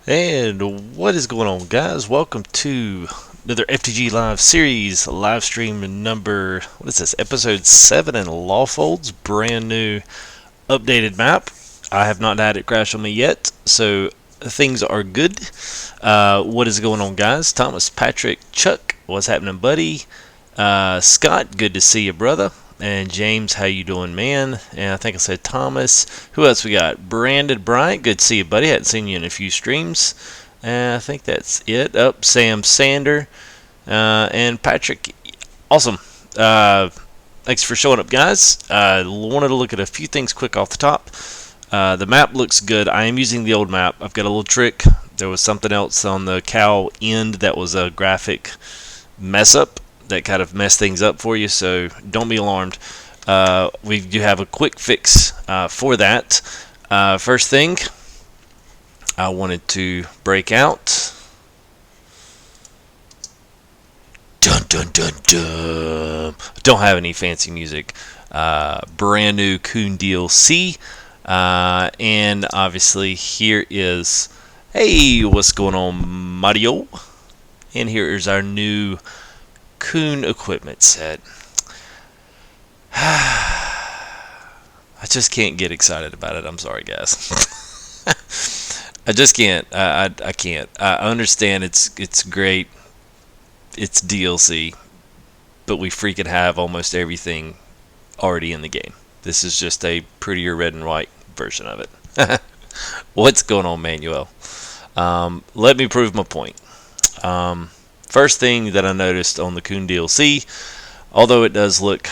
And what is going on, guys? Welcome to another FTG live series, live stream number, what is this, episode 7 in Lawfolds, brand new updated map. I have not had it crash on me yet, so things are good. What is going on, guys? Thomas, Patrick, Chuck, what's happening, buddy? Scott, good to see you, brother. And James, how you doing, man? And I think I said Thomas. Who else we got? Brandon Bryant, good to see you, buddy. Hadn't seen you in a few streams. I think that's it. Sam Sander and Patrick. Awesome. Thanks for showing up, guys. Wanted to look at a few things quick off the top. The map looks good. I am using the old map. I've got a little trick. There was something else on the cow end that was a graphic mess up that kind of mess things up for you, so don't be alarmed. We do have a quick fix for that. First thing, I wanted to break out. Dun dun dun dun. Don't have any fancy music. Brand new Coon DLC. And obviously here is, hey, what's going on, Mario? And here is our new Coon equipment set. I just can't get excited about it. I'm sorry, guys. I just can't. I can't. I understand it's great. It's DLC, but we freaking have almost everything already in the game. This is just a prettier red and white version of it. What's going on, Manuel? Let me prove my point. First thing that I noticed on the Coon DLC, although it does look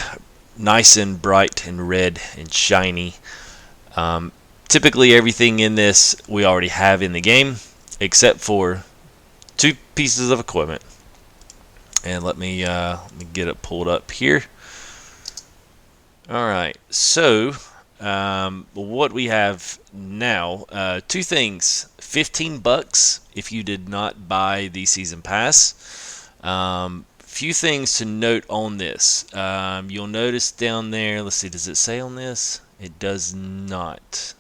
nice and bright and red and shiny, typically everything in this we already have in the game, except for two pieces of equipment. And let me get it pulled up here. Alright, so what we have now, two things. $15 if you did not buy the season pass. Few things to note on this. You'll notice down there, let's see, does it say on this? It does not.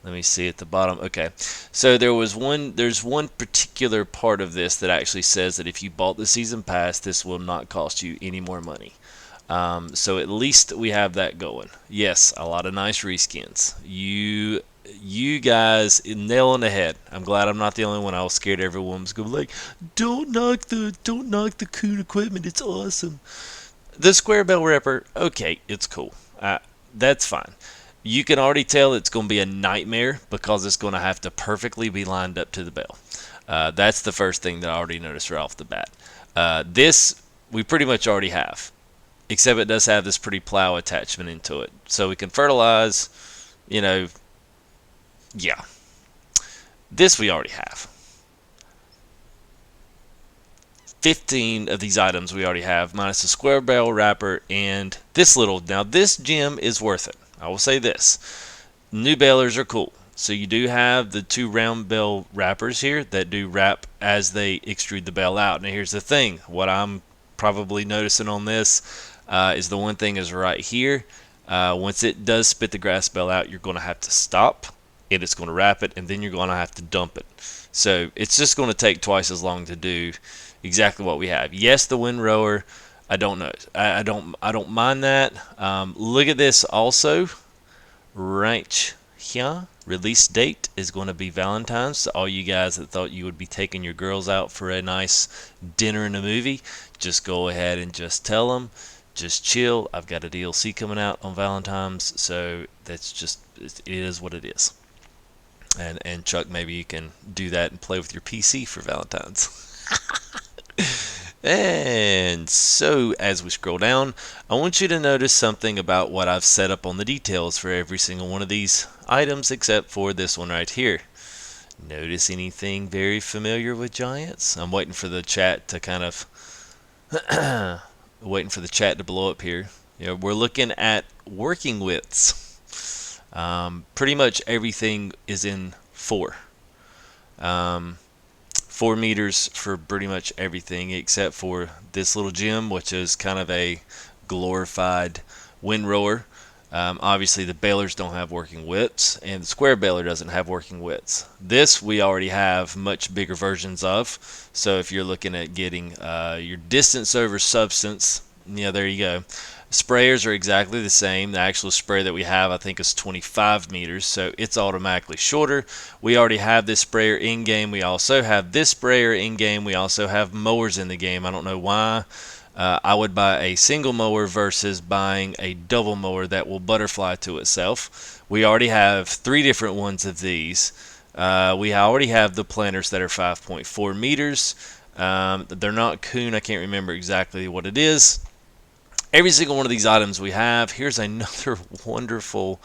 Let me see at the bottom. Okay, so there's one particular part of this that actually says that if you bought the season pass, this will not cost you any more money. So at least we have that going. Yes, a lot of nice reskins. You guys nail on the head. I'm glad I'm not the only one. I was scared everyone was going to be like, don't knock the Coon equipment. It's awesome. The square bell wrapper, okay, it's cool. That's fine. You can already tell it's going to be a nightmare because it's going to have to perfectly be lined up to the bell. That's the first thing that I already noticed right off the bat. This we pretty much already have, except it does have this pretty plow attachment into it. So we can fertilize, yeah. This we already have. 15 of these items we already have, minus the square bell wrapper and this little. Now this gem is worth it. I will say this. New balers are cool. So you do have the two round bell wrappers here that do wrap as they extrude the bell out. Now here's the thing. What I'm probably noticing on this is the one thing is right here. Once it does spit the grass bell out, you're going to have to stop and it's going to wrap it, and then you're going to have to dump it. So it's just going to take twice as long to do exactly what we have. Yes, the windrower, I don't know. I don't mind that. Look at this also. Right here, release date is going to be Valentine's. So all you guys that thought you would be taking your girls out for a nice dinner and a movie, just go ahead and just tell them. Just chill. I've got a DLC coming out on Valentine's, so that's just, it is what it is. And Chuck, maybe you can do that and play with your PC for Valentine's. And so as we scroll down, I want you to notice something about what I've set up on the details for every single one of these items except for this one right here. Notice anything very familiar with giants? I'm waiting for the chat to kind of waiting for the chat to blow up here. We're looking at working widths. Pretty much everything is in 4. 4 meters for pretty much everything except for this little gem, which is kind of a glorified windrower. Obviously, the balers don't have working widths, and the square baler doesn't have working widths. This we already have much bigger versions of. So if you're looking at getting your distance over substance, yeah, there you go. Sprayers are exactly the same. The actual sprayer that we have, I think, is 25 meters, so it's automatically shorter. We already have this sprayer in game. We also have this sprayer in game. We also have mowers in the game. I don't know why. I would buy a single mower versus buying a double mower that will butterfly to itself. We already have 3 different ones of these. We already have the planters that are 5.4 meters. They're not Coon. I can't remember exactly what it is. Every single one of these items we have. Here's another wonderful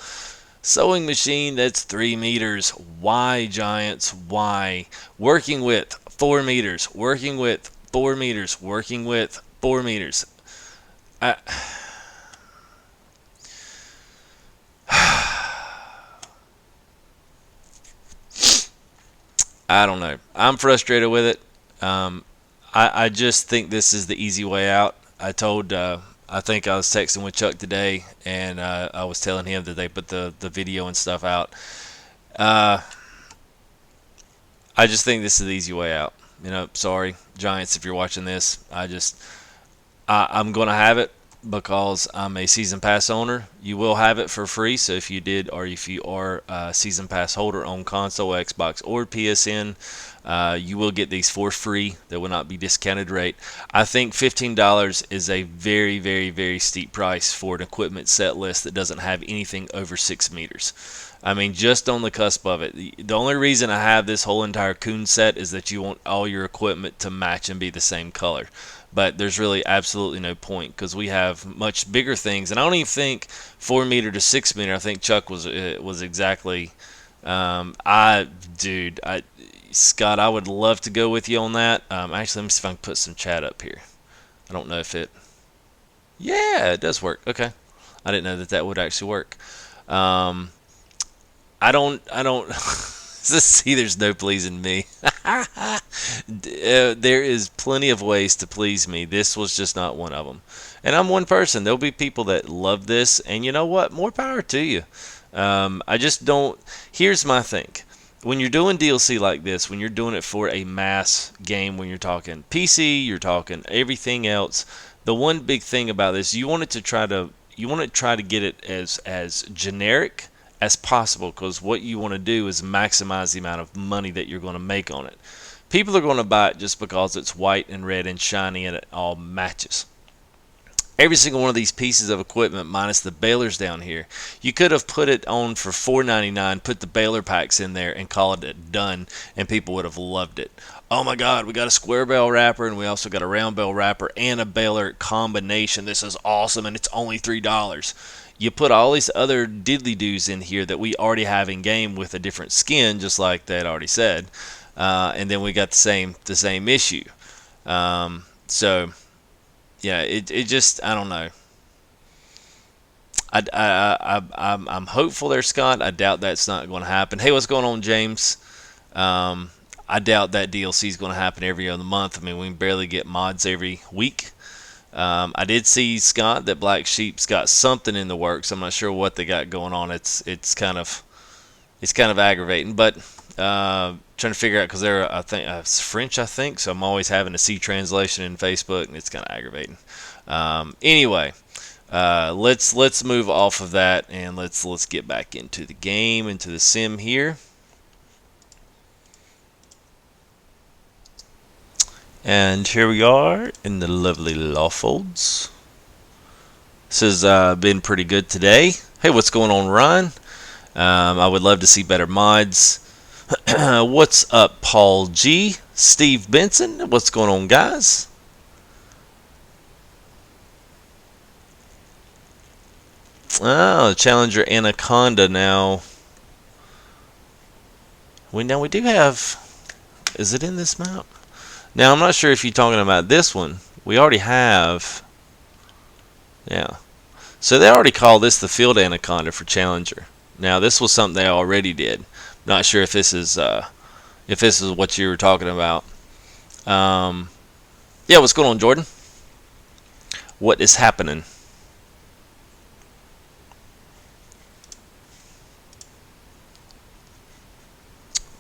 sewing machine that's 3 meters. Why, Giants? Why? Working width 4 meters. Working width 4 meters. Working width 4 meters. I don't know. I'm frustrated with it. I just think this is the easy way out. I think I was texting with Chuck today, and I was telling him that they put the video and stuff out. I just think this is the easy way out. Sorry, Giants, if you're watching this. I'm going to have it because I'm a season pass owner. You will have it for free. So if you did, or if you are a season pass holder on console, Xbox, or PSN, you will get these for free. There will not be discounted rate. I think $15 is a very, very, very steep price for an equipment set list that doesn't have anything over 6 meters. I mean, just on the cusp of it. The only reason I have this whole entire Coon set is that you want all your equipment to match and be the same color. But there's really absolutely no point because we have much bigger things. And I don't even think 4 meter to 6 meter. I think Chuck was exactly. Scott, I would love to go with you on that. Actually, let me see if I can put some chat up here. I don't know if it. Yeah, it does work. Okay, I didn't know that would actually work. I don't. See, there's no pleasing me. There is plenty of ways to please me. This was just not one of them. And I'm one person. There'll be people that love this, and you know what? More power to you. I just don't. Here's my thing. When you're doing DLC like this, when you're doing it for a mass game, when you're talking PC, you're talking everything else. The one big thing about this, you want to try to get it as generic as possible, because what you want to do is maximize the amount of money that you're going to make on it. People are going to buy it just because it's white and red and shiny and it all matches. Every single one of these pieces of equipment, minus the balers down here, you could have put it on for $4.99, put the baler packs in there, and called it done, and people would have loved it. Oh my God, we got a square bale wrapper, and we also got a round bale wrapper and a baler combination. This is awesome, and it's only $3. You put all these other diddly-doos in here that we already have in game with a different skin, just like that already said, and then we got the same issue. So yeah, it just, I don't know. I'm hopeful there, Scott. I doubt that's not going to happen. Hey, what's going on, James? I doubt that DLC is going to happen every other month. I mean, we can barely get mods every week. I did see, Scott, that Black Sheep's got something in the works. I'm not sure what they got going on. It's kind of aggravating, but trying to figure out, because they're, I think it's French, I think, so I'm always having to see translation in Facebook, and it's kind of aggravating. Anyway, let's move off of that, and let's get back into the game, into the sim here. And here we are in the lovely Lawfolds. This has been pretty good today. Hey, what's going on, Ryan? I would love to see better mods. What's up, Paul G? Steve Benson? What's going on, guys? Oh, Challenger Anaconda now. We do have... Is it in this map? Now, I'm not sure if you're talking about this one. We already have... Yeah. So they already call this the Field Anaconda for Challenger. Now, this was something they already did. Not sure if this is what you were talking about. Yeah, what's going on, Jordan? What is happening?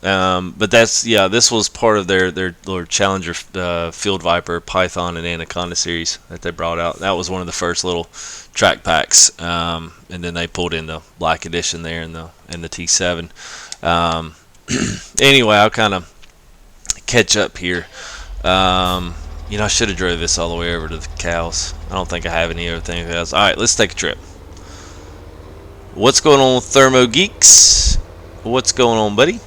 But this was part of their little Challenger Field Viper, Python, and Anaconda series that they brought out. That was one of the first little track packs, and then they pulled in the Black Edition there and the T7. Anyway, I'll kind of catch up here. I should have drove this all the way over to the cows. I don't think I have any other thing else. All right, let's take a trip. What's going on with Thermo Geeks? What's going on, buddy?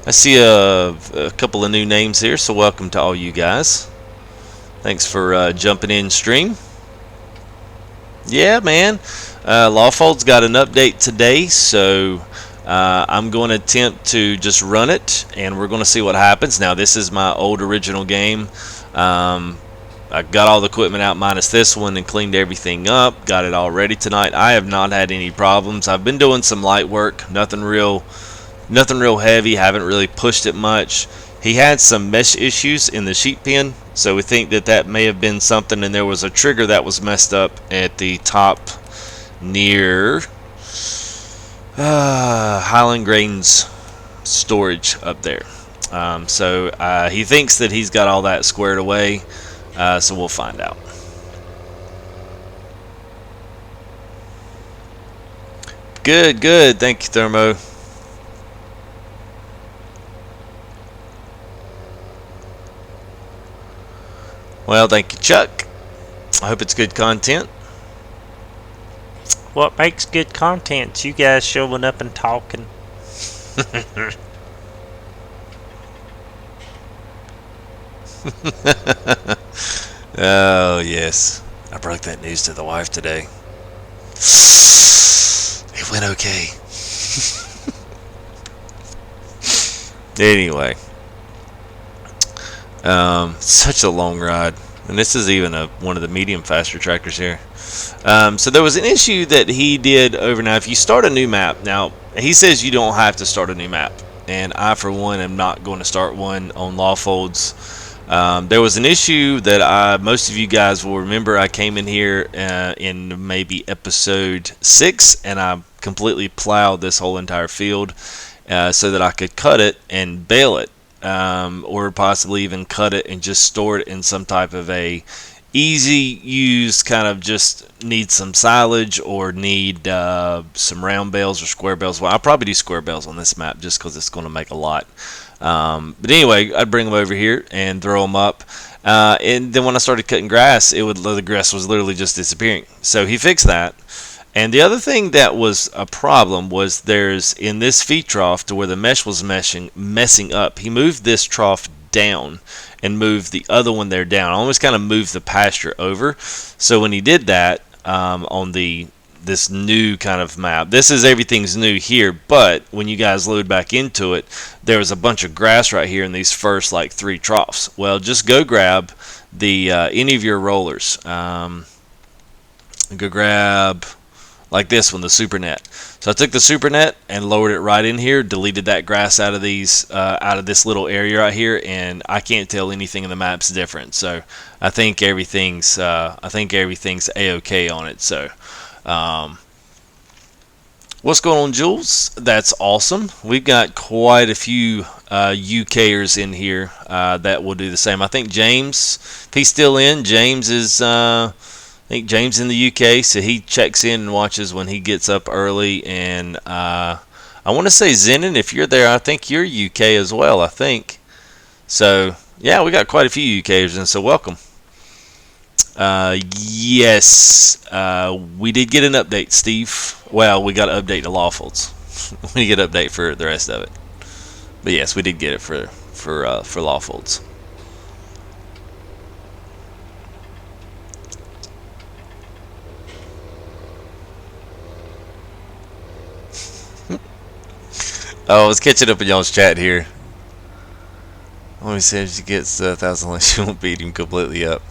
I see a couple of new names here, so welcome to all you guys. Thanks for jumping in stream. Yeah, man. Lawfolds got an update today, so I'm going to attempt to just run it, and we're going to see what happens. Now, this is my old original game. I got all the equipment out minus this one and cleaned everything up. Got it all ready tonight. I have not had any problems. I've been doing some light work, nothing real heavy. Haven't really pushed it much. He had some mesh issues in the sheet pin, so we think that may have been something. And there was a trigger that was messed up at the top near Highland Grains storage up there. So he thinks that he's got all that squared away. So we'll find out. Good. Thank you, Thermo. Well, thank you, Chuck. I hope it's good content. What makes good content? You guys showing up and talking. Oh, yes. I broke that news to the wife today. It went okay. Anyway. Such a long ride. And this is even one of the medium faster tractors here. So there was an issue that he did over. Now, if you start a new map, now he says you don't have to start a new map, and I, for one, am not going to start one on Lawfolds. There was an issue that most of you guys will remember. I came in here in maybe episode 6, and I completely plowed this whole entire field so that I could cut it and bale it. Or possibly even cut it and just store it in some type of a easy use, kind of just need some silage or need some round bales or square bales. Well, I'll probably do square bales on this map just because it's going to make a lot. But anyway, I'd bring them over here and throw them up. And then when I started cutting grass, the grass was literally just disappearing. So he fixed that. And the other thing that was a problem was there's in this feed trough to where the mesh was messing up. He moved this trough down and moved the other one there down. Almost kind of moved the pasture over. So when he did that on this new kind of map, everything's new here. But when you guys load back into it, there was a bunch of grass right here in these first like 3 troughs. Well, just go grab any of your rollers. Go grab. Like this one, the super net. So I took the super net and lowered it right in here, deleted that grass out of this little area right here, and I can't tell anything in the map's different. So I think everything's a-okay on it. So what's going on, Jules? That's awesome. We've got quite a few UKers in here that will do the same. I think James, if he's still in, James is. I think James in the UK, so he checks in and watches when he gets up early. And I want to say Zenon, if you're there, I think you're UK as well, I think. So, yeah, we got quite a few UKers, and so welcome. Yes, we did get an update, Steve. Well, we got an update to Lawfolds. We get an update for the rest of it. But yes, we did get it for Lawfolds. Oh, I was catching up in y'all's chat here. Let me see if she gets 1,000 likes, she won't beat him completely up.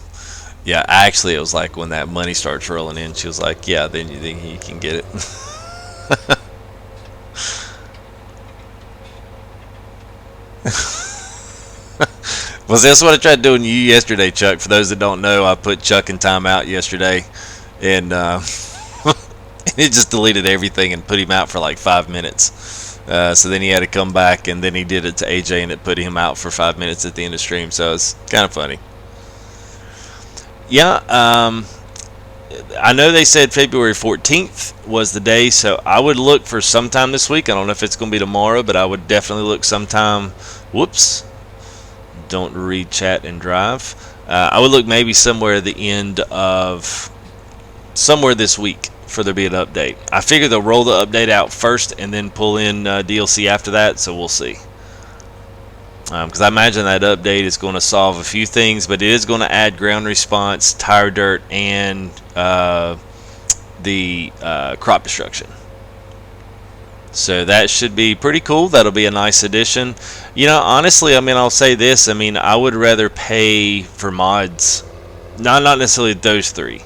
Yeah, actually, it was like when that money starts rolling in, she was like, yeah, then you can get it. Well, that's what I tried doing you yesterday, Chuck. For those that don't know, I put Chuck in timeout yesterday, and it just deleted everything and put him out for like 5 minutes. So then he had to come back, and then he did it to AJ, and it put him out for 5 minutes at the end of stream. So it's kind of funny. Yeah, I know they said February 14th was the day, so I would look for sometime this week. I don't know if it's going to be tomorrow, but I would definitely look sometime. Whoops. Don't read chat and drive. I would look maybe somewhere at the end of somewhere this week for there to be an update. I figure they'll roll the update out first and then pull in DLC after that, so we'll see. Because I imagine that update is going to solve a few things, but it is going to add ground response, tire dirt, and the crop destruction. So that should be pretty cool. That'll be a nice addition. You know, honestly, I mean, I'll say this. I mean, I would rather pay for mods. Not necessarily those three.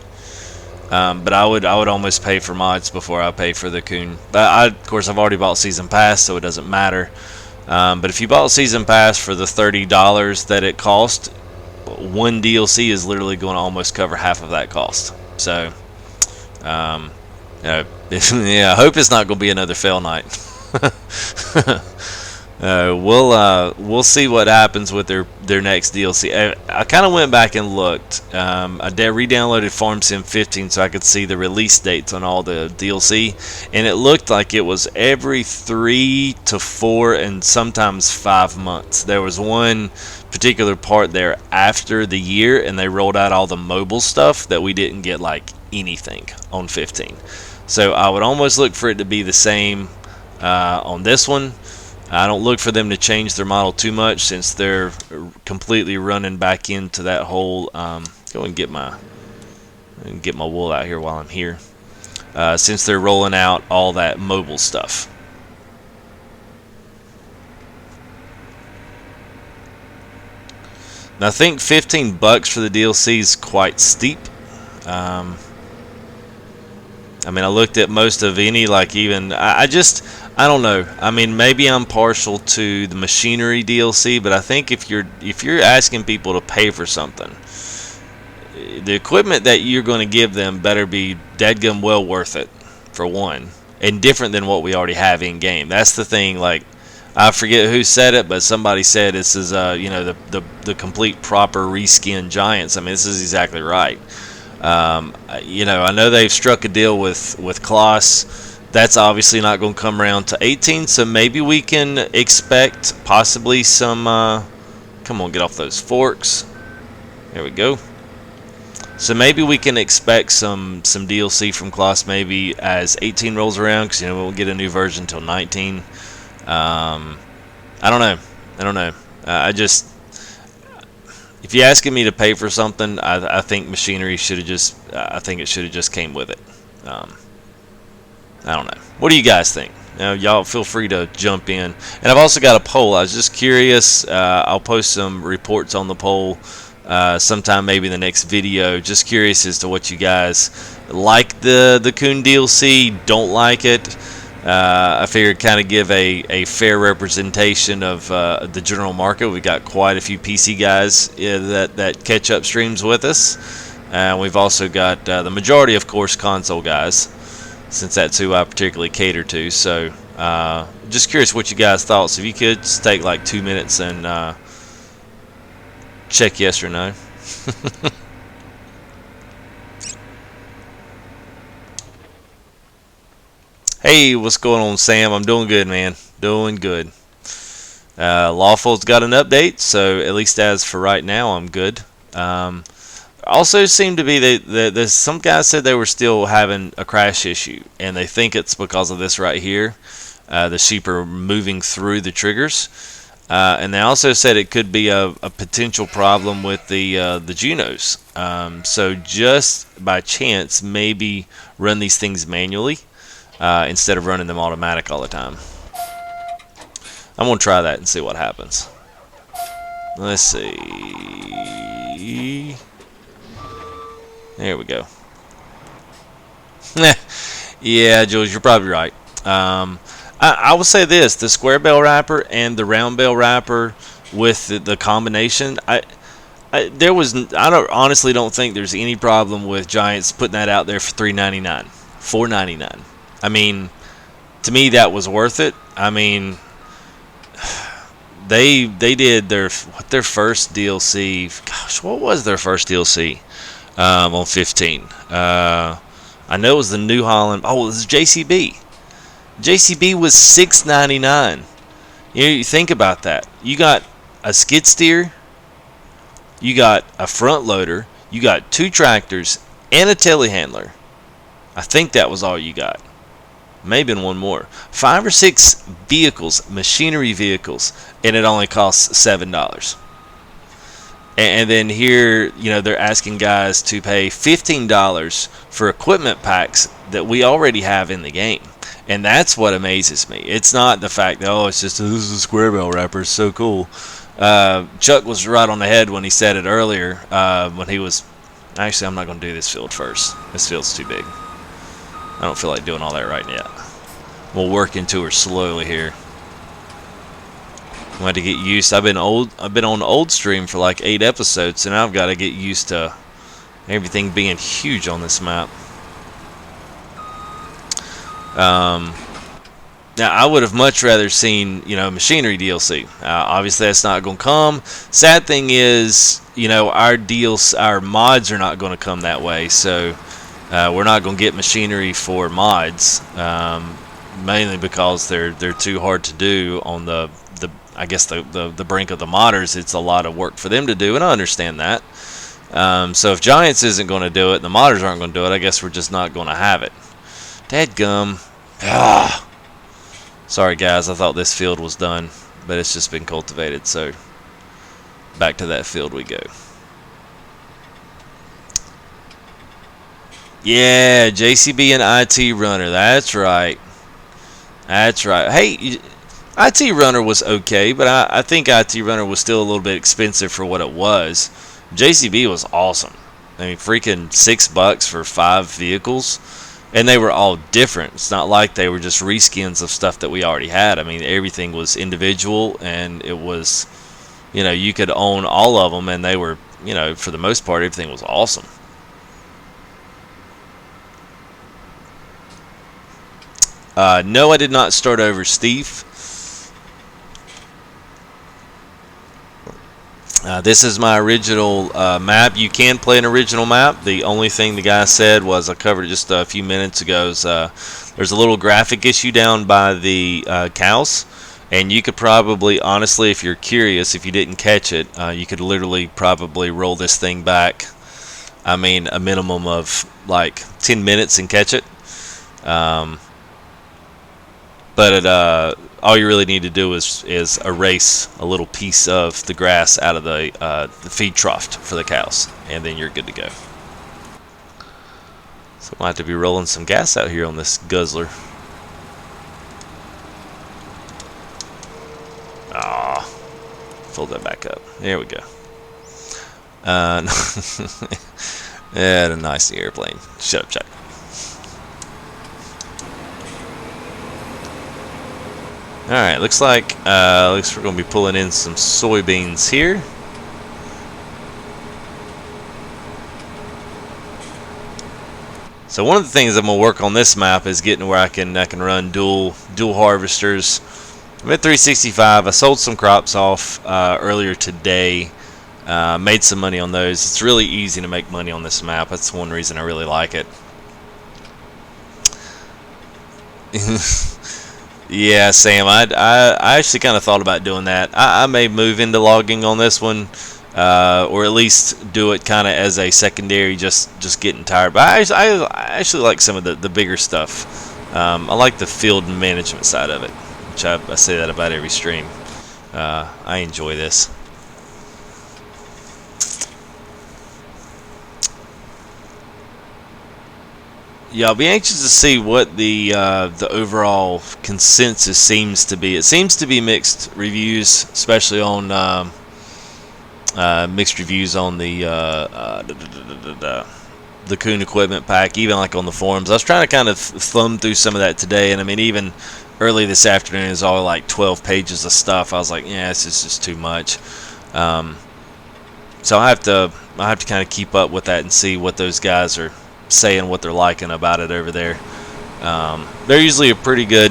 But I would almost pay for mods before I pay for the Coon. Of course, I've already bought Season Pass, so it doesn't matter. But if you bought Season Pass for the $30 that it cost, one DLC is literally going to almost cover half of that cost. So, yeah, I hope it's not going to be another fail night. We'll see what happens with their next DLC. I kind of went back and looked. I re-downloaded Farm Sim 15 so I could see the release dates on all the DLC, and it looked like it was every 3 to 4 and sometimes 5 months. There was one particular part there after the year, and they rolled out all the mobile stuff that we didn't get like anything on 15. So I would almost look for it to be the same on this one. I don't look for them to change their model too much since they're completely running back into that whole. Go and get my wool out here while I'm here. Since they're rolling out all that mobile stuff. Now I think $15 for the DLC is quite steep. I mean, I looked at most of any, like even I don't know. I mean, maybe I'm partial to the machinery DLC, but I think if you're asking people to pay for something, the equipment that you're going to give them better be dadgum well worth it, for one, and different than what we already have in game. That's the thing. Like, I forget who said it, but somebody said this is you know, the complete proper reskin Giants. I mean, this is exactly right. You know, I know they've struck a deal with Kloss. That's obviously not going to come around to 18, so maybe we can expect possibly some. Come on, get off those forks. There we go. So maybe we can expect some DLC from Kloss maybe as 18 rolls around, because you know we won't get a new version until 19. I don't know. I just. If you're asking me to pay for something, I think machinery should have just. I think it should have just came with it. I don't know. What do you guys think? Y'all feel free to jump in. And I've also got a poll. I was just curious. I'll post some reports on the poll sometime maybe in the next video. Just curious as to what you guys like the Coon DLC, don't like it. I figured kind of give a fair representation of the general market. We've got quite a few PC guys that catch up streams with us. We've also got the majority, of course, console guys, since that's who I particularly cater to. So just curious what you guys thought. So if you could just take like 2 minutes and check yes or no. Hey, what's going on, Sam? I'm doing good, man. Doing good. Lawfolds got an update, so at least as for right now, I'm good. Also seemed to be that some guys said they were still having a crash issue, and they think it's because of this right here. The sheep are moving through the triggers. And they also said it could be a potential problem with the Junos. So just by chance, maybe run these things manually instead of running them automatic all the time. I'm going to try that and see what happens. Let's see. There we go. Yeah, Jules, you're probably right. I will say this: the square bell wrapper and the round bell wrapper with the combination. I honestly don't think there's any problem with Giants putting that out there for $3.99, $4.99. I mean, to me that was worth it. I mean, they did their first DLC. Gosh, what was their first DLC on 15? I know it was the New Holland. Oh, it was JCB. JCB was $6.99. You think about that. You got a skid steer, you got a front loader, you got 2 tractors, and a telehandler. I think that was all you got. Maybe one more. 5 or 6 vehicles, machinery vehicles, and it only costs $7. And then here, they're asking guys to pay $15 for equipment packs that we already have in the game. And that's what amazes me. It's not the fact that, it's just, this is a square bell wrapper, it's so cool. Chuck was right on the head when he said it earlier, when he was, actually, I'm not going to do this field first. This field's too big. I don't feel like doing all that right yet. We'll work into her slowly here. I'm going to get used. I've been on old stream for like 8 episodes, and I've got to get used to everything being huge on this map. Now, I would have much rather seen, machinery DLC. Obviously, that's not going to come. Sad thing is, our mods are not going to come that way. So, we're not going to get machinery for mods, mainly because they're too hard to do on the brink of the modders. It's a lot of work for them to do, and I understand that. So, if Giants isn't going to do it, and the modders aren't going to do it, I guess we're just not going to have it. Dadgum. Sorry guys, I thought this field was done, but it's just been cultivated, so back to that field we go. Yeah, JCB and IT Runner, that's right. That's right. Hey, IT Runner was okay, but I think IT Runner was still a little bit expensive for what it was. JCB was awesome. I mean, freaking $6 for 5 vehicles. And they were all different. It's not like they were just reskins of stuff that we already had. I mean, everything was individual, and it was, you could own all of them, and they were, for the most part, everything was awesome. No, I did not start over, Steve. This is my original map. You can play an original map. The only thing the guy said was, I covered it just a few minutes ago, is there's a little graphic issue down by the cows, and you could probably, honestly, if you're curious, if you didn't catch it, you could literally probably roll this thing back, I mean, a minimum of like 10 minutes and catch it. But all you really need to do is erase a little piece of the grass out of the feed trough for the cows, and then you're good to go. So I might have to be rolling some gas out here on this guzzler. Fold that back up. There we go. Yeah, a nice airplane. Shut up, Chuck. Alright, looks like we're going to be pulling in some soybeans here. So one of the things I'm going to work on this map is getting where I can run dual harvesters. I'm at 365. I sold some crops off earlier today. Made some money on those. It's really easy to make money on this map. That's one reason I really like it. Yeah, Sam, I actually kind of thought about doing that. I may move into logging on this one, or at least do it kind of as a secondary, just getting tired. But I actually like some of the bigger stuff. I like the field management side of it, which I say that about every stream. I enjoy this. Yeah, I'll be anxious to see what the overall consensus seems to be. It seems to be mixed reviews, especially on mixed reviews on the Coon equipment pack, even like on the forums. I was trying to kind of thumb through some of that today, and I mean, even early this afternoon is all like 12 pages of stuff. I was like, yeah, this is just too much. So I have to kind of keep up with that and see what those guys are saying, what they're liking about it over there. They're usually a pretty good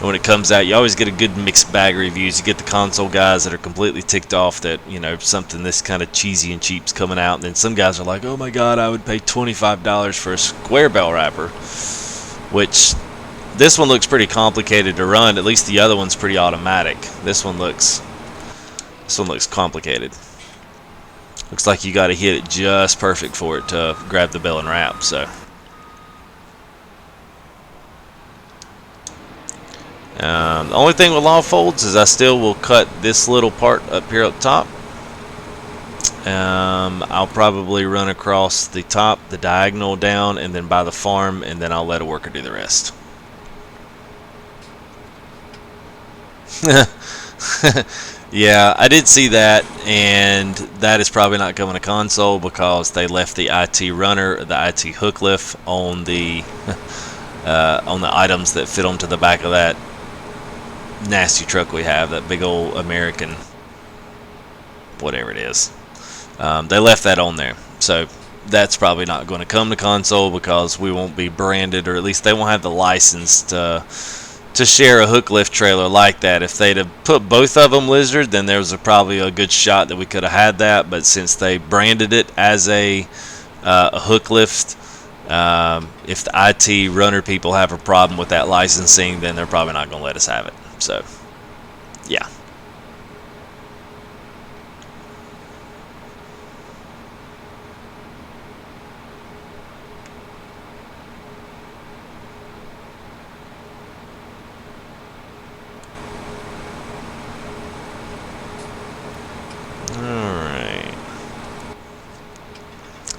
And when it comes out, you always get a good mixed bag of reviews. You get the console guys that are completely ticked off that, you know, something this kind of cheesy and cheap's coming out. And then some guys are like, oh my god, I would pay $25 for a square bell wrapper. Which, this one looks pretty complicated to run. At least the other one's pretty automatic. This one looks complicated. Looks like you got to hit it just perfect for it to grab the bell and wrap. So, the only thing with Lawfolds is I still will cut this little part up here up top. I'll probably run across the top, the diagonal down, and then by the farm, and then I'll let a worker do the rest. Yeah, I did see that, and that is probably not coming to console because they left the IT runner, the IT hook lift on the items that fit onto the back of that nasty truck we have, that big old American, whatever it is. They left that on there, so that's probably not going to come to console because we won't be branded, or at least they won't have the license to share a hook lift trailer like that. If they'd have put both of them Lizard, then there was probably a good shot that we could have had that. But since they branded it as a hook lift, if the IT runner people have a problem with that licensing, then they're probably not going to let us have it. So, yeah. Alright.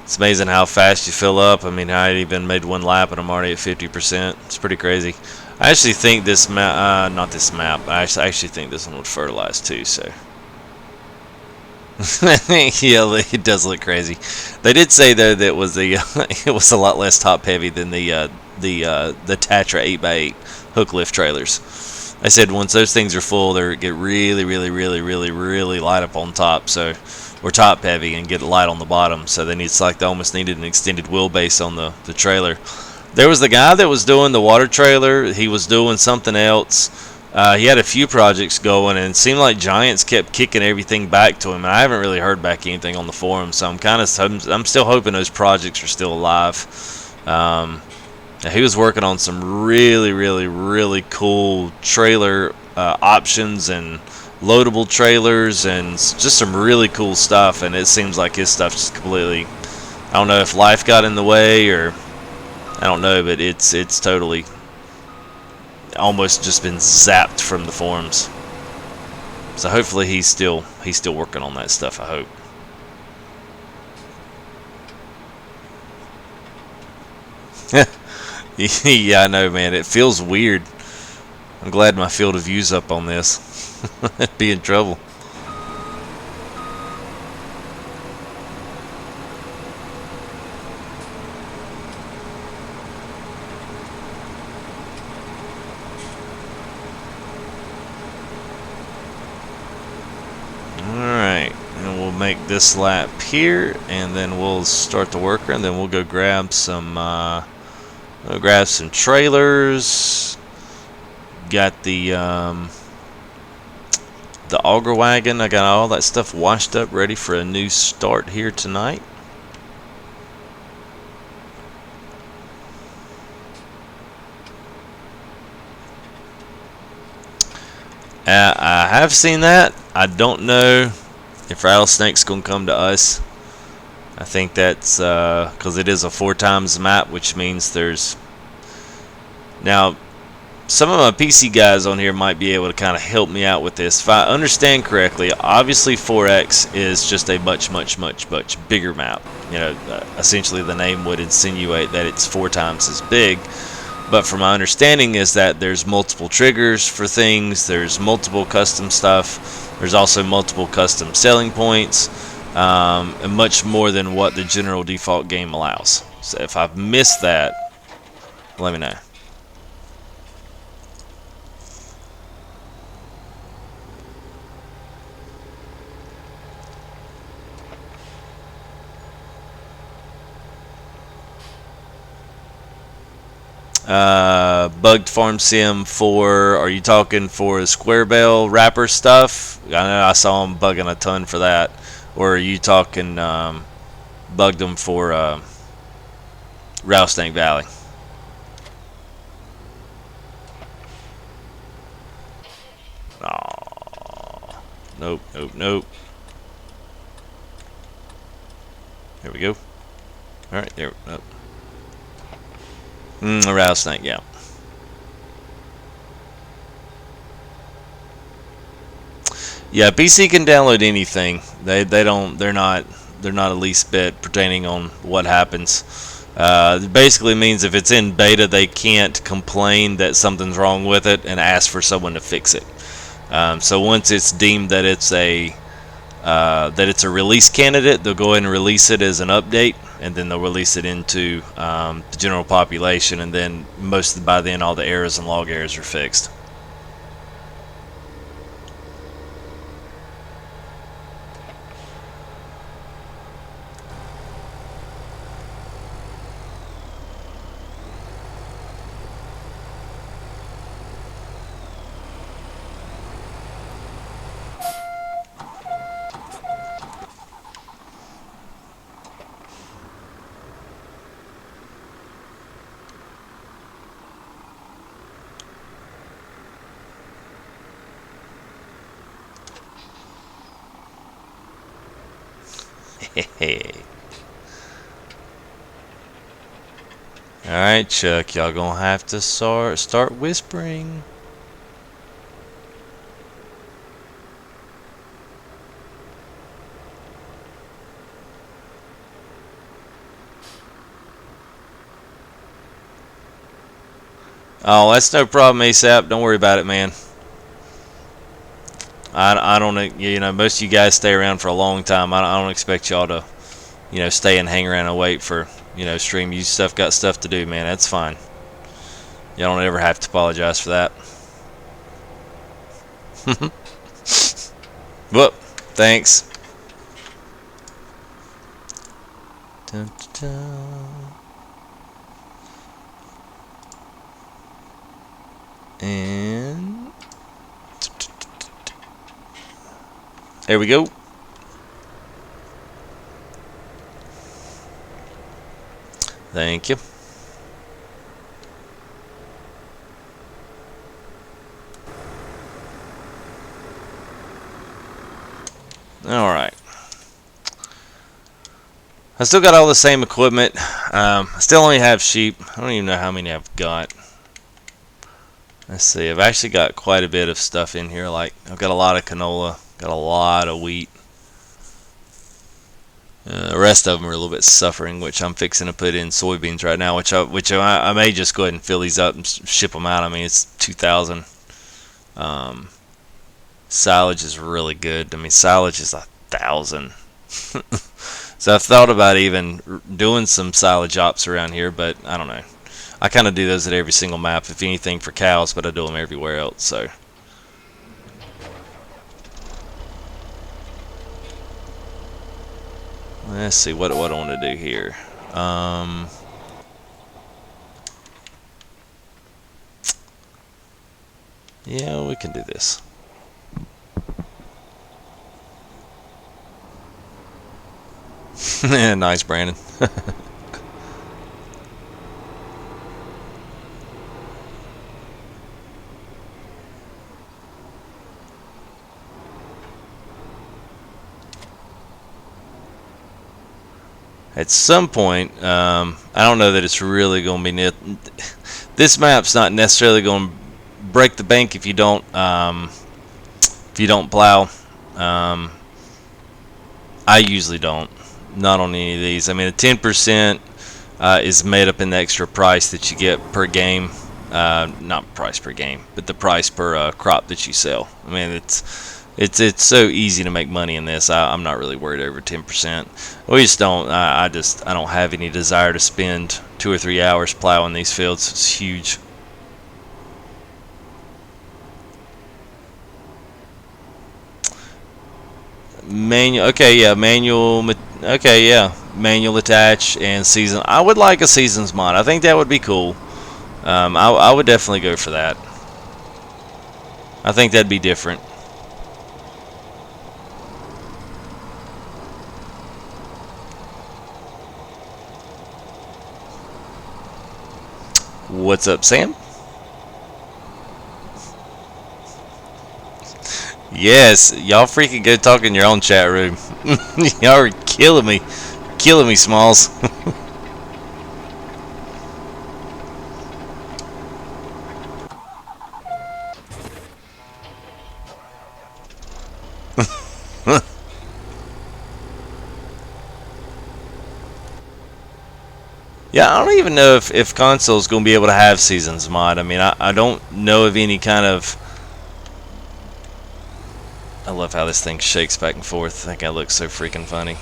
It's amazing how fast you fill up. I mean, I even made one lap and I'm already at 50%. It's pretty crazy. I actually think this map, not this map, I actually think this one would fertilize too, so. Yeah, it does look crazy. They did say though that it was a lot less top heavy than the Tatra 8x8 hook lift trailers. I said once those things are full, they get really light up on top. So we're top heavy and get light on the bottom. So then it's like they almost needed an extended wheelbase on the trailer. There was the guy that was doing the water trailer. He was doing something else. He had a few projects going, and it seemed like Giants kept kicking everything back to him. And I haven't really heard back anything on the forum, so I'm still hoping those projects are still alive. He was working on some really cool trailer options and loadable trailers and just some really cool stuff. And it seems like his stuff just completely, I don't know if life got in the way or I don't know, but it's totally almost just been zapped from the forums. So hopefully he's still working on that stuff, I hope. Yeah, I know, man. It feels weird. I'm glad my field of view's up on this. I'd be in trouble. Alright, and we'll make this lap here, and then we'll start the worker, and then we'll go grab some trailers. Got the auger wagon. I got all that stuff washed up, ready for a new start here tonight. I have seen that. I don't know if Rattlesnake's gonna come to us. I think that's because it is a 4x map, which means there's now some of my PC guys on here might be able to kind of help me out with this. If I understand correctly, obviously 4X is just a much bigger map. You know, essentially the name would insinuate that it's 4 times as big. But from my understanding is that there's multiple triggers for things, there's multiple custom stuff, there's also multiple custom selling points, and much more than what the general default game allows. So if I've missed that, let me know. bugged farm sim for? Are you talking for the square bell wrapper stuff? I know I saw them bugging a ton for that. Or are you talking bugged them for Rattlesnake Valley? Oh, nope, nope, nope. There we go. All right, there. Nope. A rattlesnake, yeah. Yeah, PC can download anything. They don't. They're not the least bit pertaining on what happens. It basically means if it's in beta, they can't complain that something's wrong with it and ask for someone to fix it. So once it's deemed that it's a release candidate, they'll go ahead and release it as an update, and then they'll release it into the general population, and then by then all the errors and log errors are fixed. Alright, Chuck, y'all gonna have to start whispering. Oh, that's no problem, ASAP. Don't worry about it, man. I don't, most of you guys stay around for a long time. I don't expect y'all to, stay and hang around and wait for, stream. You got stuff to do, man. That's fine. Y'all don't ever have to apologize for that. Whoop. Thanks. Dun, dun, dun. And there we go. Thank you. Alright. I still got all the same equipment. I still only have sheep. I don't even know how many I've got. Let's see. I've actually got quite a bit of stuff in here. Like, I've got a lot of canola. Got a lot of wheat. The rest of them are a little bit suffering, which I'm fixing to put in soybeans right now, which I may just go ahead and fill these up and ship them out. I mean, it's 2,000. Silage is really good. I mean, silage is 1,000. So I've thought about even doing some silage ops around here, but I don't know. I kind of do those at every single map, if anything for cows, but I do them everywhere else. So. Let's see what I want to do here. Yeah, we can do this. Nice, Brandon. At some point, I don't know that it's really going to be. This map's not necessarily going to break the bank if you don't plow. I usually don't. Not on any of these. I mean, the 10% is made up in the extra price that you get per game. Not price per game, but the price per crop that you sell. I mean, it's so easy to make money in this. I'm not really worried over 10%. We just don't. I don't have any desire to spend 2 or 3 hours plowing these fields. It's huge. Manual. Okay, yeah, manual. Okay, yeah, manual attach and season. I would like a seasons mod. I think that would be cool. I would definitely go for that. I think that'd be different. What's up, Sam? Yes, y'all freaking go talk in your own chat room. Y'all are killing me. Killing me, Smalls. Yeah, I don't even know if console's going to be able to have seasons mod. I mean, I don't know of any kind of... I love how this thing shakes back and forth. I think that looks so freaking funny.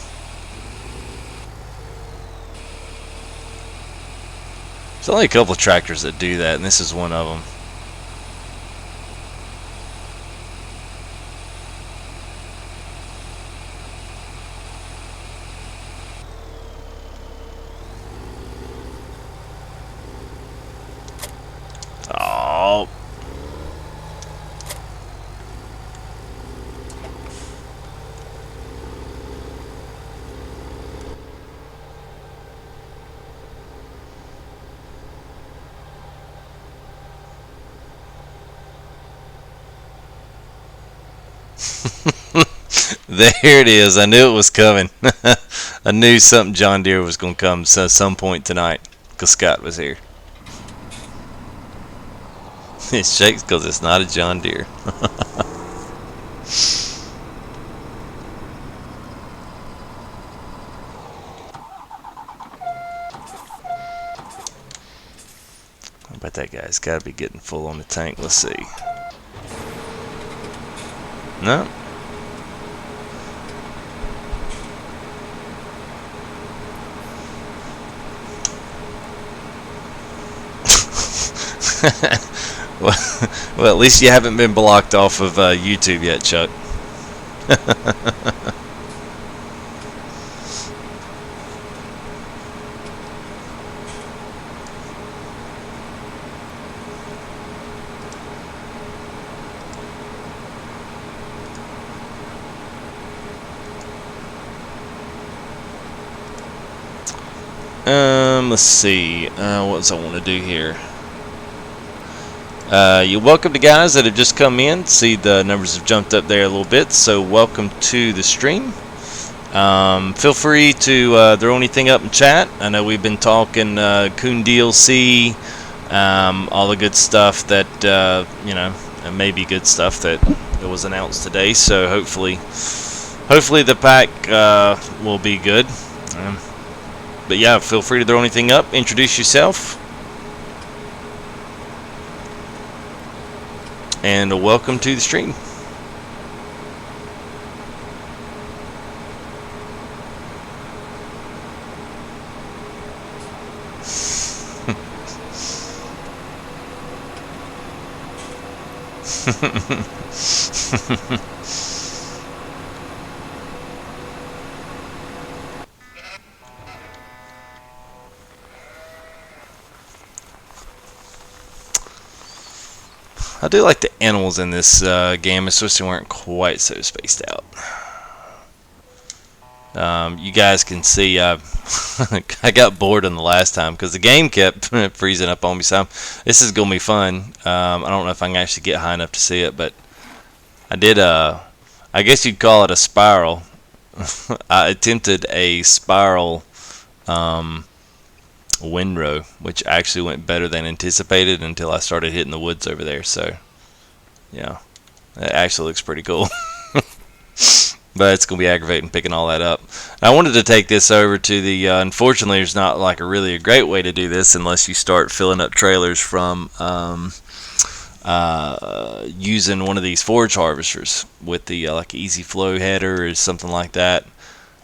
There's only a couple of tractors that do that, and this is one of them. Oh. There it is. I knew it was coming. I knew something John Deere was going to come at some point tonight because Scott was here. It shakes because it's not a John Deere. I bet that guy's got to be getting full on the tank. Let's see. No. Well, at least you haven't been blocked off of YouTube yet, Chuck. Let's see. What does I want to do here? You're welcome to guys that have just come in. See, the numbers have jumped up there a little bit, so welcome to the stream. Feel free to throw anything up in chat. I know we've been talking Coon DLC, all the good stuff that you know, and maybe good stuff that was announced today. So hopefully the pack will be good. But yeah, feel free to throw anything up. Introduce yourself. And welcome to the stream. I do like the animals in this game, especially when they weren't quite so spaced out. You guys can see I got bored on the last time because the game kept freezing up on me. So this is gonna be fun. I don't know if I can actually get high enough to see it, but I did. I guess you'd call it a spiral. I attempted a spiral windrow, which actually went better than anticipated until I started hitting the woods over there. So yeah, it actually looks pretty cool. But it's going to be aggravating picking all that up. I wanted to take this over to the, unfortunately there's not like a great way to do this unless you start filling up trailers from using one of these forage harvesters with the like easy flow header or something like that.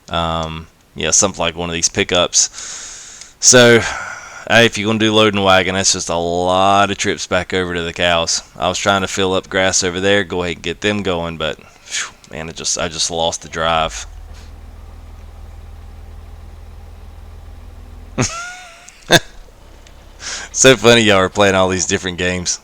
Yeah, something like one of these pickups. So if you're going to do loading wagon, that's just a lot of trips back over to the cows. I was trying to fill up grass over there, go ahead and get them going, but whew, man, I just lost the drive. So funny y'all are playing all these different games.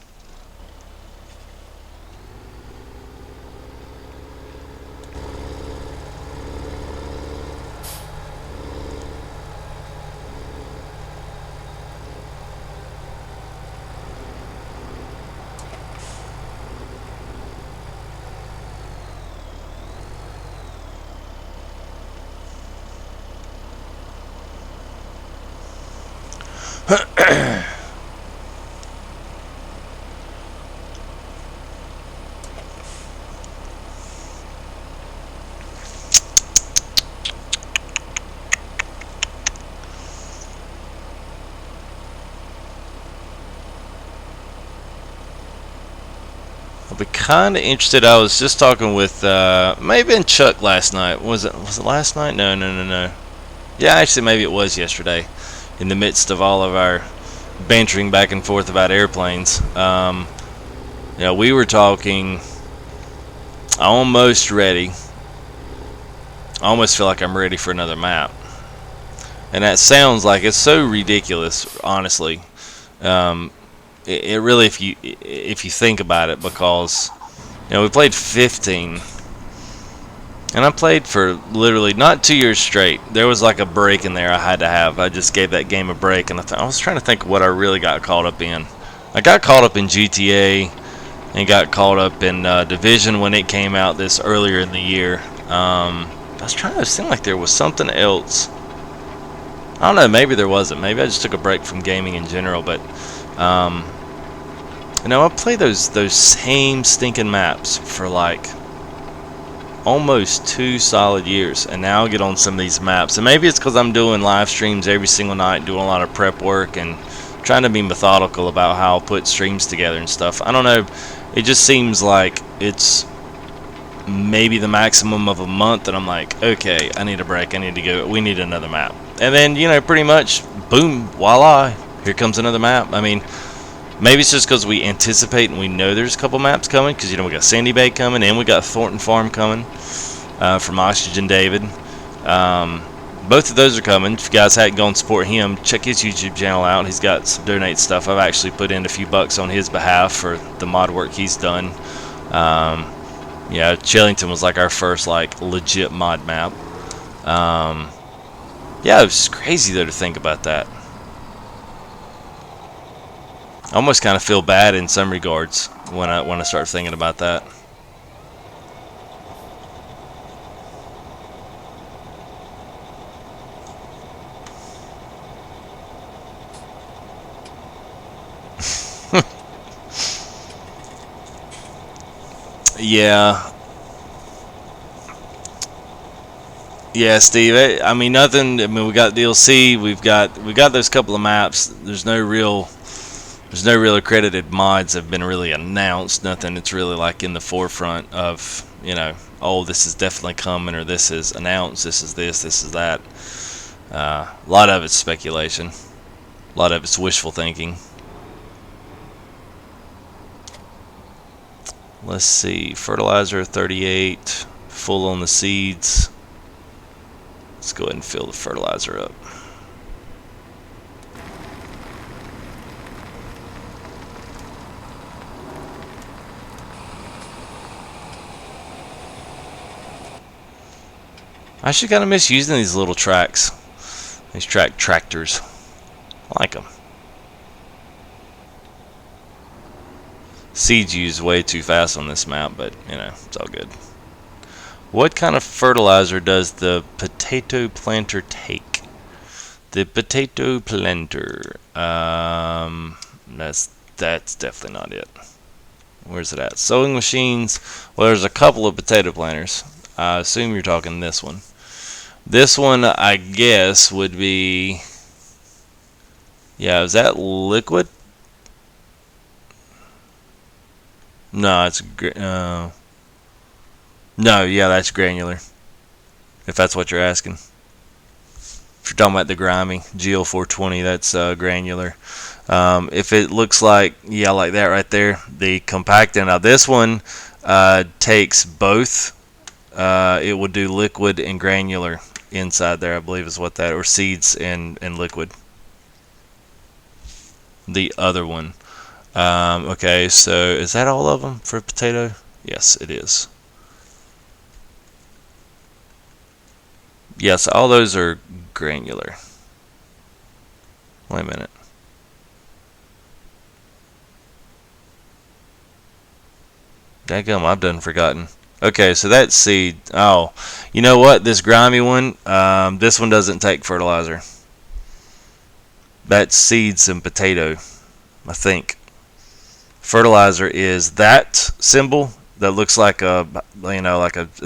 I'll be kind of interested. I was just talking with maybe in Chuck last night. Was it last night? No. Yeah, actually, maybe it was yesterday. In the midst of all of our bantering back and forth about airplanes, we were talking. Almost ready. I almost feel like I'm ready for another map, and that sounds like it's so ridiculous. Honestly, it really, if you think about it, because we played 15, and I played for literally not 2 years straight. There was like a break in there I had to have. I just gave that game a break, and I was trying to think of what I really got caught up in. I got caught up in GTA and got caught up in Division when it came out this earlier in the year. I was trying to seem like there was something else. I don't know, maybe there wasn't. Maybe I just took a break from gaming in general, but I play those same stinking maps for like almost 2 solid years, and now I get on some of these maps. And maybe it's because I'm doing live streams every single night, doing a lot of prep work and trying to be methodical about how I'll put streams together and stuff. I don't know. It just seems like it's maybe the maximum of a month, and I'm like, okay, I need a break. I need to go. We need another map. And then, pretty much, boom, voila, here comes another map. I mean, maybe it's just because we anticipate and we know there's a couple maps coming, because, we got Sandy Bay coming, and we got Thornton Farm coming from Oxygen David. Both of those are coming. If you guys hadn't gone support him, check his YouTube channel out. He's got some donate stuff. I've actually put in a few bucks on his behalf for the mod work he's done. Chillington was like our first legit mod map. It was crazy though to think about that. I almost kind of feel bad in some regards when I start thinking about that. Yeah, Steve. I mean, nothing. I mean, we got DLC. We got those couple of maps. There's no real accredited mods have been really announced. Nothing that's really like in the forefront of oh, this is definitely coming, or this is announced. This is that. A lot of it's speculation. A lot of it's wishful thinking. Let's see, fertilizer 38, full on the seeds. Let's go ahead and fill the fertilizer up. I actually kind of miss using these little tracks. These tractors. I like them. Seeds used way too fast on this map, but it's all good. What kind of fertilizer does the potato planter take? The potato planter. That's definitely not it. Where's it at? Sowing machines. Well, there's a couple of potato planters. I assume you're talking this one. This one, I guess, would be. Yeah, is that liquid? No, it's no. Yeah, that's granular. If that's what you're asking. If you're talking about the grimy GL420, that's granular. If it looks like like that right there, the compactor. Now this one takes both. It would do liquid and granular inside there, I believe is what that, or seeds and liquid. the other one. Okay, so is that all of them for potato? Yes, it is. Yes, all those are granular. Wait a minute. Daggum, I've done forgotten. Okay, so that's seed. Oh, you know what? This grimy one, this one doesn't take fertilizer. That's seeds and potato, I think. Fertilizer is that symbol that looks like a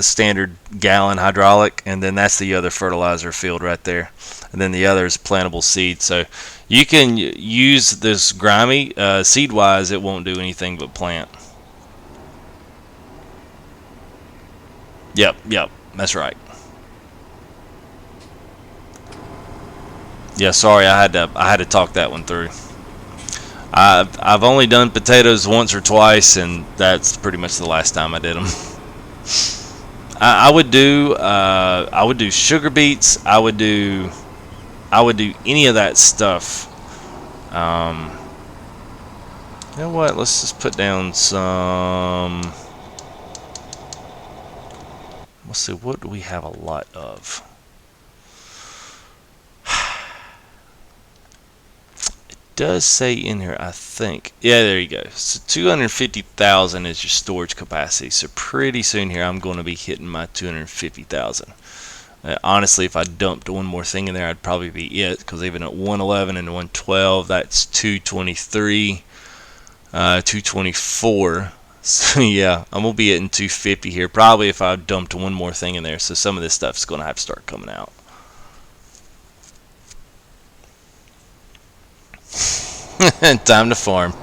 standard gallon hydraulic, and then that's the other fertilizer field right there, and then the other is plantable seed. So you can use this grimy seed wise, it won't do anything but plant. Yep, that's right. Yeah, sorry, I had to talk that one through. I've only done potatoes once or twice, and that's pretty much the last time I did them. I would do sugar beets. I would do any of that stuff. Um, you know what? Let's just put down some. Let's see. What do we have a lot of? Does say in here, I think. Yeah, there you go. So 250,000 is your storage capacity. So pretty soon here, I'm going to be hitting my 250,000. Honestly, if I dumped one more thing in there, I'd probably be it. Because even at 111 and 112, that's 223, 224. So yeah, I'm gonna be hitting 250 here. Probably if I dumped one more thing in there. So some of this stuff's going to have to start coming out. Time to farm.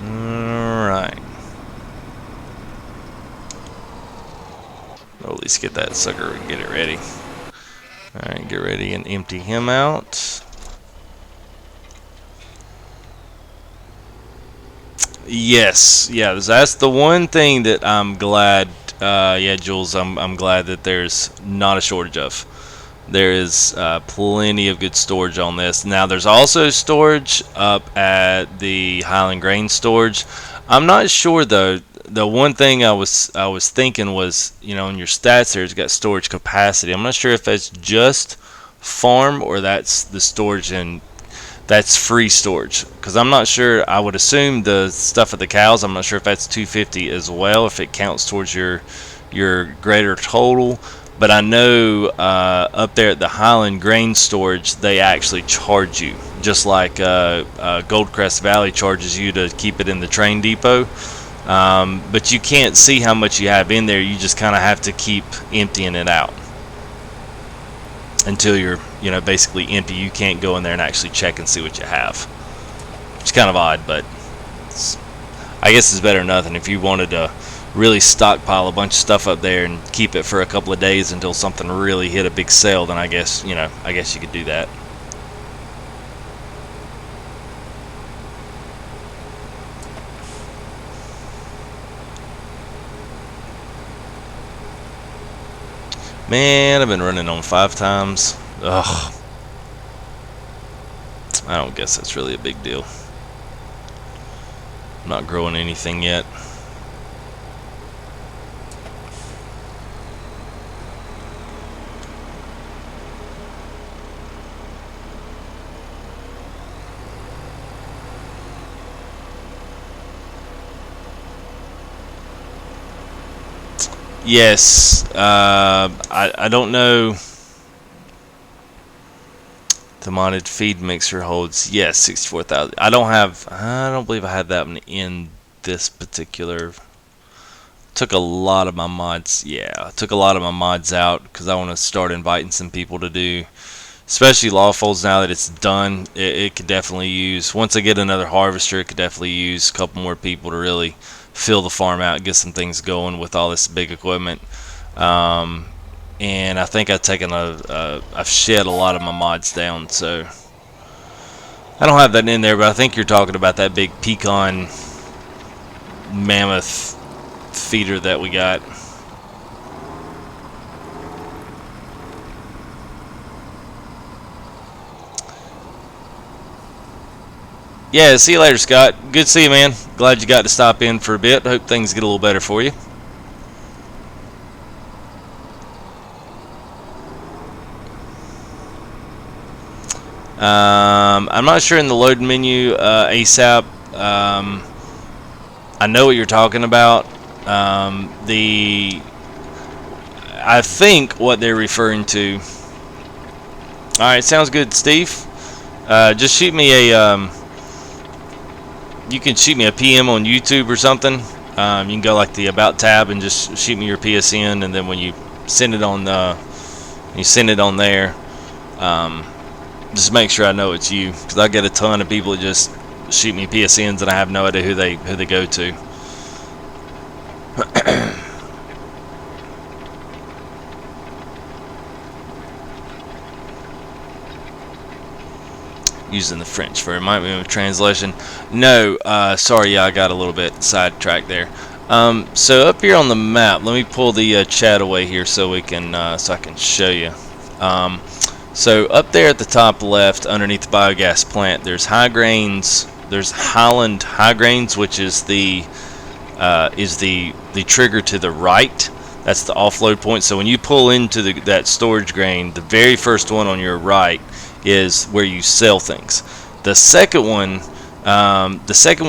Alright. Well, at least get that sucker and get it ready. Alright, get ready and empty him out. Yes, yeah, that's the one thing that I'm glad. Yeah, Jules, I'm glad that there's not a shortage of. There is plenty of good storage on this. Now, there's also storage up at the Highland Grain Storage. I'm not sure though. The one thing I was thinking was, in your stats there, it's got storage capacity. I'm not sure if that's just farm or that's the storage and that's free storage, because I'm not sure. I would assume the stuff at the cows, I'm not sure if that's 250 as well, if it counts towards your greater total. But I know up there at the Highland Grain Storage, they actually charge you, just like Goldcrest Valley charges you to keep it in the train depot. But you can't see how much you have in there. You just kind of have to keep emptying it out until you're basically empty. You can't go in there and actually check and see what you have. It's kind of odd, but I guess it's better than nothing. If you wanted to really stockpile a bunch of stuff up there and keep it for a couple of days until something really hit a big sale, then I guess you could do that. Man, I've been running on 5 times. Ugh. I don't guess that's really a big deal. I'm not growing anything yet. Yes, I don't know. The modded feed mixer holds, yes, 64,000. I don't believe I had that one in this particular. Took a lot of my mods. Yeah, I took a lot of my mods out because I want to start inviting some people to do especially Lawfolds now that it's done. It could definitely use, once I get another harvester, it could definitely use a couple more people to really fill the farm out and get some things going with all this big equipment. And I think I've shed a lot of my mods down, so I don't have that in there, but I think you're talking about that big pecan mammoth feeder that we got. Yeah, see you later, Scott. Good to see you, man. Glad you got to stop in for a bit. Hope things get a little better for you. I'm not sure in the load menu ASAP. I know what you're talking about. I think what they're referring to. All right, sounds good, Steve. Just shoot me a. You can shoot me a PM on YouTube or something. You can go like the About tab and just shoot me your PSN, and then when you send it on there. Just make sure I know it's you, because I get a ton of people that just shoot me PSNs and I have no idea who they go to. Using the French for it might be a translation. No, sorry, yeah, I got a little bit sidetracked there. So up here on the map, let me pull the chat away here so we can so I can show you. So up there at the top left, underneath the biogas plant, there's high grains. There's Highland high grains, which is the trigger to the right. That's the offload point. So when you pull into that storage grain, the very first one on your right is where you sell things. The second one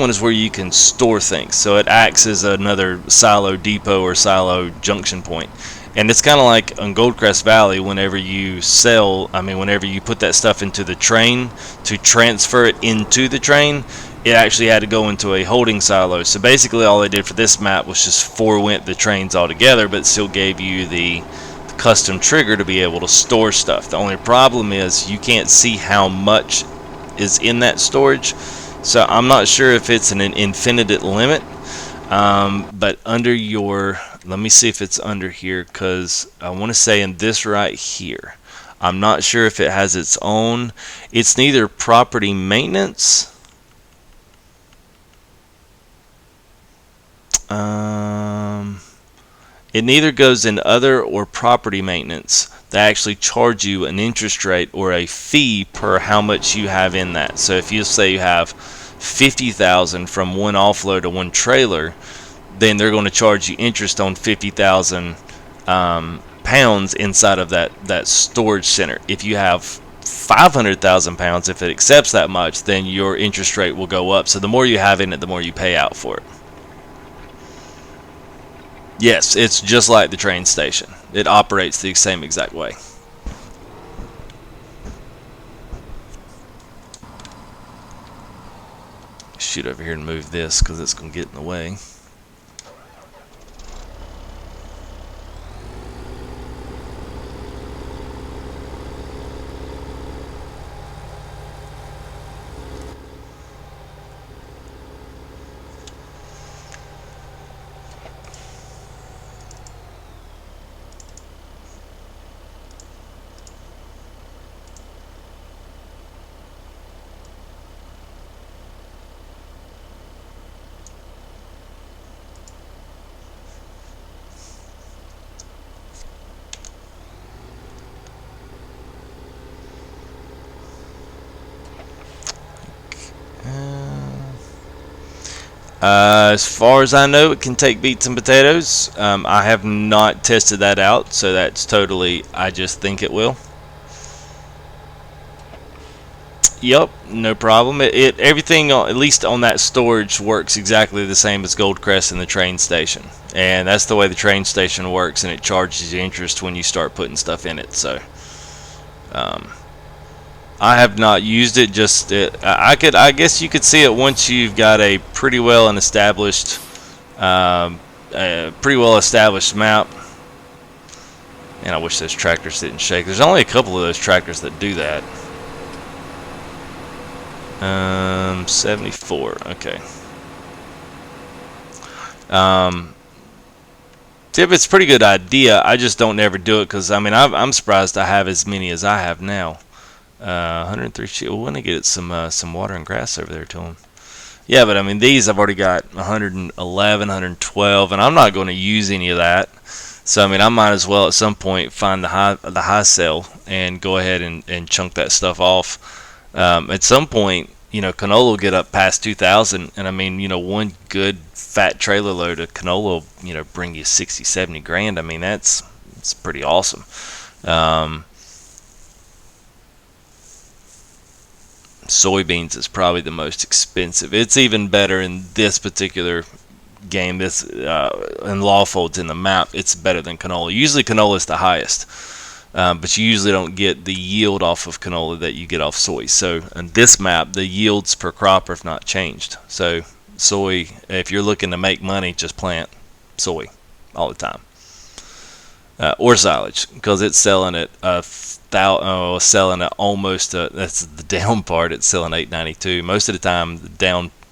is where you can store things. So it acts as another silo depot or silo junction point. And it's kind of like on Goldcrest Valley, whenever you whenever you put that stuff into the train to transfer it into the train, it actually had to go into a holding silo. So basically all they did for this map was just forewent the trains all together, but still gave you the custom trigger to be able to store stuff. The only problem is you can't see how much is in that storage. So I'm not sure if it's an infinite limit. But under your, let me see if it's under here, because I want to say in this right here, I'm not sure if it has its own. It's neither property maintenance. It neither goes in other or property maintenance. They actually charge you an interest rate or a fee per how much you have in that. So if you say you have 50,000 from one offload to one trailer, then they're going to charge you interest on 50,000 pounds inside of that storage center. If you have 500,000 pounds, if it accepts that much, then your interest rate will go up. So the more you have in it, the more you pay out for it. Yes, it's just like the train station. It operates the same exact way. Shoot over here and move this because it's going to get in the way. As far as I know, it can take beets and potatoes. I have not tested that out, so that's totally, I just think it will. Yep, no problem. Everything, at least on that storage, works exactly the same as Goldcrest and the train station. And that's the way the train station works, and it charges you interest when you start putting stuff in it. So, I have not used it. I guess you could see it once you've got a pretty well established map. Man, I wish those tractors didn't shake. There's only a couple of those tractors that do that. 74. Okay. Tip, it's a pretty good idea. I just don't ever do it because I mean I'm surprised I have as many as I have now. 103 sheep. We're gonna get some water and grass over there to them. Yeah, but I mean these I've already got 111, 112, and I'm not going to use any of that. So I mean I might as well at some point find the high sell and go ahead and chunk that stuff off. At some point, you know, canola will get up past 2,000, and I mean, you know, one good fat trailer load of canola will, you know, bring you 60, 70 grand. I mean, it's pretty awesome. Soybeans is probably the most expensive. It's even better in this particular game. This in Lawfolds in the map, it's better than canola. Usually canola is the highest. But you usually don't get the yield off of canola that you get off soy. So on this map, the yields per crop have not changed. So soy, if you're looking to make money, just plant soy all the time, or silage, because it's selling at selling at almost. That's the down part. It's selling 892. Most of the time, the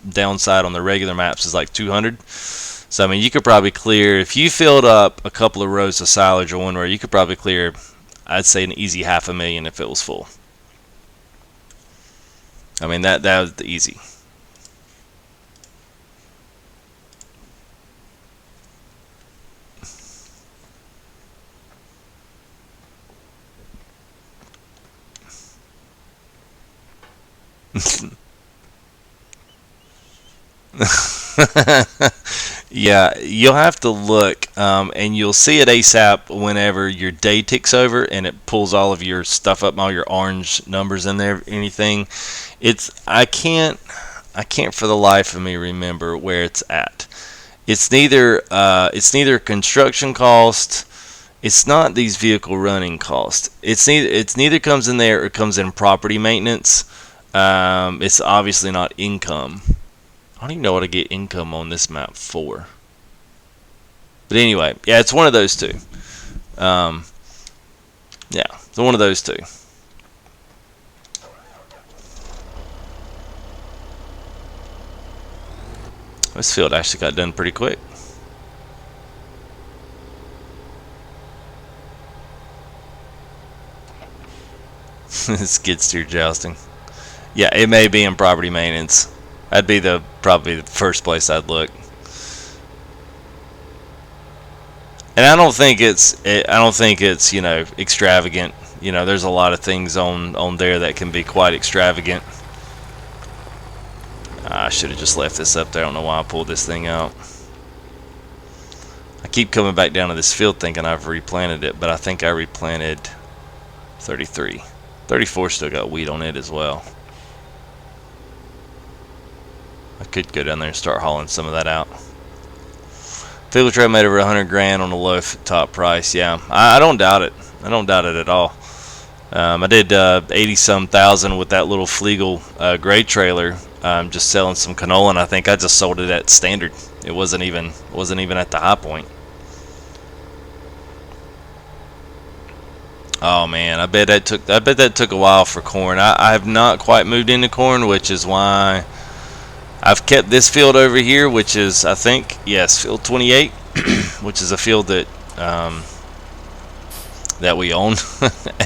downside on the regular maps is like 200. So I mean, you could probably clear if you filled up a couple of rows of silage or one row, you could probably clear, I'd say, an easy $500,000 if it was full. I mean that was the easy. Yeah, you'll have to look, and you'll see it ASAP whenever your day ticks over and it pulls all of your stuff up, all your orange numbers in there, anything. I can't for the life of me remember where it's at. It's neither construction cost. It's not these vehicle running costs. It's neither comes in there or comes in property maintenance. It's obviously not income. I don't even know what I get income on this map for. But anyway, yeah, it's one of those two. Yeah, it's one of those two. This field actually got done pretty quick. Skid steer jousting. Yeah, it may be in property maintenance. That'd be probably the first place I'd look. And I don't think it's you know, extravagant. You know, there's a lot of things on there that can be quite extravagant. I should have just left this up there. I don't know why I pulled this thing out. I keep coming back down to this field thinking I've replanted it, but I think I replanted 33. 34 still got wheat on it as well. I could go down there and start hauling some of that out. Field trail made over 100 grand on the low top price. Yeah, I don't doubt it. I don't doubt it at all. I did 80 some thousand with that little Flegel grade trailer, just selling some canola, and I think I just sold it at standard. It wasn't even at the high point. Oh man, I bet that took a while for corn. I have not quite moved into corn, which is why I've kept this field over here, which is, I think, yes, field 28, which is a field that that we own,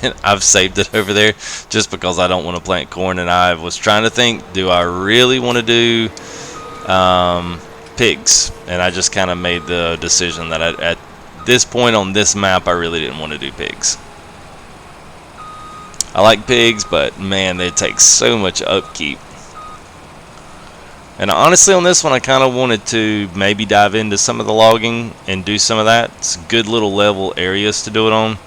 and I've saved it over there just because I don't want to plant corn. And I was trying to think, do I really want to do pigs? And I just kind of made the decision that at this point on this map, I really didn't want to do pigs. I like pigs, but man, they take so much upkeep. And honestly, on this one, I kind of wanted to maybe dive into some of the logging and do some of that. It's good little level areas to do it on.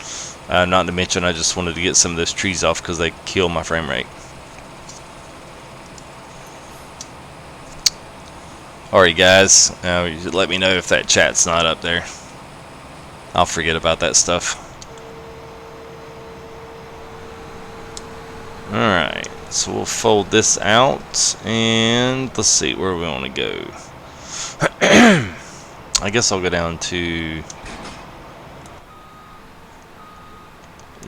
Not to mention, I just wanted to get some of those trees off because they kill my frame rate. Alright guys, let me know if that chat's not up there. I'll forget about that stuff. Alright, so we'll fold this out, and let's see where we want to go. I guess I'll go down to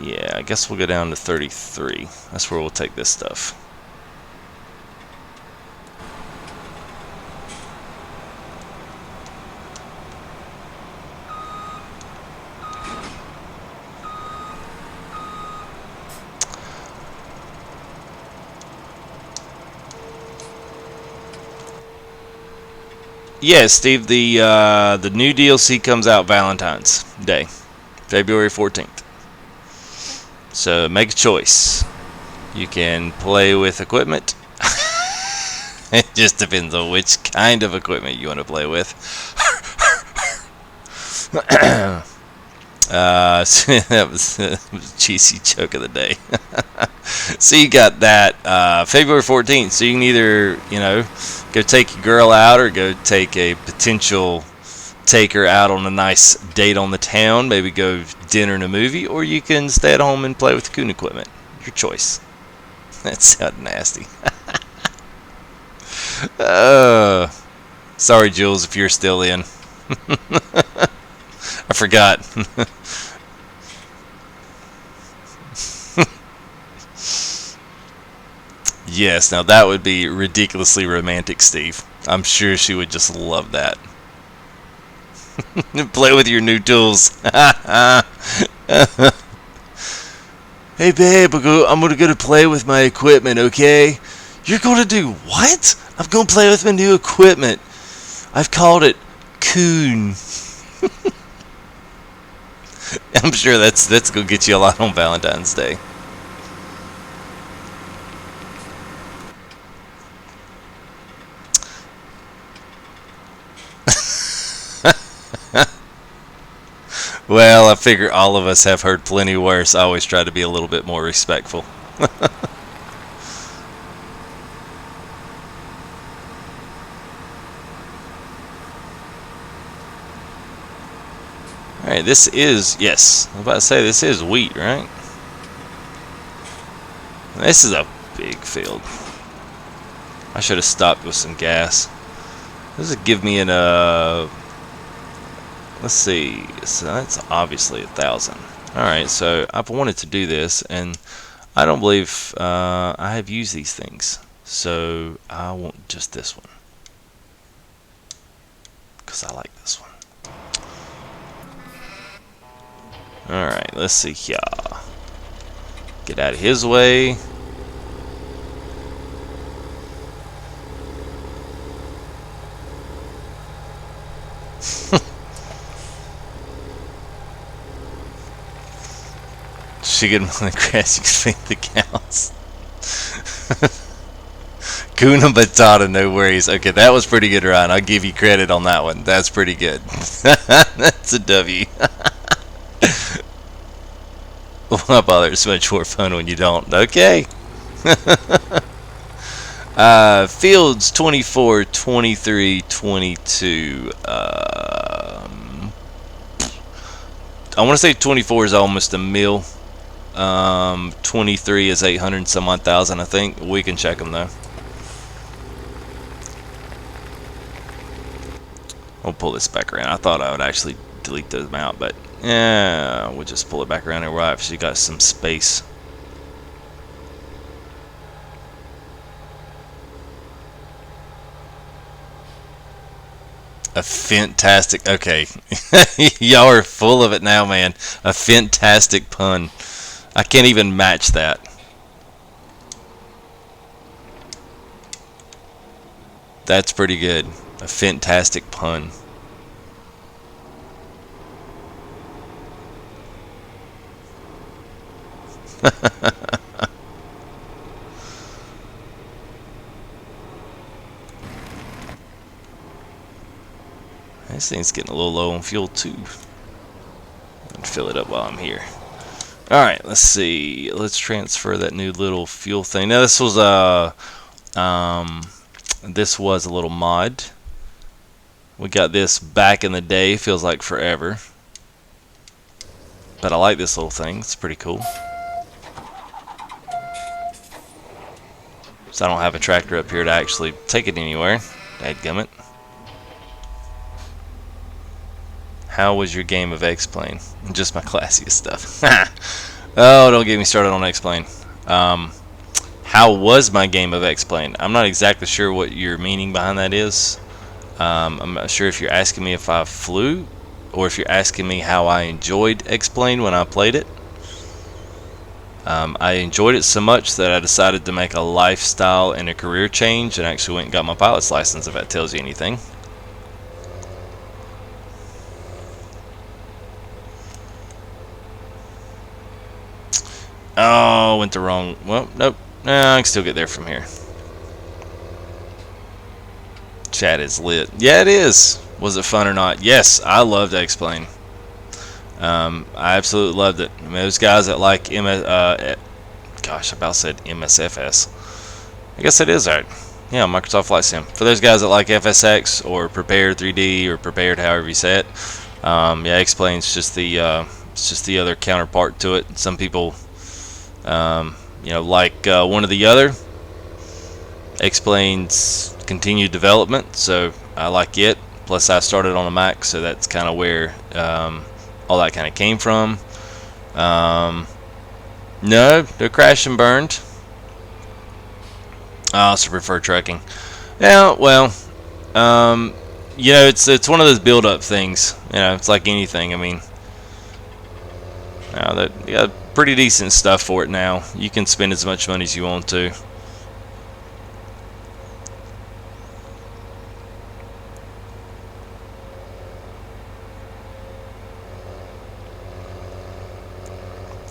Yeah, I guess we'll go down to 33. That's where we'll take this stuff. Yeah, Steve, the new DLC comes out Valentine's Day, February 14th. So make a choice. You can play with equipment. It just depends on which kind of equipment you want to play with. That was a cheesy joke of the day. So you got that February 14th. So you can either, go take your girl out or go take a potential taker out on a nice date on the town. Maybe go dinner and a movie, or you can stay at home and play with the Coon equipment. Your choice. That sounded nasty. Sorry, Jules, if you're still in. I forgot. Yes, now that would be ridiculously romantic, Steve. I'm sure she would just love that. Play with your new tools. Hey, babe, I'm gonna go to play with my equipment, okay? You're gonna do what? I'm gonna play with my new equipment. I've called it Coon. I'm sure that's gonna get you a lot on Valentine's Day. Well, I figure all of us have heard plenty worse. I always try to be a little bit more respectful. Alright, this is, yes, I was about to say, this is wheat, right? This is a big field. I should have stopped with some gas. This would give me let's see, so that's obviously 1,000. Alright, so I've wanted to do this, and I don't believe I have used these things. So I want just this one, because I like this one. Alright, let's see here. Get out of his way. She get him on the grass, you feed the cows. Kuna Batata, no worries. Okay, that was pretty good, Ryan. I'll give you credit on that one. That's pretty good. That's a W. Why bother? It's much more fun when you don't. Okay. Fields 24, 23, 22. I want to say 24 is almost a mil. 23 is 800 some odd thousand, I think. We can check them though. We'll pull this back around. I thought I would actually delete them out, but yeah, we'll just pull it back around here where I've actually got some space. A fantastic, okay. Y'all are full of it now, man. A fantastic pun. I can't even match that. That's pretty good. A fantastic pun. This thing's getting a little low on fuel too. I'll fill it up while I'm here. Alright, let's see. Let's transfer that new little fuel thing. Now this was a little mod. We got this back in the day, feels like forever. But I like this little thing, it's pretty cool. So I don't have a tractor up here to actually take it anywhere. Dadgummit. How was your game of X-Plane? Just my classiest stuff. Oh, don't get me started on X-Plane. How was my game of X-Plane? I'm not exactly sure what your meaning behind that is. I'm not sure if you're asking me if I flew, or if you're asking me how I enjoyed X-Plane when I played it. I enjoyed it so much that I decided to make a lifestyle and a career change, and actually went and got my pilot's license, if that tells you anything. Oh, went the wrong... Well, nope. I can still get there from here. Chat is lit. Yeah, it is. Was it fun or not? Yes, I loved X-Plane. I absolutely loved it. I mean, those guys that like gosh, I about said MSFS. I guess it is right. Yeah, Microsoft Flight Sim. For those guys that like FSX or Prepared 3D or Prepared, however you say it, yeah, X-Plane's just the it's just the other counterpart to it. Some people, you know, like one or the other. X-Plane's continued development, so I like it. Plus, I started on a Mac, so that's kind of where all that kind of came from. No, they're crash and burned. I also prefer trucking. Yeah, well, you know, it's one of those build-up things. You know, it's like anything. I mean, they got pretty decent stuff for it now. You can spend as much money as you want to.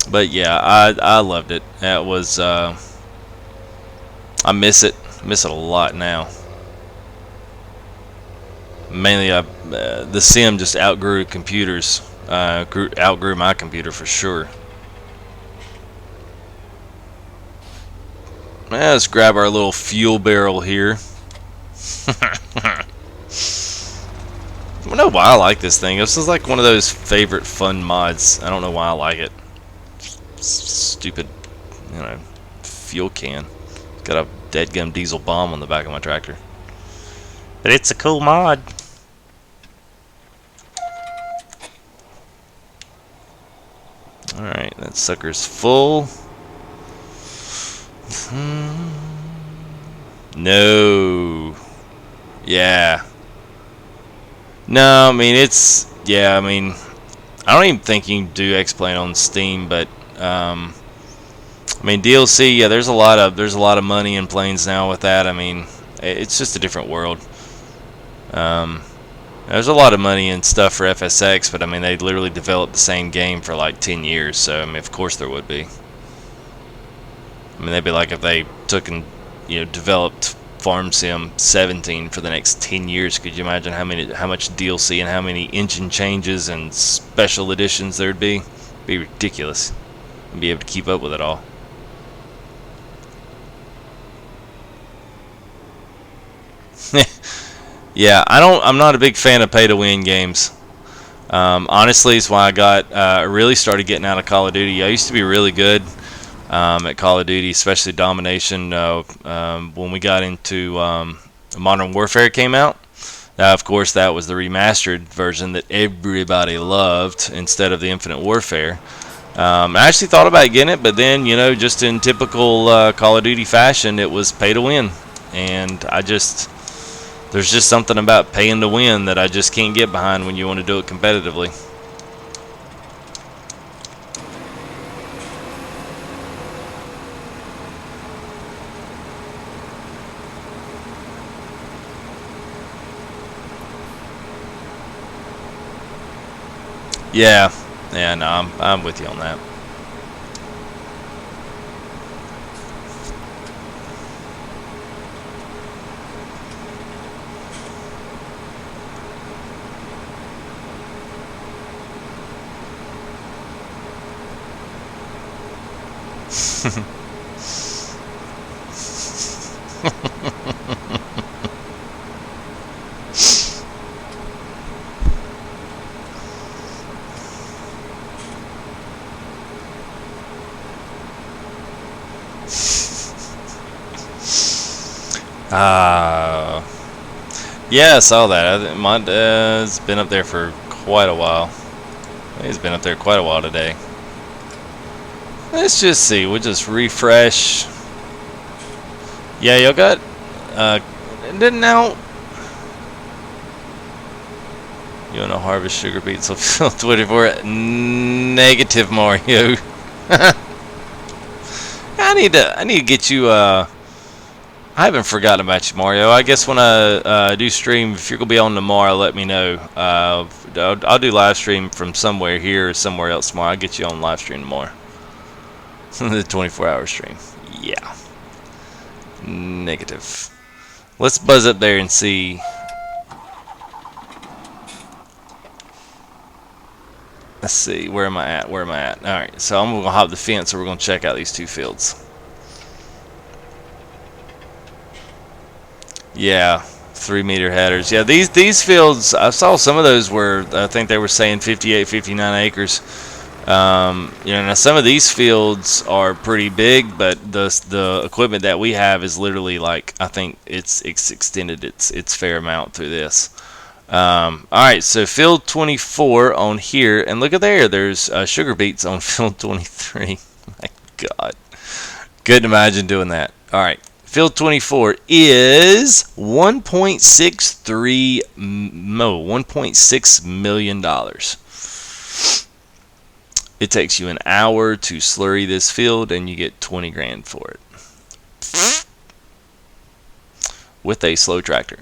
But yeah, I loved it. That was I miss it a lot now. Mainly, the sim just outgrew computers. Outgrew my computer for sure. Let's grab our little fuel barrel here. I don't know why I like this thing. This is like one of those favorite fun mods. I don't know why I like it. Stupid, you know, fuel can. Got a deadgum diesel bomb on the back of my tractor. But it's a cool mod. Alright, that sucker's full. No. Yeah. No, I mean, it's... Yeah, I mean... I don't even think you can do X-Plane on Steam, but... I mean, DLC, yeah, there's a lot of money in planes now with that. I mean, it's just a different world. There's a lot of money in stuff for FSX, but I mean, they literally developed the same game for like 10 years, so I mean, of course there would be. I mean, they'd be like if they took and, you know, developed Farm Sim 17 for the next 10 years. Could you imagine how much DLC and how many engine changes and special editions there'd be? It'd be ridiculous. And be able to keep up with it all. Yeah, I'm not a big fan of pay-to-win games. Honestly, it's why I really started getting out of Call of Duty. I used to be really good at Call of Duty, especially Domination. When we got into Modern Warfare came out, of course, that was the remastered version that everybody loved instead of the Infinite Warfare. I actually thought about getting it, but then, you know, just in typical Call of Duty fashion, it was pay-to-win, and there's just something about paying to win that I just can't get behind when you want to do it competitively. Yeah, no, I'm with you on that. Yeah, I saw that. My dad's been up there for quite a while. He's been up there quite a while today. Let's just see. We'll just refresh. Yeah, y'all got. Didn't now. You want to harvest sugar beets on field 24? Negative, Mario. I need to get you. I haven't forgotten about you, Mario. I guess when I do stream, if you're gonna be on tomorrow, let me know. I'll do live stream from somewhere here or somewhere else tomorrow. I'll get you on live stream tomorrow. The 24-hour stream. Yeah. Negative. Let's buzz up there and see. Let's see. Where am I at? Where am I at? All right. So I'm gonna hop the fence, and we're gonna check out these two fields. Yeah, 3-meter headers. Yeah, these fields, I saw some of those were, I think they were saying 58, 59 acres. Now some of these fields are pretty big, but the equipment that we have is literally like, I think it's extended its fair amount through this. All right, so field 24 on here, and look at there. There's sugar beets on field 23. My God, couldn't imagine doing that. All right. Field 24 is $1.6 million. It takes you an hour to slurry this field, and you get 20 grand for it with a slow tractor.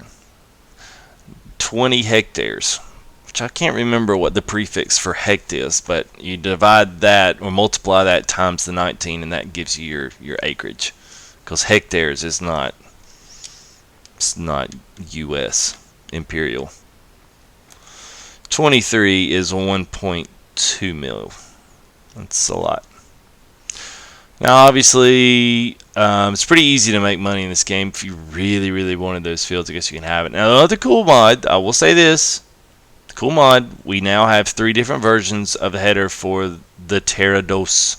20 hectares, which I can't remember what the prefix for hect is, but you divide that or multiply that times the 19, and that gives you your acreage. Because hectares is not, it's not U.S. imperial. 23 is 1.2 mil. That's a lot. Now, obviously, it's pretty easy to make money in this game. If you really, really wanted those fields, I guess you can have it. Now, another cool mod, I will say this. The cool mod, we now have 3 different versions of the header for the Terra Dos.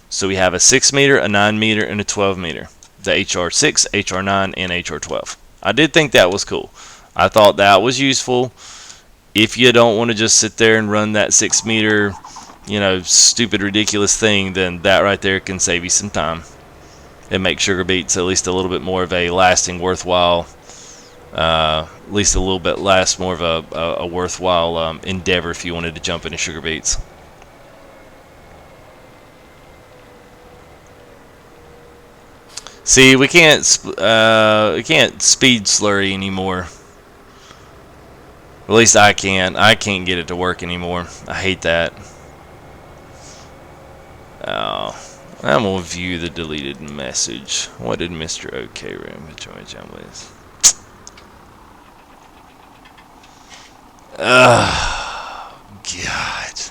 So we have a 6-meter, a 9-meter, and a 12-meter. The HR6, HR9, and HR12. I did think that was cool. I thought that was useful. If you don't want to just sit there and run that 6-meter, stupid, ridiculous thing, then that right there can save you some time and make sugar beets at least a little bit more of a lasting, worthwhile, at least a little bit more of a worthwhile endeavor if you wanted to jump into sugar beets. See, we can't speed slurry anymore. At least I can't. I can't get it to work anymore. I hate that. Oh, I'm gonna view the deleted message. What did Mr. OK Room with? Oh, God.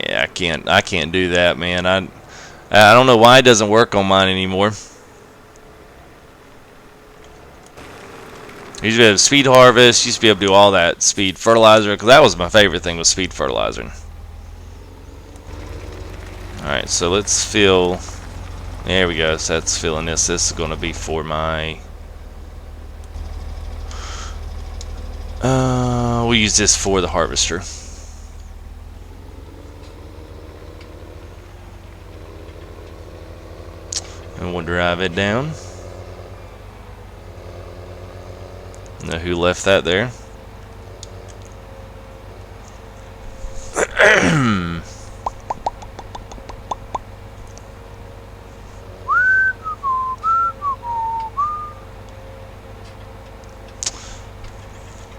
Yeah, I can't do that, man. I don't know why it doesn't work on mine anymore. Used to be able to speed harvest, used to be able to do all that. Speed fertilizer, because that was my favorite thing, was speed fertilizer. Alright, so let's fill. There we go, so that's filling this. This is going to be for my. We'll use this for the harvester. And we'll drive it down. Know who left that there?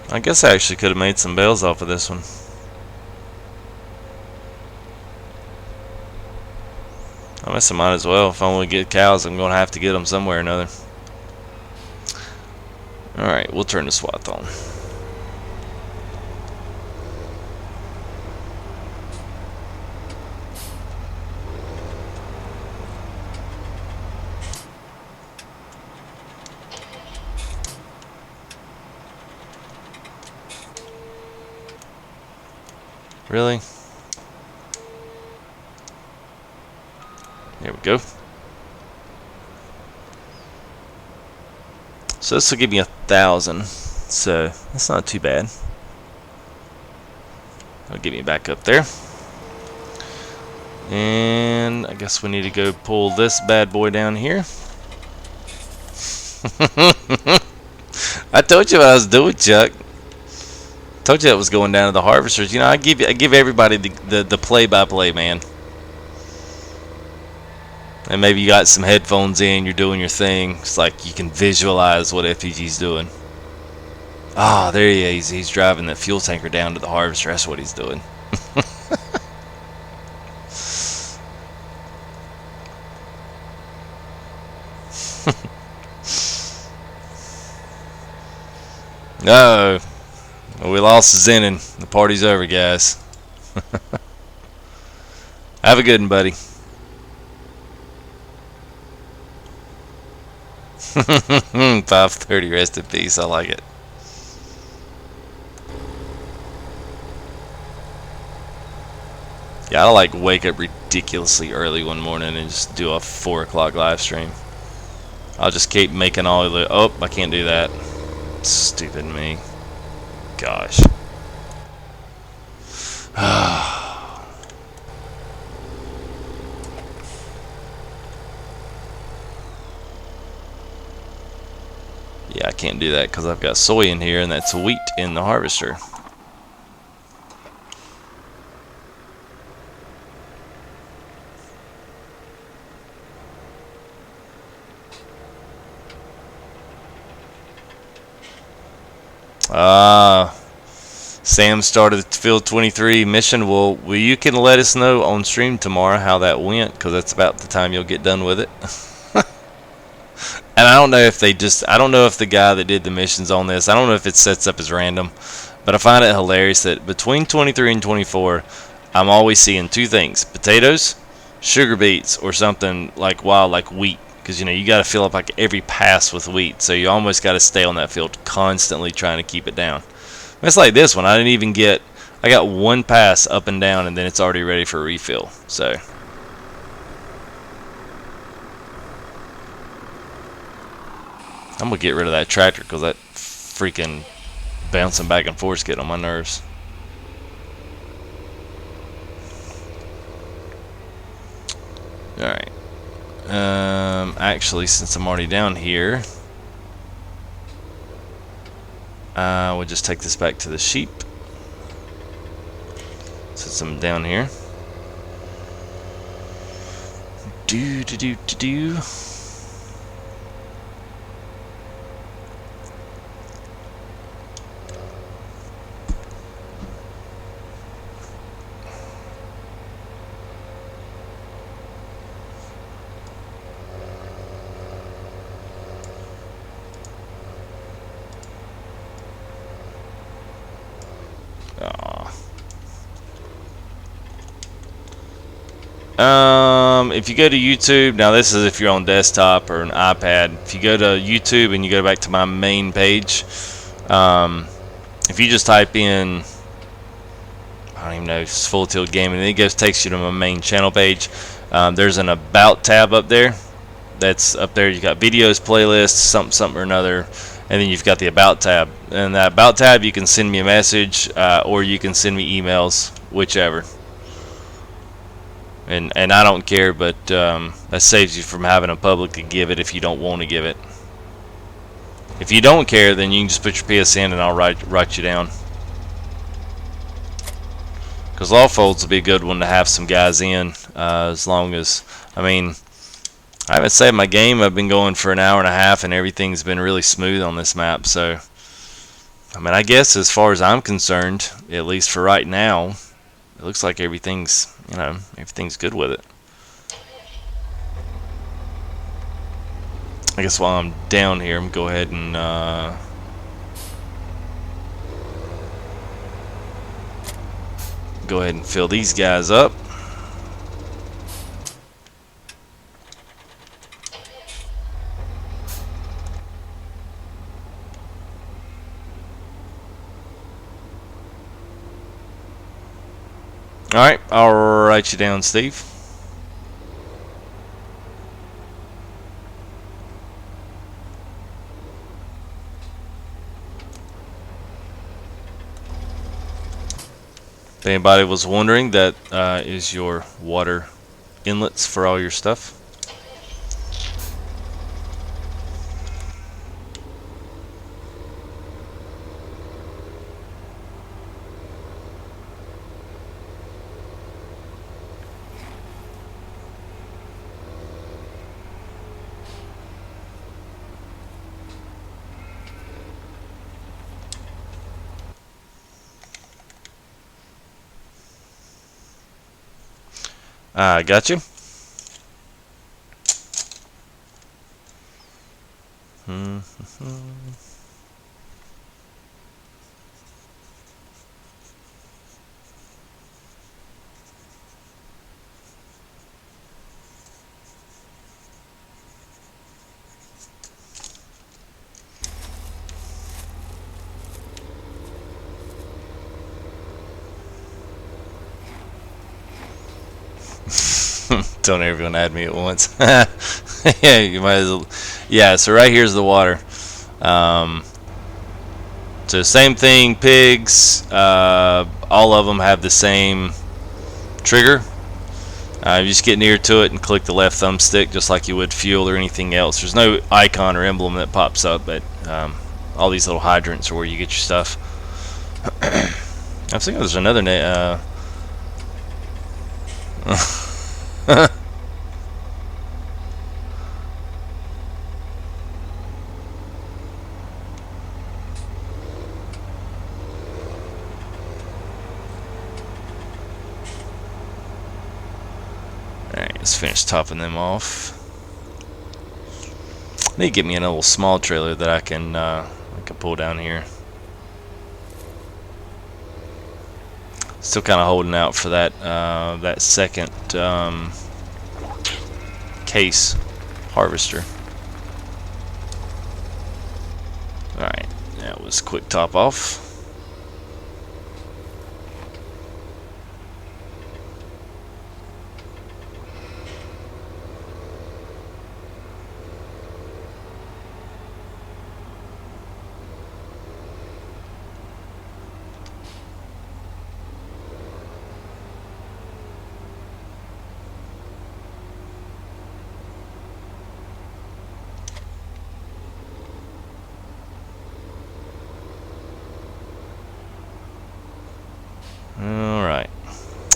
I guess I actually could have made some bales off of this one. I guess I might as well. If I want to get cows, I'm going to have to get them somewhere or another. Alright, we'll turn the swath on. Really? There we go. So this will give me 1,000. So that's not too bad. That'll get me back up there. And I guess we need to go pull this bad boy down here. I told you what I was doing, Chuck. Told you that was going down to the harvesters. You know, I give everybody the play-by-play, man. And maybe you got some headphones in, you're doing your thing. It's like you can visualize what FTG's doing. Ah, there he is. He's driving that fuel tanker down to the harvester. That's what he's doing. No. We lost Zenon. The party's over, guys. Have a good one, buddy. 5:30, rest in peace. I like it. Yeah, I like wake up ridiculously early one morning and just do a 4 o'clock live stream. I'll just keep making all the... Oh, I can't do that. Stupid me. Gosh. Yeah, I can't do that because I've got soy in here and that's wheat in the harvester. Sam started the Field 23 mission. Well, you can let us know on stream tomorrow how that went, because that's about the time you'll get done with it. And I don't know if I don't know if the guy that did the missions on this, I don't know if it sets up as random, but I find it hilarious that between 23 and 24, I'm always seeing two things: potatoes, sugar beets, or something like wild, like wheat. Because, you know, you got to fill up like every pass with wheat, so you almost got to stay on that field constantly trying to keep it down. It's like this one. I didn't even get... I got one pass up and down, and then it's already ready for a refill. So... I'm going to get rid of that tractor because that freaking bouncing back and forth getting on my nerves. Alright. Actually, since I'm already down here, we'll just take this back to the sheep. Since I'm down here. Do. If you go to YouTube, now this is if you're on desktop or an iPad. If you go to YouTube and you go back to my main page, if you just type in, I don't even know, it's Full Tilt Gaming, and it takes you to my main channel page. There's an About tab up there. That's up there. You got videos, playlists, something or another, and then you've got the About tab. And that About tab, you can send me a message, or you can send me emails, whichever. And I don't care, but that saves you from having a public to give it if you don't want to give it. If you don't care, then you can just put your PSN and I'll write you down. Because Lawfolds will be a good one to have some guys in, as long as, I mean, I haven't saved my game. I've been going for an hour and a half and everything's been really smooth on this map. So, I mean, I guess as far as I'm concerned, at least for right now, it looks like everything's, you know, everything's good with it. I guess while I'm down here, I'm going to go ahead and fill these guys up. Alright, I'll write you down, Steve. If anybody was wondering, that is your water inlets for all your stuff. I got you. Don't everyone add me at once. Yeah, you might as well. Yeah, so right here's the water. So same thing, pigs. All of them have the same trigger. You just get near to it and click the left thumbstick just like you would fuel or anything else. There's no icon or emblem that pops up, but all these little hydrants are where you get your stuff. I think there's another Alright, let's finish topping them off. I need to get me an little small trailer that I can pull down here. Still kind of holding out for that that second case harvester. Alright, that was quick top off. Alright,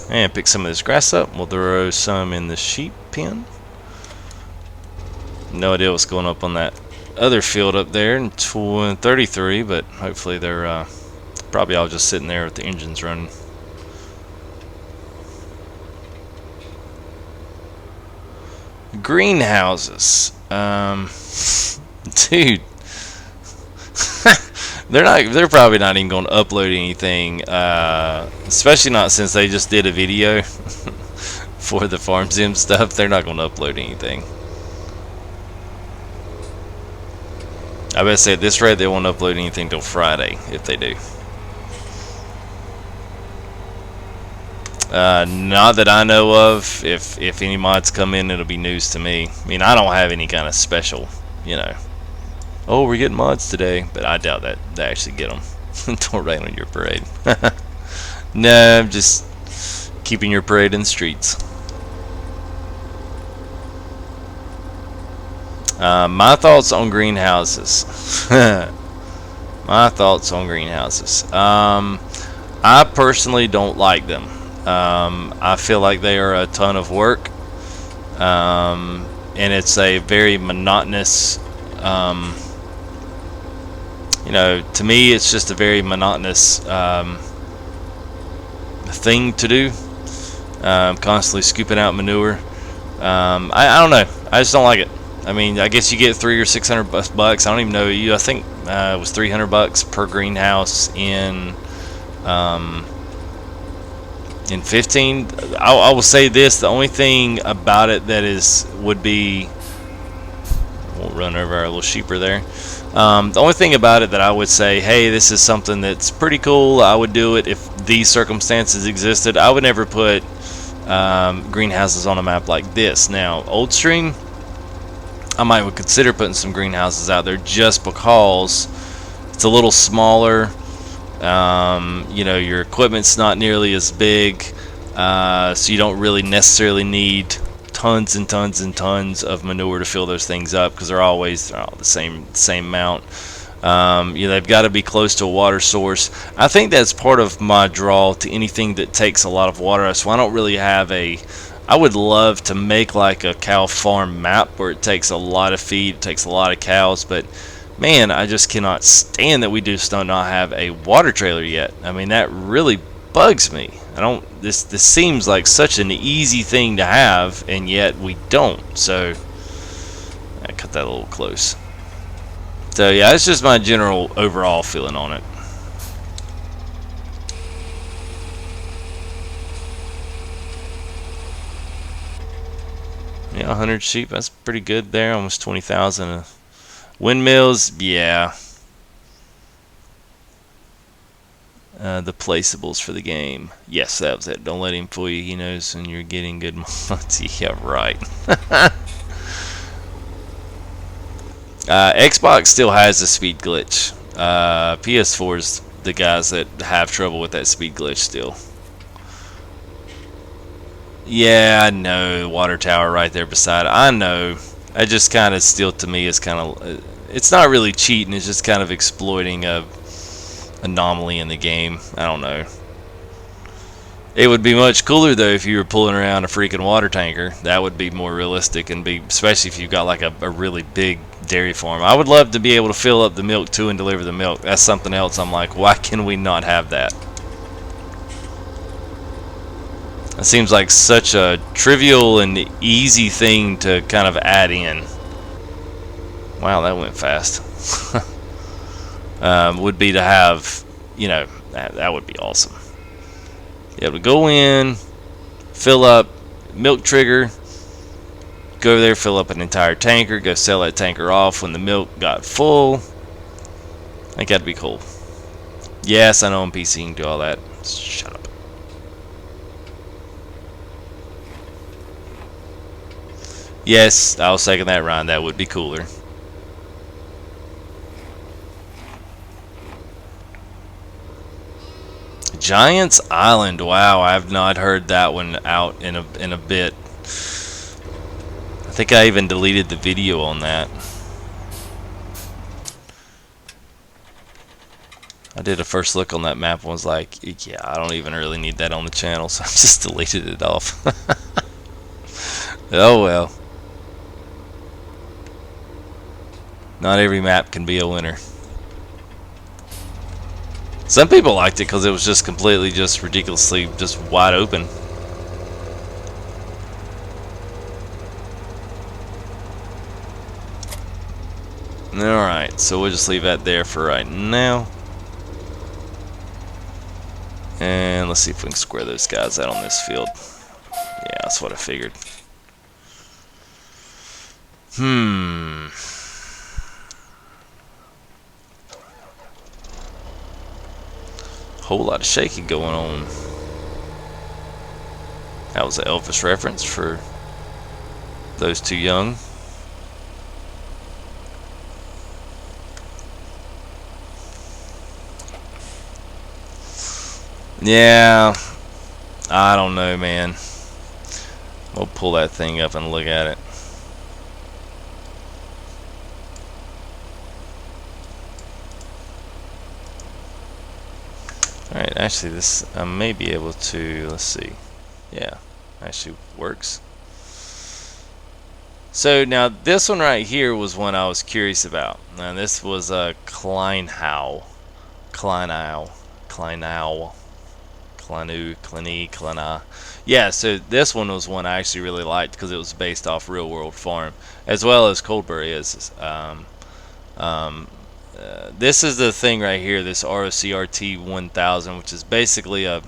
and pick some of this grass up. We'll throw some in the sheep pen. No idea what's going up on that other field up there in 33, but hopefully they're probably all just sitting there with the engines running. Greenhouses, dude. They're probably not even going to upload anything, especially not since they just did a video for the farm sim stuff. They're not going to upload anything. I better say at this rate they won't upload anything till Friday if they do. Not that I know of. If any mods come in, it'll be news to me. I mean, I don't have any kind of special, you know. Oh, we're getting mods today, but I doubt that they actually get them. Don't rain on your parade. No, I'm just keeping your parade in the streets. My thoughts on greenhouses. My thoughts on greenhouses. I personally don't like them. I feel like they are a ton of work, and it's a very monotonous. You know, to me, it's just a very monotonous thing to do. Constantly scooping out manure. I don't know. I just don't like it. I mean, I guess you get $300 or $600 bucks. I don't even know. I think it was $300 per greenhouse in 15. I will say this: the only thing about it that would be, won't run over our little sheeper there. The only thing about it that I would say, hey, this is something that's pretty cool. I would do it if these circumstances existed. I would never put greenhouses on a map like this. Now, Old Stream, I might consider putting some greenhouses out there just because it's a little smaller. You know, your equipment's not nearly as big, so you don't really necessarily need tons and tons and tons of manure to fill those things up because they're always the same amount. You know, they've got to be close to a water source. I think that's part of my draw to anything that takes a lot of water. So I don't really have a. I would love to make like a cow farm map where it takes a lot of feed, it takes a lot of cows, but man, I just cannot stand that we just do not have a water trailer yet. I mean, that really bugs me. I don't. This seems like such an easy thing to have, and yet we don't. So I cut that a little close. So yeah, that's just my general overall feeling on it. Yeah, 100 sheep, that's pretty good there. Almost 20,000. Windmills, yeah. The placeables for the game. Yes, that was it. Don't let him fool you. He knows when you're getting good mods. Yeah, right. Xbox still has a speed glitch. PS4 is the guys that have trouble with that speed glitch still. Yeah, I know. Water tower right there beside it. I know. It just kind of still to me is kind of. It's not really cheating. It's just kind of exploiting a anomaly in the game. I don't know. It would be much cooler though if you were pulling around a freaking water tanker. That would be more realistic and be, especially if you got like a really big dairy farm. I would love to be able to fill up the milk too and deliver the milk. That's something else. I'm like, why can we not have that? It seems like such a trivial and easy thing to kind of add in. Wow, that went fast. Would be to have, you know, that would be awesome. Yeah, to go in, fill up, milk trigger, go over there, fill up an entire tanker, go sell that tanker off when the milk got full. I think that'd be cool. Yes, I know on PC you can do all that. Shut up. Yes, I'll second that, Ryan. That would be cooler. Giants Island. Wow, I have not heard that one out in a bit. I think I even deleted the video on that. I did a first look on that map and was like, yeah, I don't even really need that on the channel, so I just deleted it off. Oh well. Not every map can be a winner. Some people liked it because it was just completely, just ridiculously, just wide open. Alright, so we'll just leave that there for right now. And let's see if we can square those guys out on this field. Yeah, that's what I figured. Whole lot of shaking going on. That was an Elvis reference for those too young. Yeah, I don't know, man. We'll pull that thing up and look at it. Alright, actually this, I may be able to, let's see. Yeah, actually works. So now this one right here was one I was curious about. Now this was a Kleinau. Yeah, so this one was one I actually really liked because it was based off real world farm, as well as Coldbury is. This is the thing right here, this ROCRT 1000, which is basically you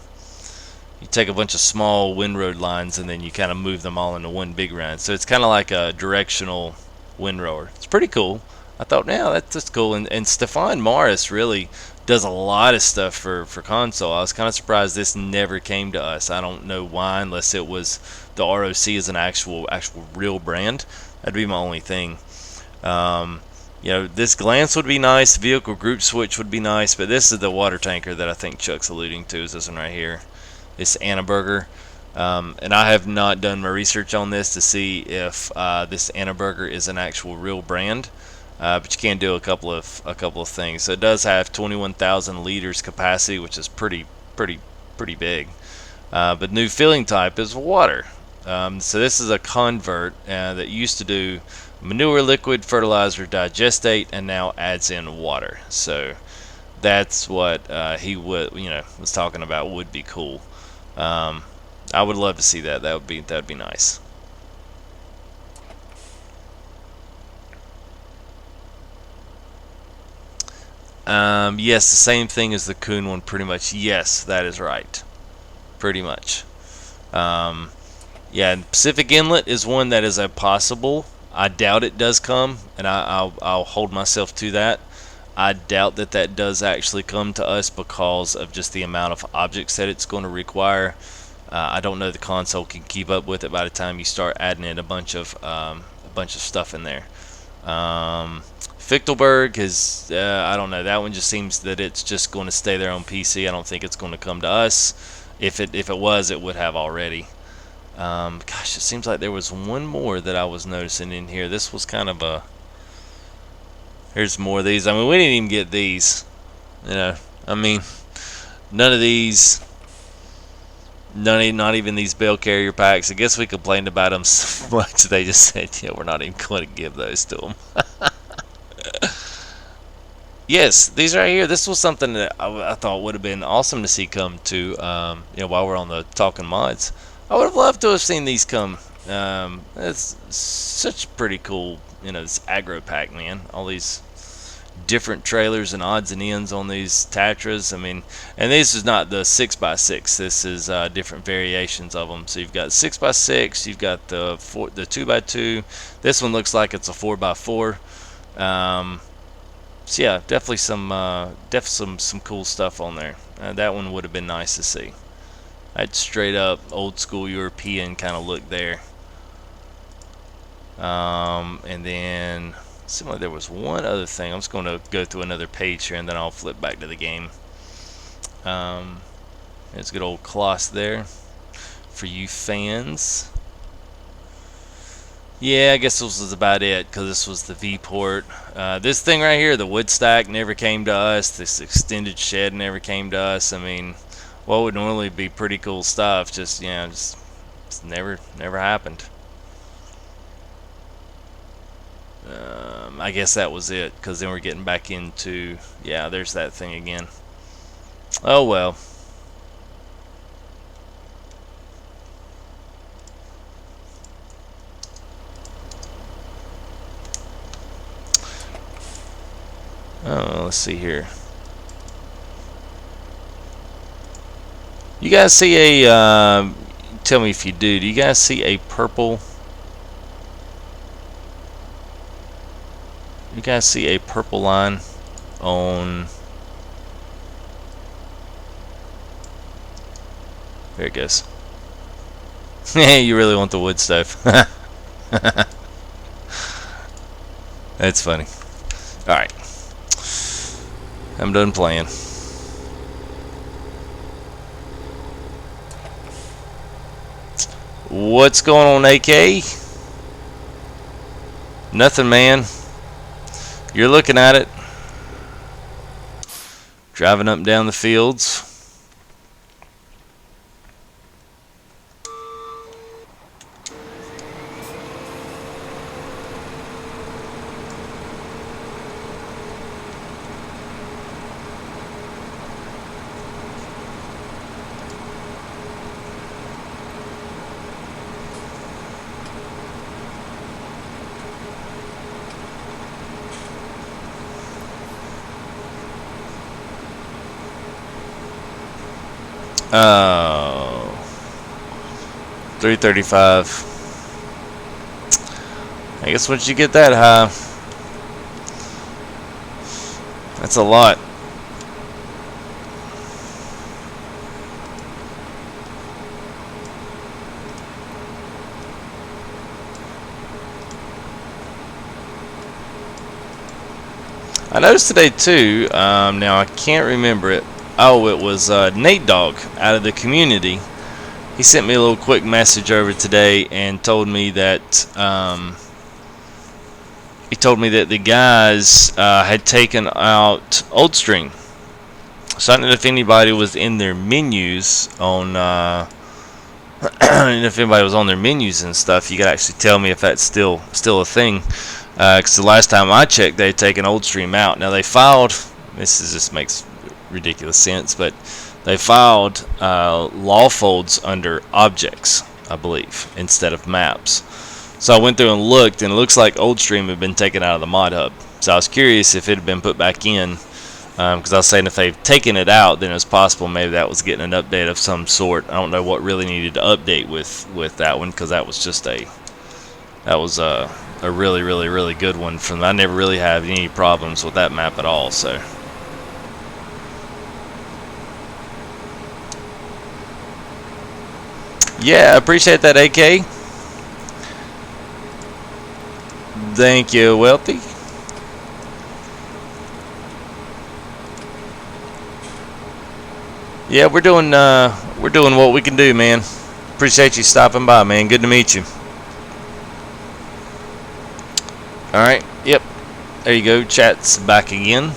take a bunch of small windroad lines and then you kind of move them all into one big run. So it's kind of like a directional windrower. It's pretty cool. I thought, yeah, that's cool. And Stefan Morris really does a lot of stuff for console. I was kind of surprised this never came to us. I don't know why, unless it was the ROC is an actual real brand. That'd be my only thing. You know, this glance would be nice. Vehicle group switch would be nice. But this is the water tanker that I think Chuck's alluding to. Is this one right here? This Annaburger. And I have not done my research on this to see if this Annaburger is an actual real brand. But you can do a couple of things. So it does have 21,000 liters capacity, which is pretty big. But new filling type is water. So this is a convert that used to do manure, liquid, fertilizer, digestate, and now adds in water. So that's what he was talking about. Would be cool. I would love to see that. That'd be nice. Yes, the same thing as the Coon one, pretty much. Yes, that is right. Pretty much. Yeah, Pacific Inlet is one that is a possible. I doubt it does come, and I'll hold myself to that. I doubt that does actually come to us because of just the amount of objects that it's going to require. I don't know the console can keep up with it by the time you start adding in a bunch of stuff in there. Fichtelberg is I don't know. That one just seems that it's just going to stay there on PC. I don't think it's going to come to us. If it was, it would have already. Gosh, it seems like there was one more that I was noticing in here. This was kind of a. Here's more of these. I mean, we didn't even get these. You know, I mean, none of these. Not even these bell carrier packs. I guess we complained about them so much they just said, yeah, we're not even going to give those to them. Yes, these right here. This was something that I thought would have been awesome to see come to. While we're on the talking mods, I would have loved to have seen these come. It's such pretty cool. This aggro pack, man. All these different trailers and odds and ends on these Tatras. I mean, and this is not the 6x6. This is different variations of them. So you've got 6x6. You've got the 2x2. This one looks like it's a 4x4. So yeah, definitely some cool stuff on there. That one would have been nice to see. That straight up old school European kind of look there. And then similarly, there was one other thing. I'm just going to go through another page here, and then I'll flip back to the game. There's good old Kloss there for you fans. Yeah, I guess this was about it, because this was the V-port. This thing right here, the wood stack, never came to us. This extended shed never came to us. I mean, what would normally be pretty cool stuff, just never happened. I guess that was it, because then we're getting back into, yeah, there's that thing again. Oh well. Oh, let's see here. You guys see a, tell me if you do you guys see a purple, you guys see a purple line on, there it goes. Hey, you really want the wood stuff. That's funny. Alright. I'm done playing. What's going on, AK? Nothing, man. You're looking at it. Driving up and down the fields. Oh, 335. I guess once you get that high, that's a lot. I noticed today too. Now I can't remember it. Oh, it was Nate Dogg out of the community. He sent me a little quick message over today and told me that the guys had taken out Oldstream. So I don't know if anybody was in their menus on. And if anybody was on their menus and stuff, you could actually tell me if that's still a thing. Because the last time I checked, they had taken Oldstream out. Now they filed. Just makes ridiculous sense, but they filed Lawfolds under objects, I believe, instead of maps. So I went through and looked, and it looks like Oldstream had been taken out of the mod hub. So I was curious if it had been put back in, because I was saying if they've taken it out, then it's possible maybe that was getting an update of some sort. I don't know what really needed to update with that one, because that was just a really, really, really good one. I never really had any problems with that map at all. So. Yeah, I appreciate that, AK. Thank you, Wealthy. Yeah, we're doing what we can do, man. Appreciate you stopping by, man. Good to meet you. All right. Yep. There you go. Chat's back again.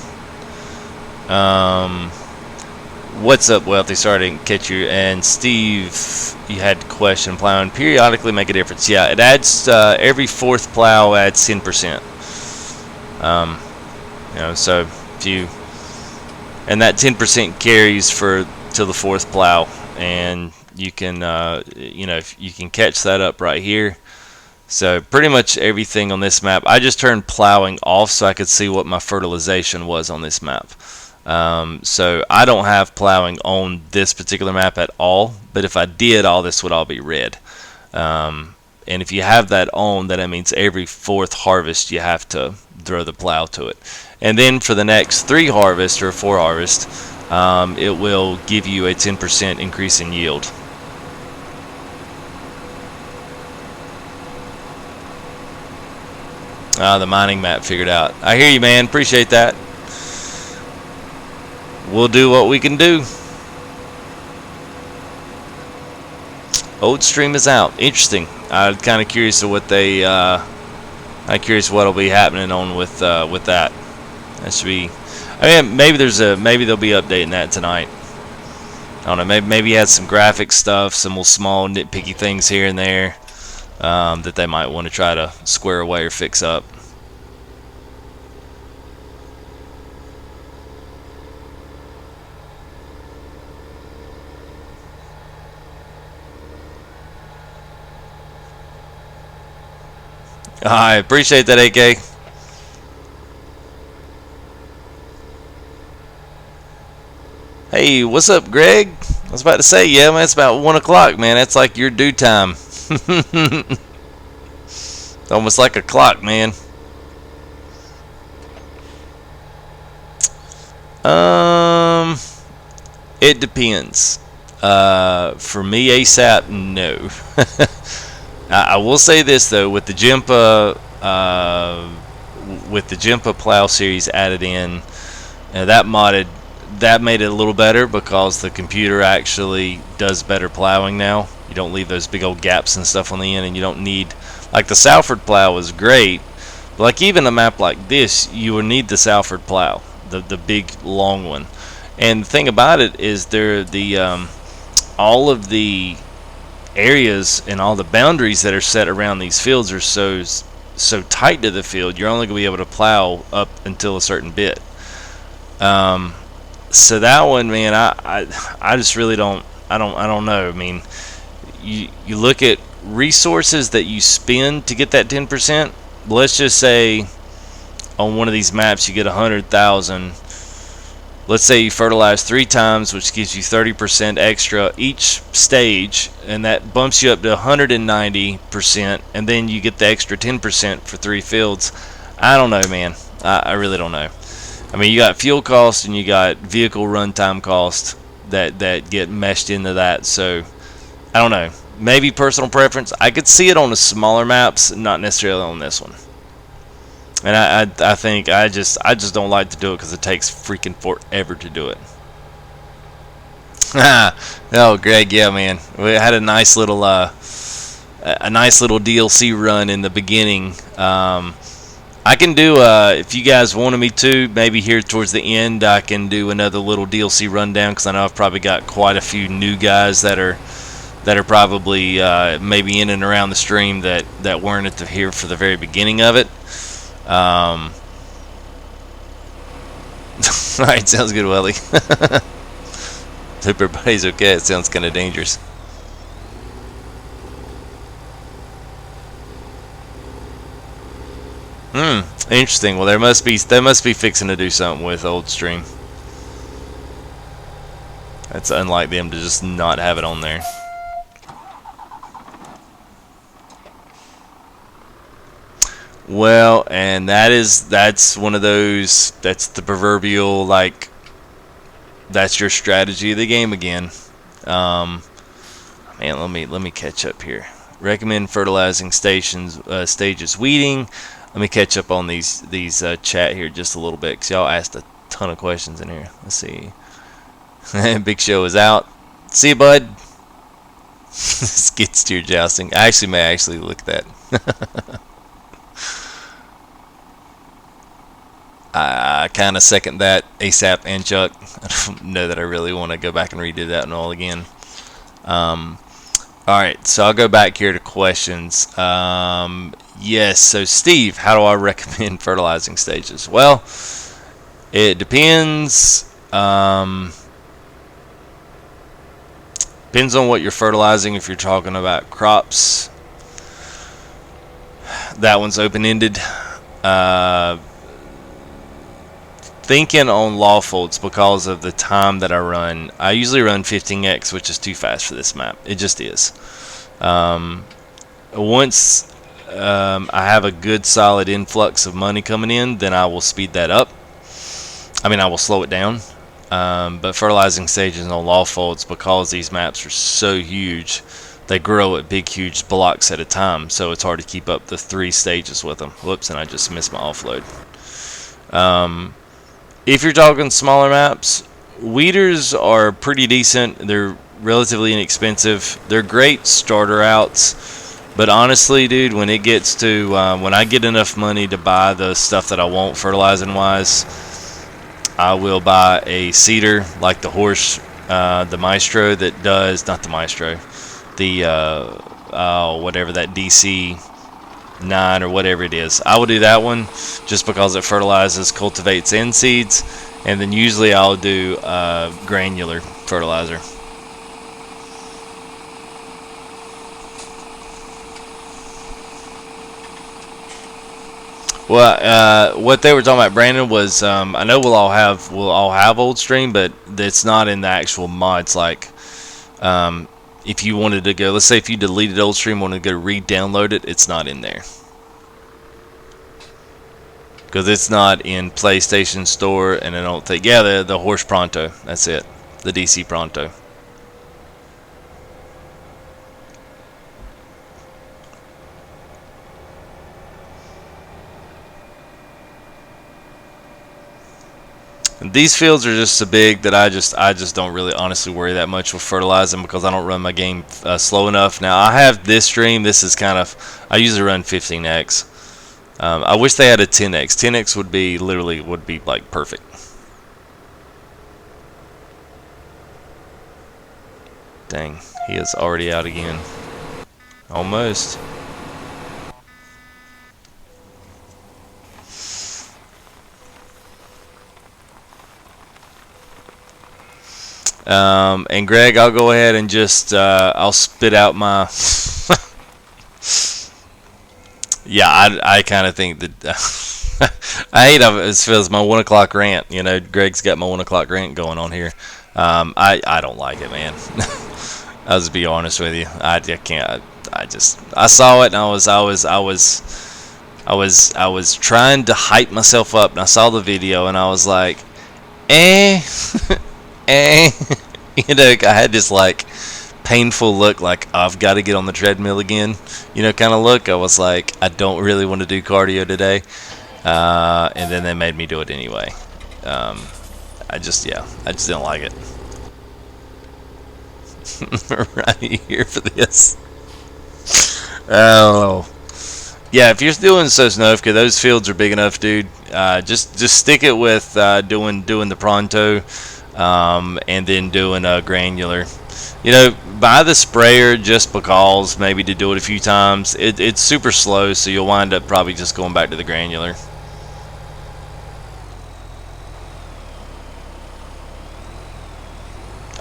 What's up, Wealthy? Sorry I didn't catch you. And Steve, you had a question. Plowing periodically make a difference. Yeah, it adds every fourth plow adds 10%. So if you, and that 10% carries to the fourth plow, and you can you can catch that up right here. So pretty much everything on this map, I just turned plowing off so I could see what my fertilization was on this map. So I don't have plowing on this particular map at all, but if I did, all this would all be red. And if you have that on, then it means every fourth harvest you have to throw the plow to it. And then for the next 3 harvests or 4 harvests, it will give you a 10% increase in yield. The mining map figured out. I hear you, man. Appreciate that. We'll do what we can do. Oldstream is out. Interesting. I'm kind of curious to what they. I'm curious what'll be happening on with that. That should be. I mean, maybe they'll be updating that tonight. I don't know. Maybe he has some graphic stuff, some little small nitpicky things here and there that they might want to try to square away or fix up. I appreciate that, AK. Hey, what's up, Greg? I was about to say, yeah, man, it's about 1 o'clock, man. That's like your due time. It's almost like a clock, man. It depends. For me, ASAP, no. I will say this though, with the Jimpa plow series added in, that made it a little better because the computer actually does better plowing now. You don't leave those big old gaps and stuff on the end, and you don't need, like the Salford plow was great, but like even a map like this, you would need the Salford plow, the big long one. And the thing about it is all of the areas and all the boundaries that are set around these fields are so tight to the field, you're only going to be able to plow up until a certain bit. So that one, man, I just really don't know. I mean, you look at resources that you spend to get that 10%. Let's just say on one of these maps you get 100,000. Let's say you fertilize 3 times, which gives you 30% extra each stage, and that bumps you up to 190%, and then you get the extra 10% for 3 fields. I don't know, man. I really don't know. I mean, you got fuel cost and you got vehicle runtime cost that get meshed into that. So I don't know. Maybe personal preference. I could see it on the smaller maps, not necessarily on this one. And I think I just don't like to do it because it takes freaking forever to do it. Oh, Greg, yeah, man, we had a nice little DLC run in the beginning. I can do if you guys wanted me to, maybe here towards the end, I can do another little DLC rundown because I know I've probably got quite a few new guys that are probably maybe in and around the stream that weren't here for the very beginning of it. All right, sounds good, Welly. Hope everybody's okay. It sounds kind of dangerous. Interesting. Well, they must be fixing to do something with old stream. That's unlike them to just not have it on there. Well, and that's one of those. That's the proverbial, like, that's your strategy of the game again. Man, let me catch up here. Recommend fertilizing stages weeding. Let me catch up on these chat here just a little bit because y'all asked a ton of questions in here. Let's see. Big Show is out. See you, bud. Skid steer jousting. I actually may look at that. I kind of second that, ASAP and Chuck. I don't know that I really want to go back and redo that and all again. Alright, so I'll go back here to questions. Yes, so Steve, how do I recommend fertilizing stages? Well, it depends. Depends on what you're fertilizing. If you're talking about crops, that one's open-ended. Thinking on Lawfolds because of the time that I run. I usually run 15x, which is too fast for this map. It just is. Once I have a good solid influx of money coming in, then I will speed that up. I mean, I will slow it down. But fertilizing stages on Lawfolds, because these maps are so huge, they grow at big, huge blocks at a time. So it's hard to keep up the 3 stages with them. Whoops, and I just missed my offload. If you're talking smaller maps, weeders are pretty decent. They're relatively inexpensive. They're great starter outs. But honestly, dude, when it gets to when I get enough money to buy the stuff that I want fertilizing wise, I will buy a seeder like the horse, the Maestro that does, not the Maestro, the whatever that DC 9 or whatever it is. I will do that one just because it fertilizes, cultivates, and seeds. And then usually I'll do granular fertilizer. Well, what they were talking about, Brandon, was I know we'll all have old stream, but it's not in the actual mods. Like, if you wanted to go, let's say if you deleted old stream, wanted to go re-download it, it's not in there because it's not in PlayStation Store, and I don't think, yeah, the Horse Pronto, that's it, the DC Pronto. These fields are just so big that I just don't really honestly worry that much with fertilizing because I don't run my game slow enough. Now I have this stream. This is kind of, I usually run 15x. I wish they had a 10x. 10x would be like perfect. Dang, he is already out again. Almost. And Greg, I'll go ahead and just I'll spit out my yeah, I kind of think that I hate how it feels my 1 o'clock rant. You know, Greg's got my 1 o'clock rant going on here. I don't like it, man. I'll just be honest with you. I can't. I saw it and I was trying to hype myself up, and I saw the video and I was like, you know, I had this like painful look, like I've got to get on the treadmill again, you know, kind of look. I was like, I don't really want to do cardio today. and then they made me do it anyway. I just didn't like it. Right here for this. Oh, yeah. If you're doing Sosnovka, those fields are big enough, dude. Just stick it with doing the pronto, and then doing a granular. You know, buy the sprayer just because, maybe to do it a few times. It's super slow, so you'll wind up probably just going back to the granular.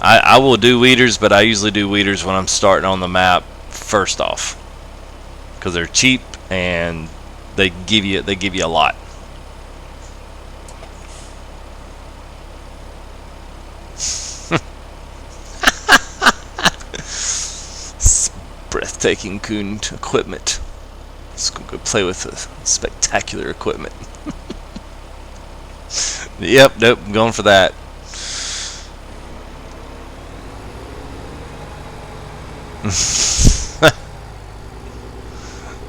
I will do weeders, but I usually do weeders when I'm starting on the map first off, because they're cheap and they give you a lot. Breathtaking Coon equipment. Let's go play with the spectacular equipment. Yep, nope, I'm going for that.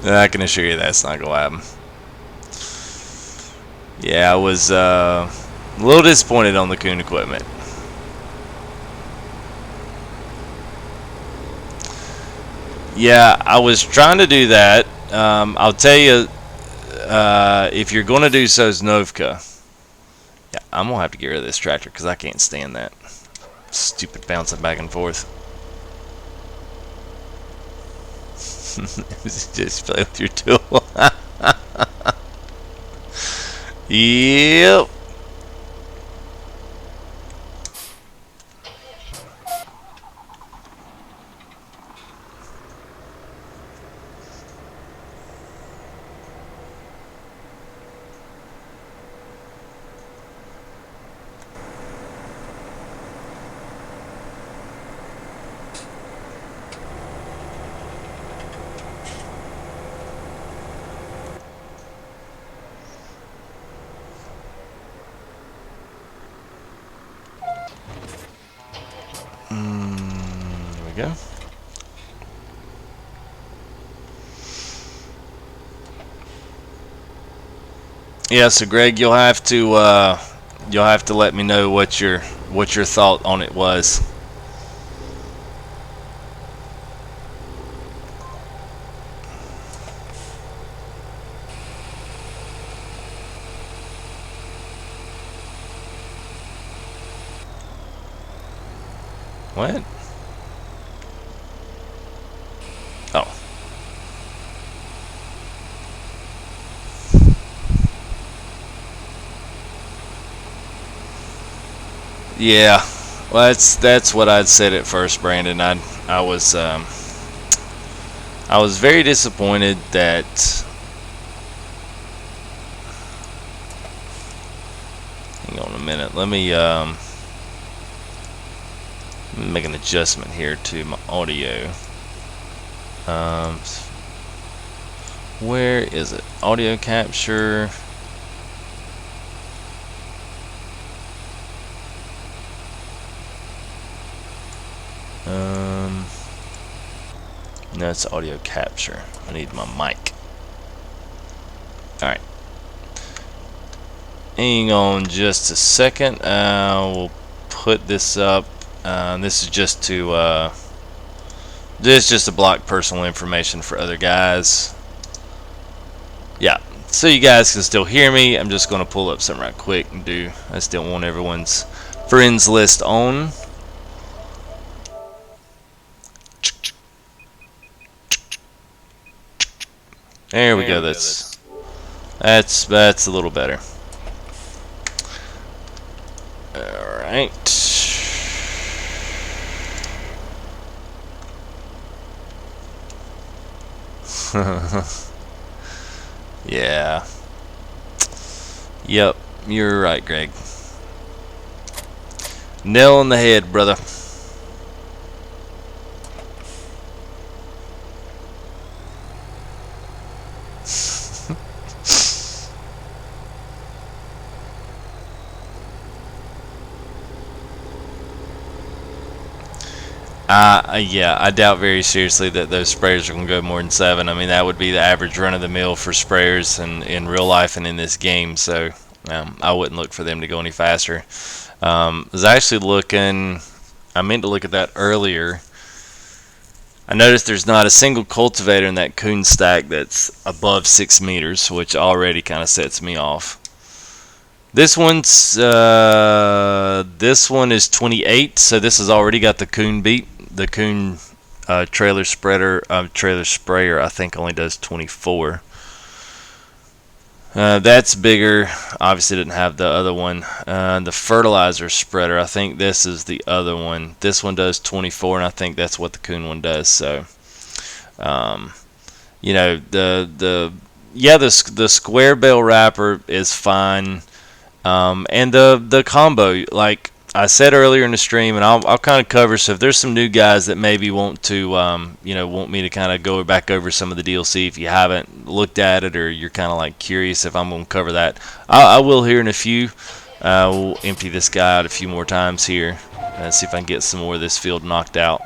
I can assure you that's not gonna happen. Yeah, I was a little disappointed on the Coon equipment. Yeah, I was trying to do that. I'll tell you, if you're gonna do Sosnovka, yeah, I'm gonna have to get rid of this tractor because I can't stand that stupid bouncing back and forth. Just play with your tool. Yep. There we go. Yeah, so Greg, you'll have to let me know what your thought on it was. What? Oh. Yeah. Well, that's what I'd said at first, Brandon. I was very disappointed that. Hang on a minute. Let me make an adjustment here to my audio. Where is it? Audio capture. No, it's audio capture. I need my mic. Alright. Hang on just a second. We'll put this up. This is just to this is just to block personal information for other guys. Yeah, so you guys can still hear me. I'm just going to pull up something right quick and do. I still want everyone's friends list on. There we go. That's a little better. All right. Yeah. Yep, you're right, Greg. Nail on the head, brother. Yeah, I doubt very seriously that those sprayers are going to go more than 7. I mean, that would be the average run of the mill for sprayers in real life and in this game. So I wouldn't look for them to go any faster. I was actually looking. I meant to look at that earlier. I noticed there's not a single cultivator in that Coon stack that's above 6 meters, which already kind of sets me off. This one is 28, so this has already got the Coon beat. The Coon trailer sprayer, I think only does 24. That's bigger. Obviously, didn't have the other one. The fertilizer spreader, I think this is the other one. This one does 24, and I think that's what the Coon one does. So, you know, the square bell wrapper is fine. And the combo, like I said earlier in the stream, and I'll kind of cover. So if there's some new guys that maybe want to, want me to kind of go back over some of the DLC, if you haven't looked at it or you're kind of like curious if I'm going to cover that, I will here in a few. We'll empty this guy out a few more times here and see if I can get some more of this field knocked out.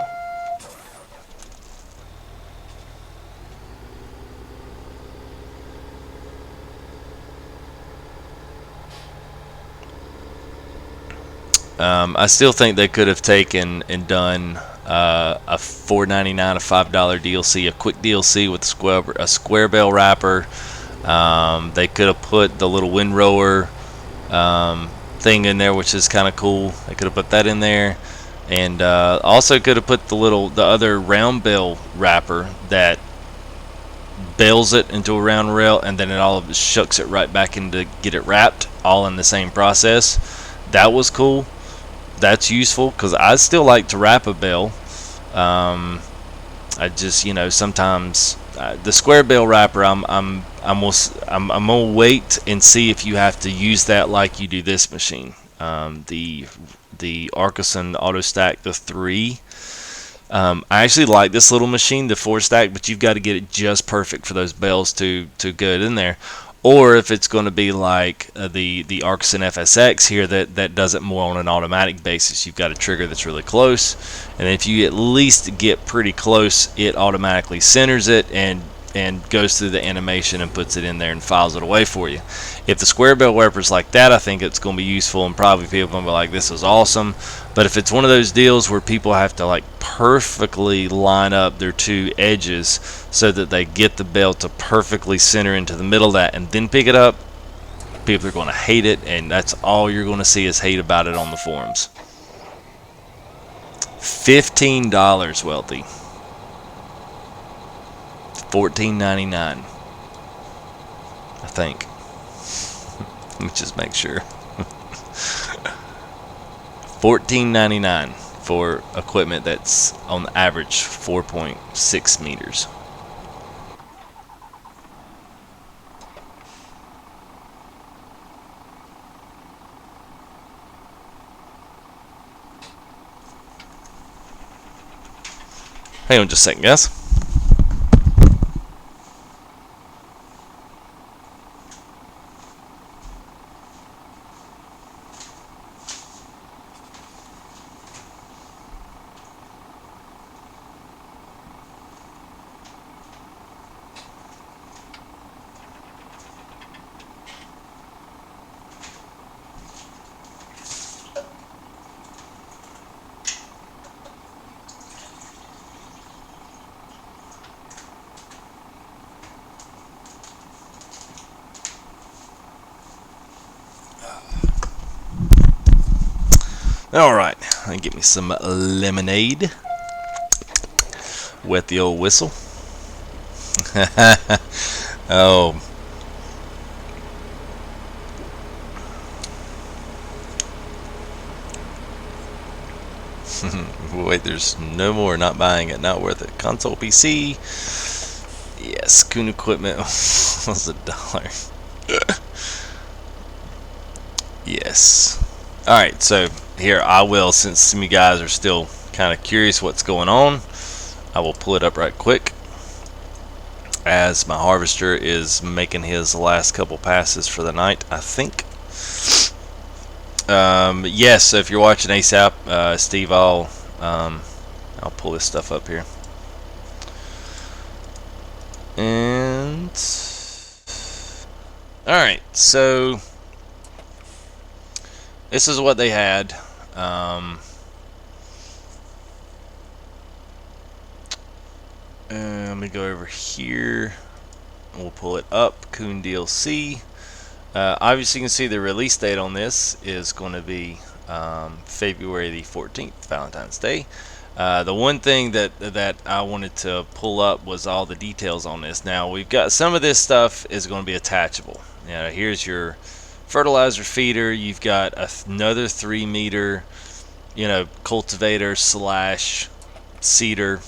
I still think they could have taken and done a $4.99, a $5 DLC, a quick DLC with a square bell wrapper. They could have put the little windrower thing in there, which is kind of cool. They could have put that in there, and also could have put the other round bell wrapper that bails it into a round rail, and then it all shucks it right back in to get it wrapped, all in the same process. That was cool. That's useful because I still like to wrap a bell. I just, sometimes the square bell wrapper, I'm gonna wait and see if you have to use that like you do this machine. The Artisan Auto Stack, the 3. I actually like this little machine, the 4 stack, but you've got to get it just perfect for those bells to get in there. Or if it's going to be like the Artisan FSX here that does it more on an automatic basis, you've got a trigger that's really close, and if you at least get pretty close, it automatically centers it and goes through the animation and puts it in there and files it away for you. If the square bell wrapper's like that, I think it's going to be useful, and probably people are going to be like, this is awesome. But if it's one of those deals where people have to like perfectly line up their two edges so that they get the bell to perfectly center into the middle of that and then pick it up, people are going to hate it, and that's all you're going to see is hate about it on the forums. $15, Wealthy. $14.99, I think. Let me just make sure. $14.99 for equipment that's on the average 4.6 meters. Hang on just a second, guys. Alright, get me some lemonade. Wet the old whistle. Oh. Wait, there's no more. Not buying it. Not worth it. Console PC. Yes, Coon equipment was $1. Yes. Alright, so here I will, since some of you guys are still kind of curious what's going on, I will pull it up right quick as my harvester is making his last couple passes for the night, I think. Yes, so if you're watching ASAP, Steve, I'll I'll pull this stuff up here. And alright, so this is what they had. Let me go over here. We'll pull it up. Coon DLC. Obviously, you can see the release date on this is going to be February the 14th, Valentine's Day. The one thing that I wanted to pull up was all the details on this. Now, we've got some of this stuff is going to be attachable. Here's your fertilizer feeder. You've got another 3-meter, cultivator slash seeder.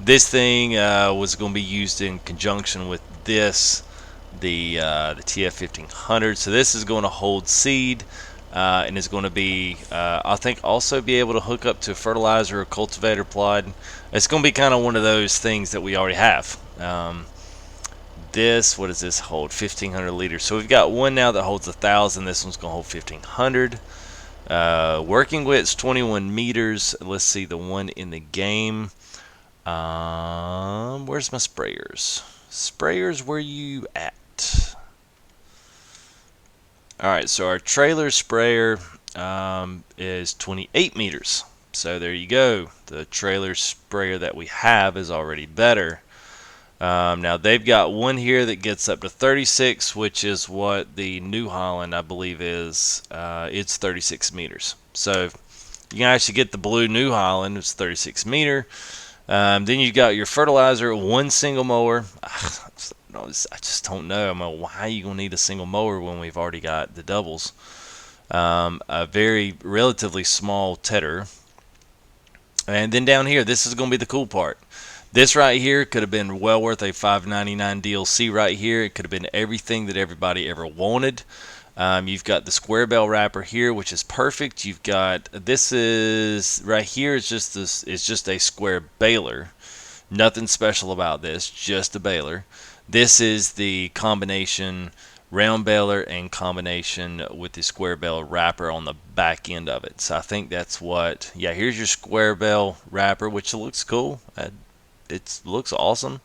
This thing was going to be used in conjunction with this, the TF 1500. So this is going to hold seed. And is going to be, I think, also be able to hook up to a fertilizer or cultivator plod. It's going to be kind of one of those things that we already have. What does this hold? 1,500 liters. So we've got one now that holds 1,000. This one's going to hold 1,500. Working width's 21 meters. Let's see the one in the game. Where's my sprayers? Sprayers, where you at? Alright, so our trailer sprayer is 28 meters. So there you go. The trailer sprayer that we have is already better. Now they've got one here that gets up to 36, which is what the New Holland, I believe, is. It's 36 meters. So you can actually get the blue New Holland. It's 36 meter. Then you've got your fertilizer, one single mower. I just don't know. Why are you going to need a single mower when we've already got the doubles? A very relatively small tedder. And then down here, this is going to be the cool part. This right here could have been well worth a $5.99 DLC right here. It could have been everything that everybody ever wanted. You've got the square bell wrapper here, which is perfect. You've got, this is right here is just this. It's just a square baler. Nothing special about this, just a baler. This is the combination round baler and combination with the square bell wrapper on the back end of it. So I think that's what. Yeah, here's your square bell wrapper, which looks cool. It looks awesome.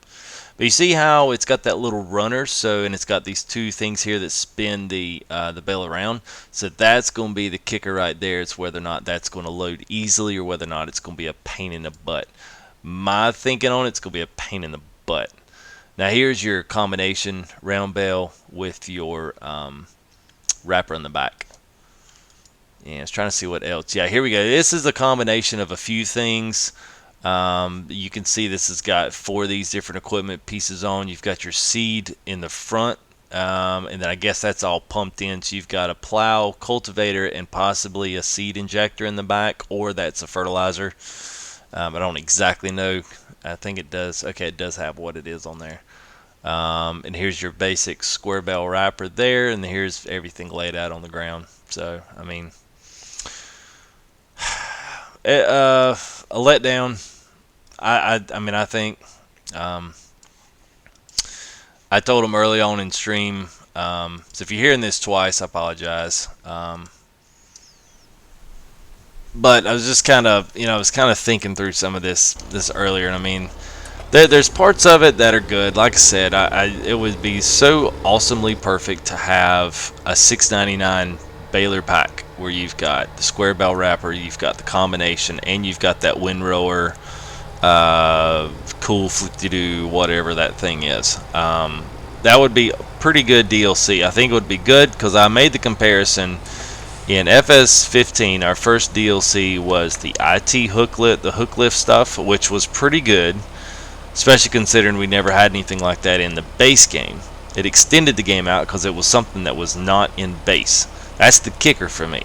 But you see how it's got that little runner, and it's got these two things here that spin the bell around. So that's going to be the kicker right there. It's whether or not that's going to load easily or whether or not it's going to be a pain in the butt. My thinking on it's going to be a pain in the butt. Now here's your combination round bell with your wrapper on the back. Yeah, I was trying to see what else. Yeah, here we go. This is a combination of a few things. You can see this has got 4 of these different equipment pieces on. You've got your seed in the front, and then I guess that's all pumped in. So you've got a plow, cultivator, and possibly a seed injector in the back, or that's a fertilizer. I don't exactly know. I think it does. Okay, it does have what it is on there. And here's your basic square bell wrapper there, and here's everything laid out on the ground. So, I mean, a letdown. I mean, I think I told them early on in stream. So if you're hearing this twice, I apologize. But I was just kind of, I was kind of thinking through some of this earlier, and I mean, there's parts of it that are good. Like I said, it would be so awesomely perfect to have a $6.99 baler pack where you've got the square bell wrapper, you've got the combination, and you've got that windrower, cool flip-de-doo, whatever that thing is. That would be pretty good DLC. I think it would be good because I made the comparison. In FS15, our first DLC was the IT hooklet, the hook lift stuff, which was pretty good, especially considering we never had anything like that in the base game. It extended the game out because it was something that was not in base. That's the kicker for me.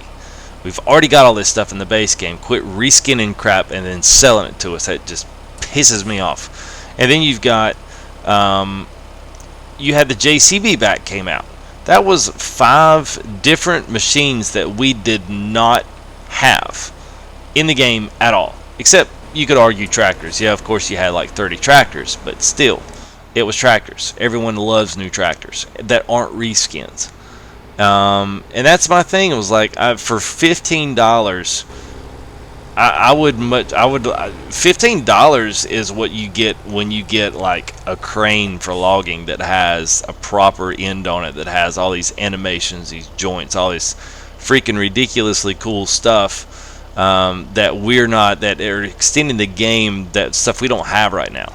We've already got all this stuff in the base game. Quit reskinning crap and then selling it to us. That just pisses me off. And then you've got, you had the JCB back came out. That was 5 different machines that we did not have in the game at all. Except you could argue tractors. Yeah, of course you had like 30 tractors, but still, it was tractors. Everyone loves new tractors that aren't reskins. And that's my thing. It was like, for $15, I would much. I would. $15 is what you get when you get like a crane for logging that has a proper end on it, that has all these animations, these joints, all this freaking ridiculously cool stuff that we're not, that are extending the game, that stuff we don't have right now.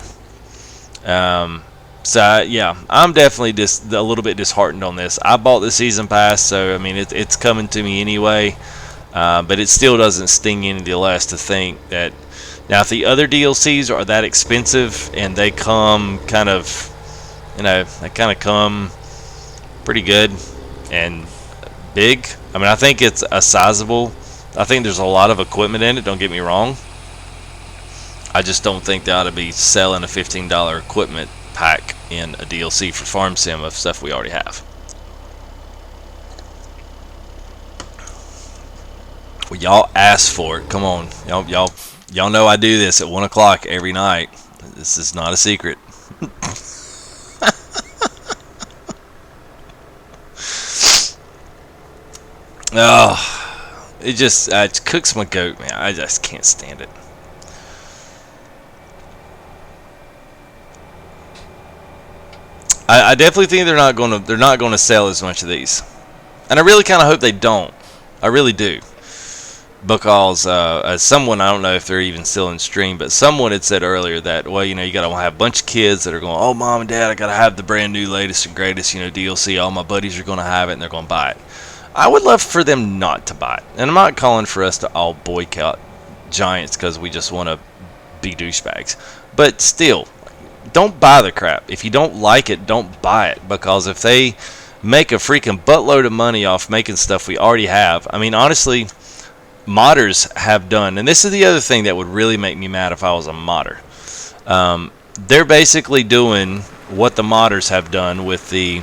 So yeah, I'm definitely just a little bit disheartened on this. I bought the season pass, so I mean it's coming to me anyway. But it still doesn't sting any the less to think that now if the other DLCs are that expensive and they come kind of, they kind of come pretty good and big. I mean, I think it's a sizable. I think there's a lot of equipment in it. Don't get me wrong. I just don't think they ought to be selling a $15 equipment pack in a DLC for Farm Sim of stuff we already have. Well, y'all asked for it. Come on, y'all know I do this at 1 o'clock every night. This is not a secret. Oh, it cooks my goat, man. I just can't stand it. I definitely think they're not gonna sell as much of these, and I really kind of hope they don't. I really do. Because as someone, I don't know if they're even still in stream, but someone had said earlier that, well, you got to have a bunch of kids that are going, oh, mom and dad, I got to have the brand new latest and greatest, DLC. All my buddies are going to have it, and they're going to buy it. I would love for them not to buy it. And I'm not calling for us to all boycott Giants because we just want to be douchebags. But still, don't buy the crap. If you don't like it, don't buy it. Because if they make a freaking buttload of money off making stuff we already have, I mean, honestly, modders have done, and this is the other thing that would really make me mad if I was a modder. They're basically doing what the modders have done with the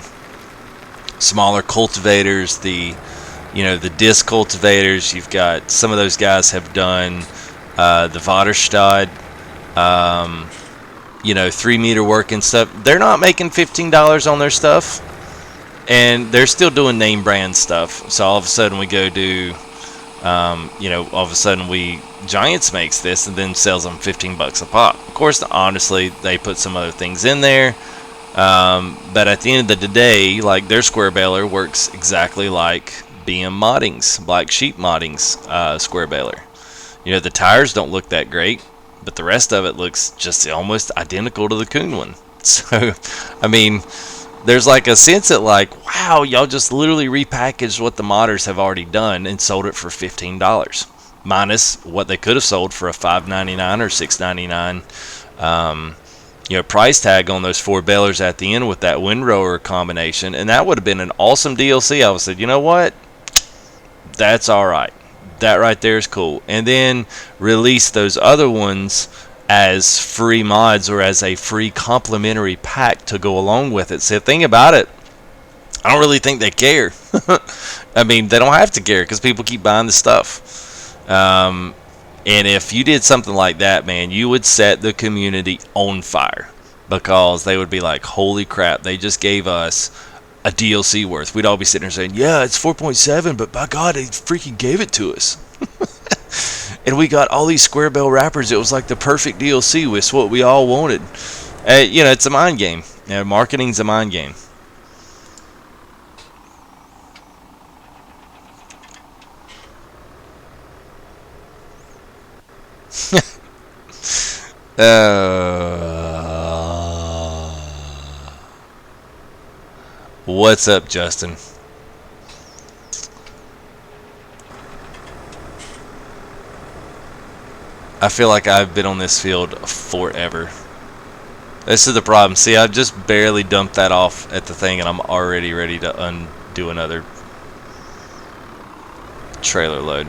smaller cultivators, the disc cultivators. You've got some of those guys have done the Vaterstad, 3-meter work and stuff. They're not making $15 on their stuff, and they're still doing name brand stuff. So all of a sudden we go do all of a sudden Giants makes this and then sells them $15 a pop. Of course, honestly, they put some other things in there, but at the end of the day, like, their square baler works exactly like BM Modding's, Black Sheep Modding's square baler. The tires don't look that great, but the rest of it looks just almost identical to the Coon one. So, I mean, there's like a sense that, like, wow, y'all just literally repackaged what the modders have already done and sold it for $15, minus what they could have sold for a $5.99 or $6.99 price tag on those 4 balers at the end with that windrower combination, and that would have been an awesome DLC. I would have said, you know what, that's all right, that right there is cool, and then release those other ones as free mods or as a free complimentary pack to go along with it. So the thing about it, I don't really think they care. I mean, they don't have to care because people keep buying the stuff. And if you did something like that, man, you would set the community on fire, because they would be like, holy crap, they just gave us a DLC worth. We'd all be sitting there saying, yeah, it's 4.7, but by God, they freaking gave it to us. And we got all these square bell wrappers. It was like the perfect DLC. It's what we all wanted. It's a mind game. Marketing's a mind game. What's up, Justin? I feel like I've been on this field forever. This is the problem. See, I just barely dumped that off at the thing, and I'm already ready to undo another trailer load.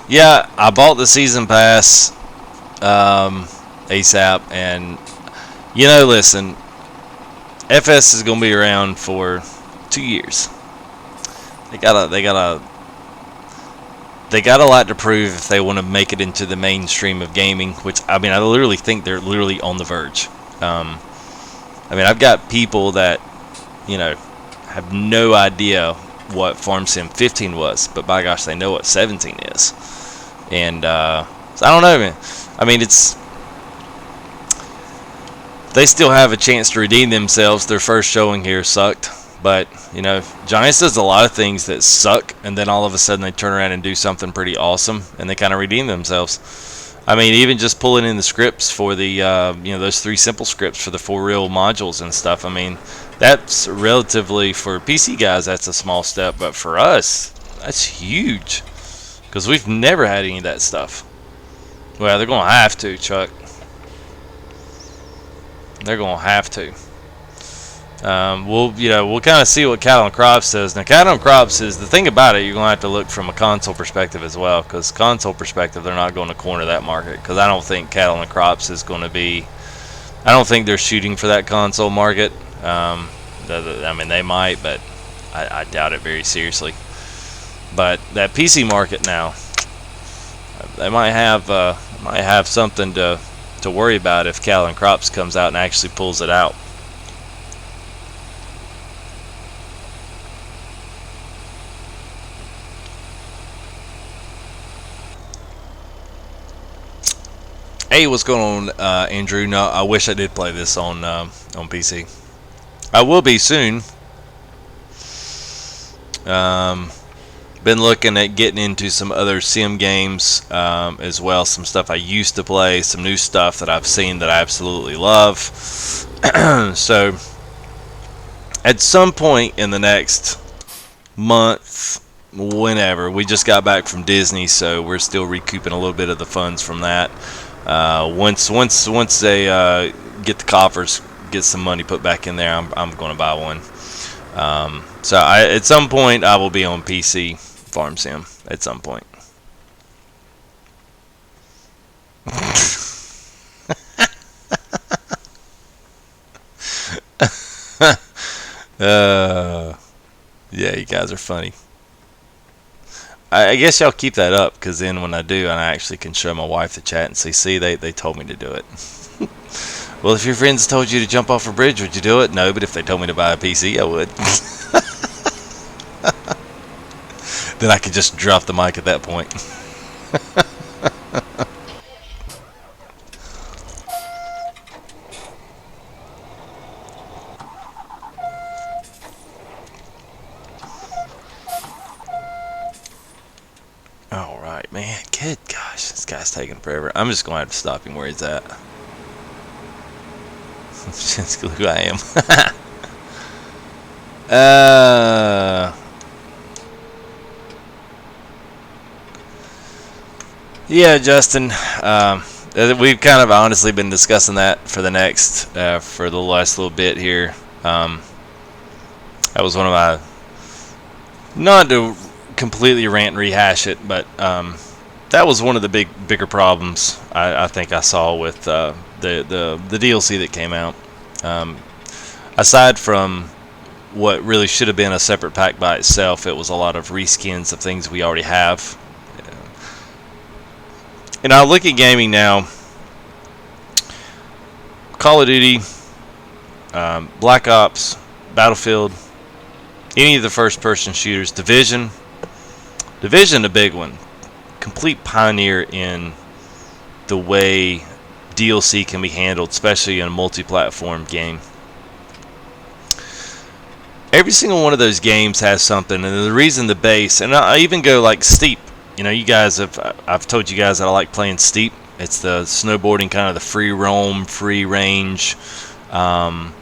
Yeah, I bought the season pass ASAP, and listen, FS is gonna be around for 2 years. They got a lot to prove if they want to make it into the mainstream of gaming, which, I mean, I literally think they're literally on the verge. I mean, I've got people that have no idea what Farm Sim 15 was, but by gosh, they know what 17 is. And so I don't know, man. I mean, they still have a chance to redeem themselves. Their first showing here sucked, but you know, Giants does a lot of things that suck, and then all of a sudden they turn around and do something pretty awesome, and they kind of redeem themselves. I mean, even just pulling in the scripts for the those 3 simple scripts for the 4 real modules and stuff. I mean, that's relatively, for PC guys, that's a small step, but for us, that's huge, because we've never had any of that stuff. Well, they're gonna have to, Chuck. They're gonna have to. We'll kind of see what Cattle and Crops says. Now, Cattle and Crops is the thing about it. You're gonna have to look from a console perspective as well, because console perspective, they're not going to corner that market. Because I don't think Cattle and Crops is going to be. I don't think they're shooting for that console market. I mean, they might, but I doubt it very seriously. But that PC market now, they might have something to worry about if Cattle and Crops comes out and actually pulls it out. Hey, what's going on, Andrew? No, I wish I did play this on PC. I will be soon. Been looking at getting into some other sim games as well. Some stuff I used to play, some new stuff that I've seen that I absolutely love. So, at some point in the next month, whenever, we just got back from Disney, so we're still recouping a little bit of the funds from that. Once they get the coffers, get some money put back in there, I'm going to buy one. So at some point I will be on PC Farm Sim at some point. Yeah, you guys are funny. I guess y'all keep that up, because then when I do, I actually can show my wife the chat and see, they told me to do it. Well, if your friends told you to jump off a bridge, would you do it? No, but if they told me to buy a PC, I would. Then I could just drop the mic at that point. Alright, man. Good gosh, this guy's taking forever. I'm just going to have to stop him where he's at. Just look who I am. Yeah, Justin. We've kind of honestly been discussing that for the last little bit here. That was one of my, not to completely rant and rehash it, but that was one of the bigger problems I think I saw with the DLC that came out. Aside from what really should have been a separate pack by itself, it was a lot of reskins of things we already have. And I look at gaming now. Call of Duty, Black Ops, Battlefield, any of the first-person shooters, Division, a big one. Complete pioneer in the way DLC can be handled, especially in a multi-platform game. Every single one of those games has something, and the reason the base, and I even go like Steep. You know, you guys I've told you guys that I like playing Steep. It's the snowboarding, kind of the free roam, free range, mountaintop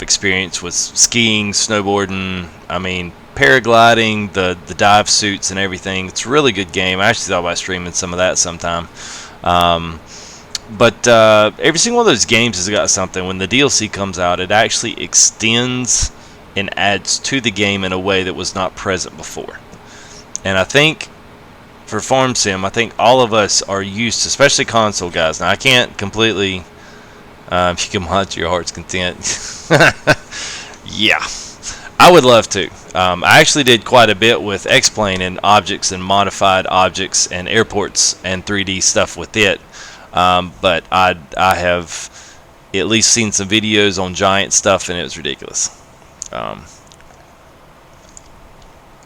experience with skiing, snowboarding. I mean, paragliding, the dive suits and everything. It's a really good game. I actually thought about streaming some of that sometime. But every single one of those games has got something. When the DLC comes out, it actually extends and adds to the game in a way that was not present before. And I think for Farm Sim, I think all of us are used to, especially console guys. Now, I can't completely, if you can mod to your heart's content. Yeah, I would love to. I actually did quite a bit with X-Plane and objects and modified objects and airports and 3D stuff with it. But I have at least seen some videos on Giant stuff, and it was ridiculous. I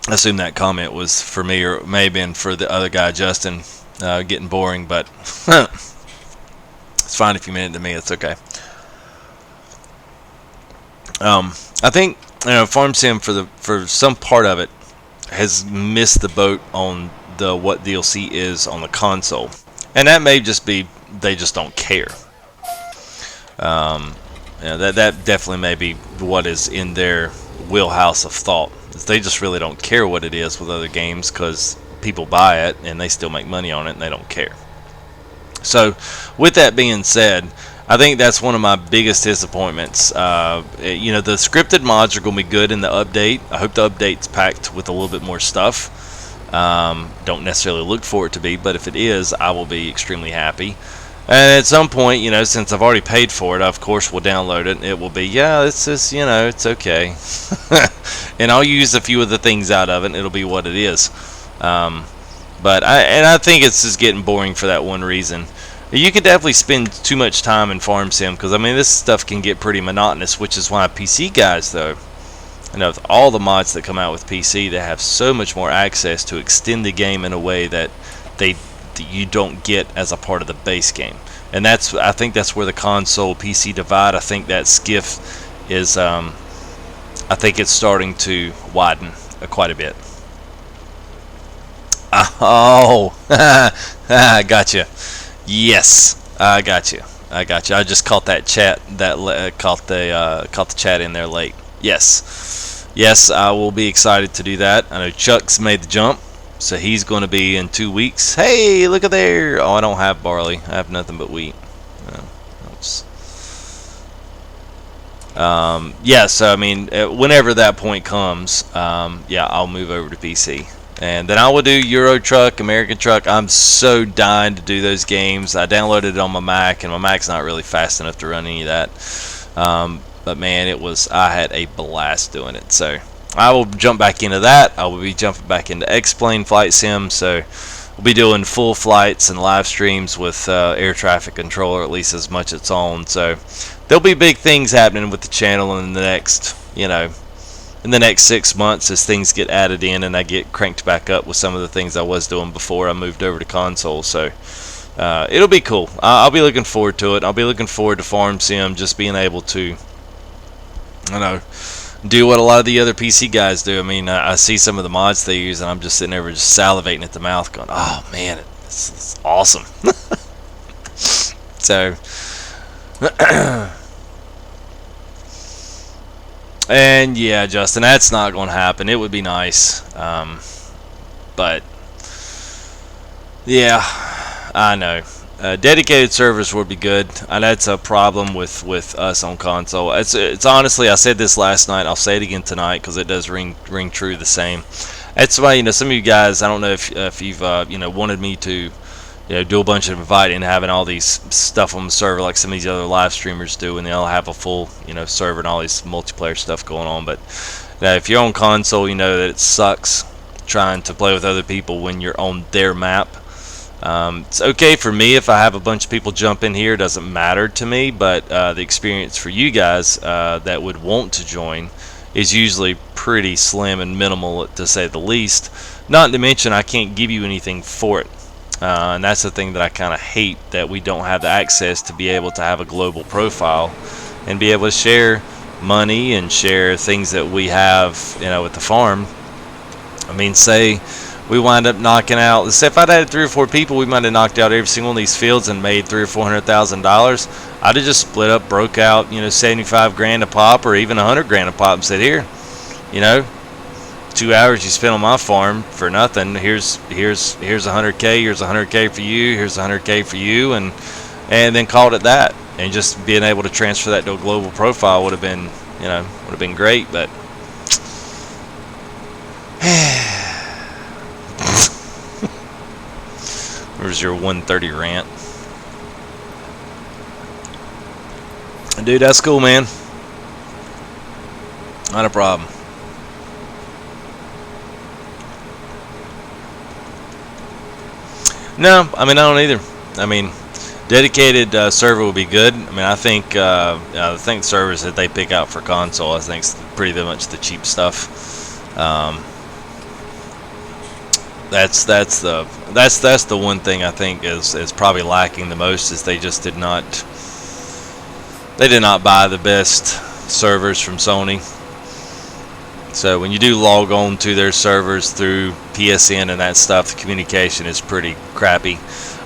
assume that comment was for me, or it may have been for the other guy, Justin. Getting boring, but it's fine if you meant it to me. It's okay. I think Farm Sim for some part of it has missed the boat on the what DLC is on the console, and that may just be they just don't care. That definitely may be what is in their wheelhouse of thought. They just really don't care what it is with other games because people buy it and they still make money on it and they don't care. So, with that being said, I think that's one of my biggest disappointments. The scripted mods are going to be good in the update. I hope the update's packed with a little bit more stuff. Don't necessarily look for it to be, but if it is, I will be extremely happy. And at some point, since I've already paid for it, I, of course, will download it. It will be, it's just, it's okay. And I'll use a few of the things out of it, and it'll be what it is. But I think it's just getting boring for that one reason. You could definitely spend too much time in Farm Sim, because, this stuff can get pretty monotonous, which is why PC guys, though, with all the mods that come out with PC, they have so much more access to extend the game in a way that you don't get as a part of the base game. And I think that's where the console PC divide, I think that skiff is, I think it's starting to widen quite a bit. Oh, I gotcha. Yes, I got you. I just caught that chat. Caught the chat in there late. Yes, I will be excited to do that. I know Chuck's made the jump, so he's going to be in 2 weeks. Hey, look at there. Oh, I don't have barley. I have nothing but wheat. So whenever that point comes, I'll move over to PC. And then I will do Euro Truck, American Truck. I'm so dying to do those games. I downloaded it on my Mac, and my Mac's not really fast enough to run any of that. But man, I had a blast doing it. So I will jump back into that. I will be jumping back into X-Plane Flight Sim. So we'll be doing full flights and live streams with air traffic controller, at least as much as it's on. So there'll be big things happening with the channel in the next, in the next 6 months as things get added in and I get cranked back up with some of the things I was doing before I moved over to console. So it'll be cool. I'll be looking forward to it. I'll be looking forward to Farm Sim, just being able to, do what a lot of the other PC guys do. I see some of the mods they use and I'm just sitting there just salivating at the mouth going, oh man, it's awesome. So and yeah, Justin, that's not going to happen. It would be nice, but yeah, I know. Dedicated servers would be good, and that's a problem with us on console. It's honestly, I said this last night. I'll say it again tonight because it does ring true the same. That's why some of you guys, I don't know if you've wanted me to do a bunch of inviting and having all these stuff on the server like some of these other live streamers do, and they'll have a full server and all these multiplayer stuff going on. But if you're on console, you know that it sucks trying to play with other people when you're on their map. It's okay for me if I have a bunch of people jump in here, it doesn't matter to me, but the experience for you guys that would want to join is usually pretty slim and minimal, to say the least. Not to mention I can't give you anything for it. And that's the thing that I kind of hate, that we don't have the access to be able to have a global profile and be able to share money and share things that we have with the farm. Say we wind up knocking out, let's say if I'd had 3 or 4 people, we might have knocked out every single one of these fields and made $300,000 or $400,000. I'd have just split up, broke out 75 grand a pop or even 100 grand a pop and said, here, 2 hours you spent on my farm for nothing. Here's 100K. Here's 100K for you. Here's 100K for you, and then called it that. And just being able to transfer that to a global profile would have been great. But where's your 130 rant, dude? That's cool, man. Not a problem. No, I don't either. Dedicated server would be good. I mean, I think servers that they pick out for console, I think, is pretty much the cheap stuff. That's the one thing I think is probably lacking the most, is they did not buy the best servers from Sony. So when you do log on to their servers through PSN and that stuff, the communication is pretty crappy.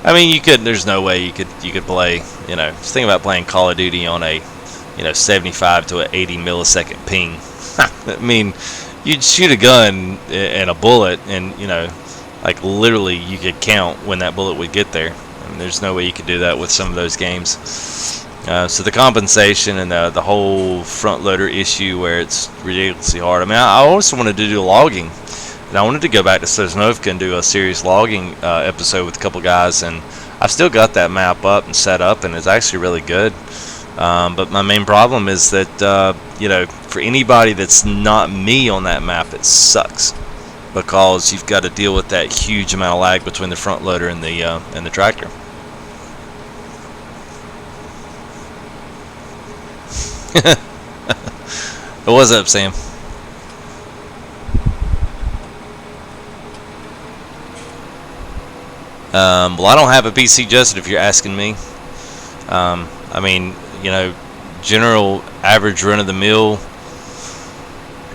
I mean, there's no way you could play, just think about playing Call of Duty on a, 75 to an 80 millisecond ping. I mean, you'd shoot a gun and a bullet, and, like literally you could count when that bullet would get there. I mean, there's no way you could do that with some of those games. So the compensation and the whole front loader issue, where it's ridiculously hard. I mean, I also wanted to do logging, and I wanted to go back to Sosnovka and do a serious logging episode with a couple guys, and I've still got that map up and set up, and it's actually really good. But my main problem is that for anybody that's not me on that map, it sucks, because you've got to deal with that huge amount of lag between the front loader and the tractor. What's up, Sam? Well, I don't have a PC, Justin, if you're asking me. I mean, general average run-of-the-mill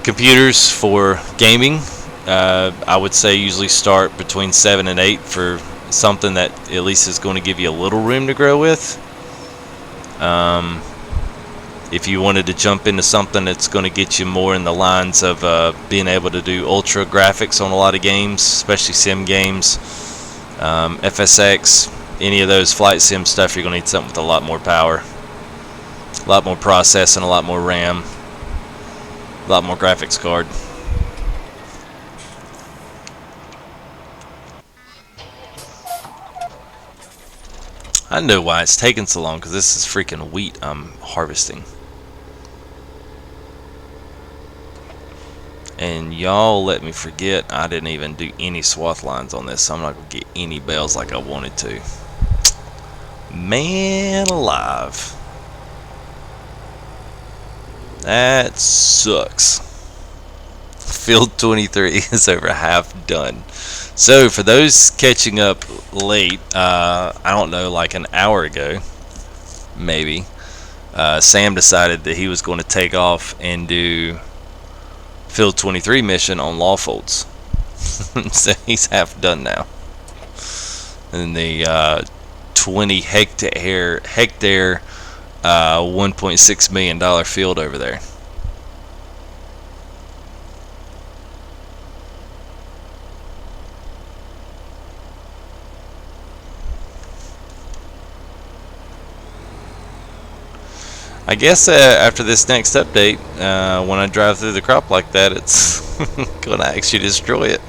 computers for gaming, I would say usually start between 7 and 8 for something that at least is going to give you a little room to grow with. If you wanted to jump into something that's going to get you more in the lines of being able to do ultra graphics on a lot of games, especially sim games, FSX, any of those flight sim stuff, you're going to need something with a lot more power, a lot more processing, a lot more RAM, a lot more graphics card. I know why it's taking so long, because this is freaking wheat I'm harvesting. And y'all let me forget, I didn't even do any swath lines on this, so I'm not going to get any bales like I wanted to. Man alive. That sucks. Field 23 is over half done. So for those catching up late, I don't know, like an hour ago, maybe, Sam decided that he was going to take off and do Field 23 mission on Lawfolds. So he's half done now. And the 20 hectare $1.6 million field over there. I guess after this next update, when I drive through the crop like that, it's going to actually destroy it.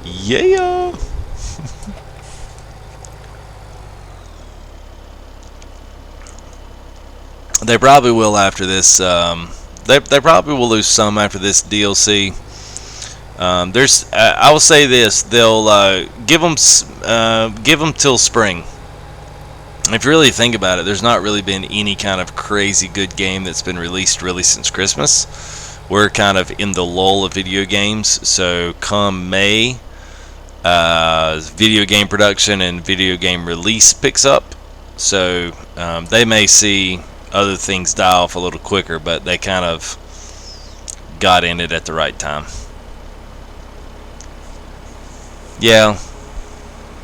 Yeah! They probably will after this. They probably will lose some after this DLC. I will say this: they'll give them till spring. If you really think about it, there's not really been any kind of crazy good game that's been released really since Christmas. We're kind of in the lull of video games, so come May, video game production and video game release picks up. So they may see other things die off a little quicker, but they kind of got in it at the right time. Yeah.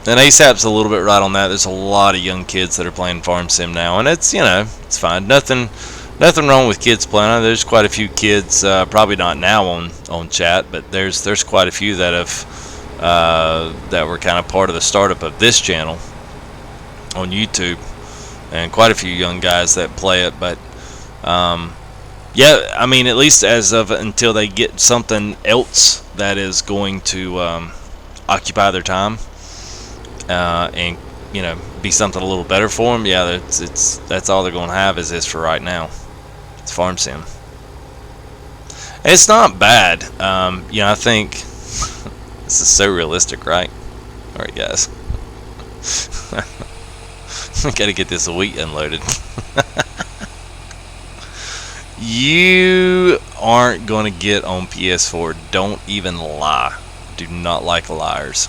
And ASAP's a little bit right on that. There's a lot of young kids that are playing Farm Sim now, and it's it's fine. Nothing wrong with kids playing. There's quite a few kids, probably not now on chat, but there's quite a few that have that were kind of part of the startup of this channel on YouTube, and quite a few young guys that play it. But yeah, I mean, at least as of until they get something else that is going to occupy their time. And be something a little better for them. Yeah, that's all they're going to have is this for right now. It's Farm Sim, and it's not bad. I think this is so realistic, right? All right, guys. Gotta get this wheat unloaded. You aren't gonna get on PS4. Don't even lie. Do not like liars.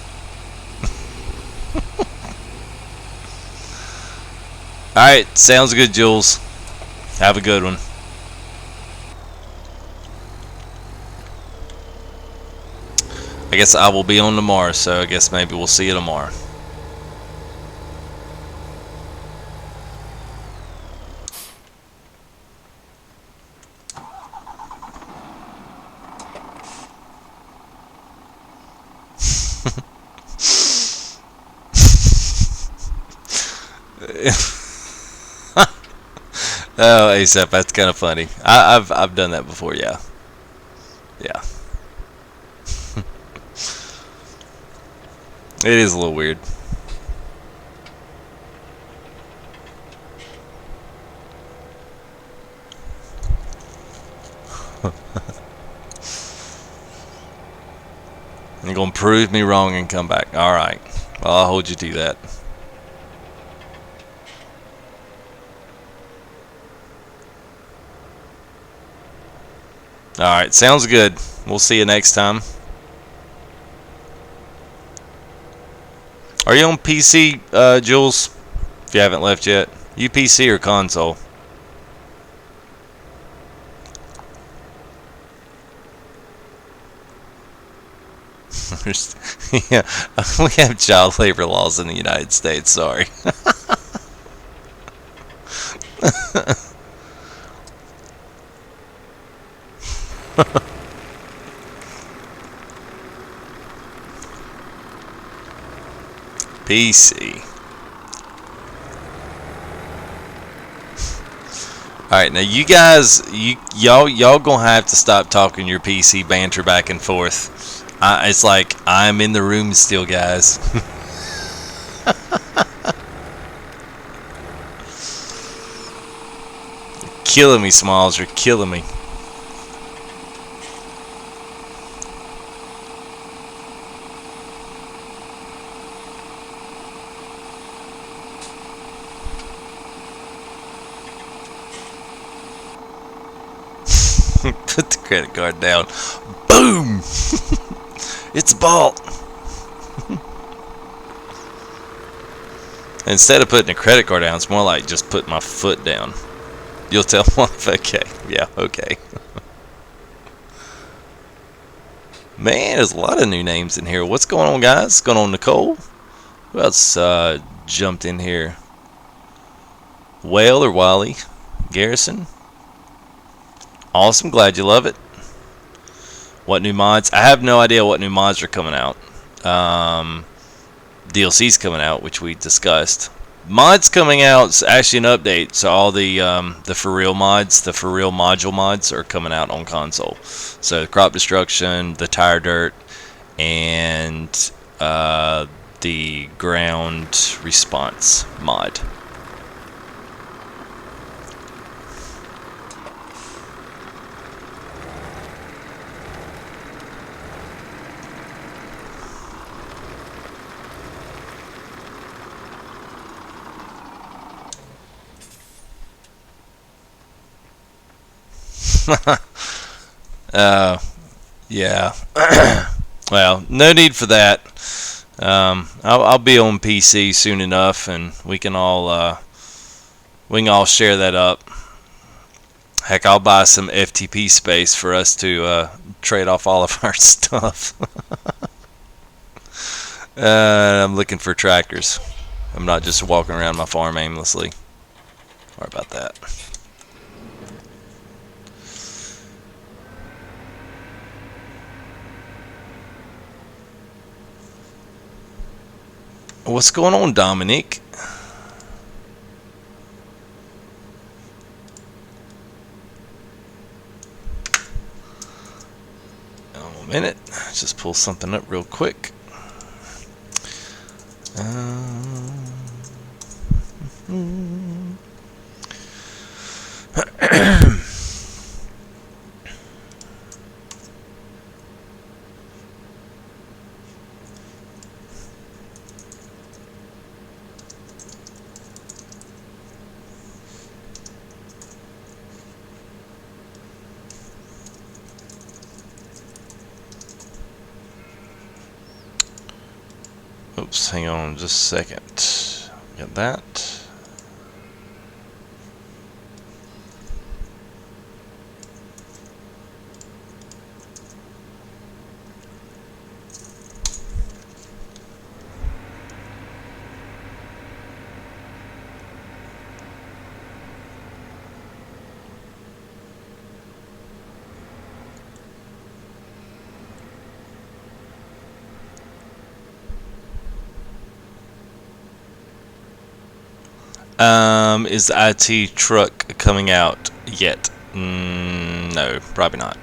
Alright, sounds good, Jules. Have a good one. I guess I will be on tomorrow, so I guess maybe we'll see you tomorrow. Oh, ASAP, that's kind of funny. I've done that before, yeah. Yeah. It is a little weird. You're gonna prove me wrong and come back. Alright. Well, I'll hold you to that. Alright, sounds good. We'll see you next time. Are you on PC, Jules? If you haven't left yet. You PC or console? Yeah, we have child labor laws in the United States, sorry. PC. Alright, now you guys, y'all gonna have to stop talking your PC banter back and forth. It's like, I'm in the room still, guys. Killing me, Smalls, you're killing me. Put the credit card down. Boom! It's a vault. Instead of putting a credit card down, it's more like just put my foot down. You'll tell me. Okay. Yeah, okay. Man, there's a lot of new names in here. What's going on, guys? What's going on, Nicole? Who else jumped in here? Whale or Wally? Garrison? Awesome, glad you love it. What new mods? I have no idea what new mods are coming out. DLC's coming out, which we discussed. Mods coming out is actually an update, so all the for real mods, the for real module mods are coming out on console. So crop destruction, the tire dirt, and the ground response mod. Yeah. Well, no need for that. I'll be on PC soon enough, and we can all share that up. Heck, I'll buy some FTP space for us to trade off all of our stuff. I'm looking for tractors. I'm not just walking around my farm aimlessly. Sorry about that. What's going on, Dominic? A minute. Just pull something up real quick. Oops, hang on just a second. Got that. Is the IT truck coming out yet? No, probably not.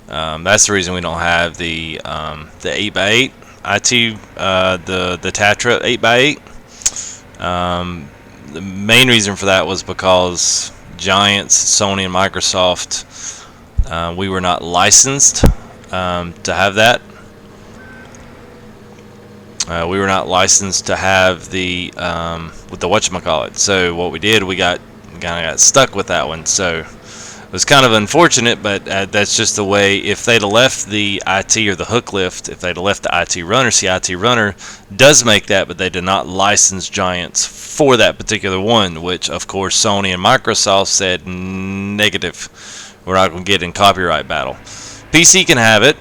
That's the reason we don't have the 8x8 IT, the Tatra 8x8. The main reason for that was because Giants, Sony, and Microsoft, we were not licensed to have that. We were not licensed to have the with the whatchamacallit. So what we did, we kind of got stuck with that one. So it was kind of unfortunate, but that's just the way. If they'd have left the IT or the hook lift, if they'd have left the IT runner, see, IT runner does make that, but they did not license Giants for that particular one, which of course Sony and Microsoft said negative. We're not going to get in copyright battle. PC can have it,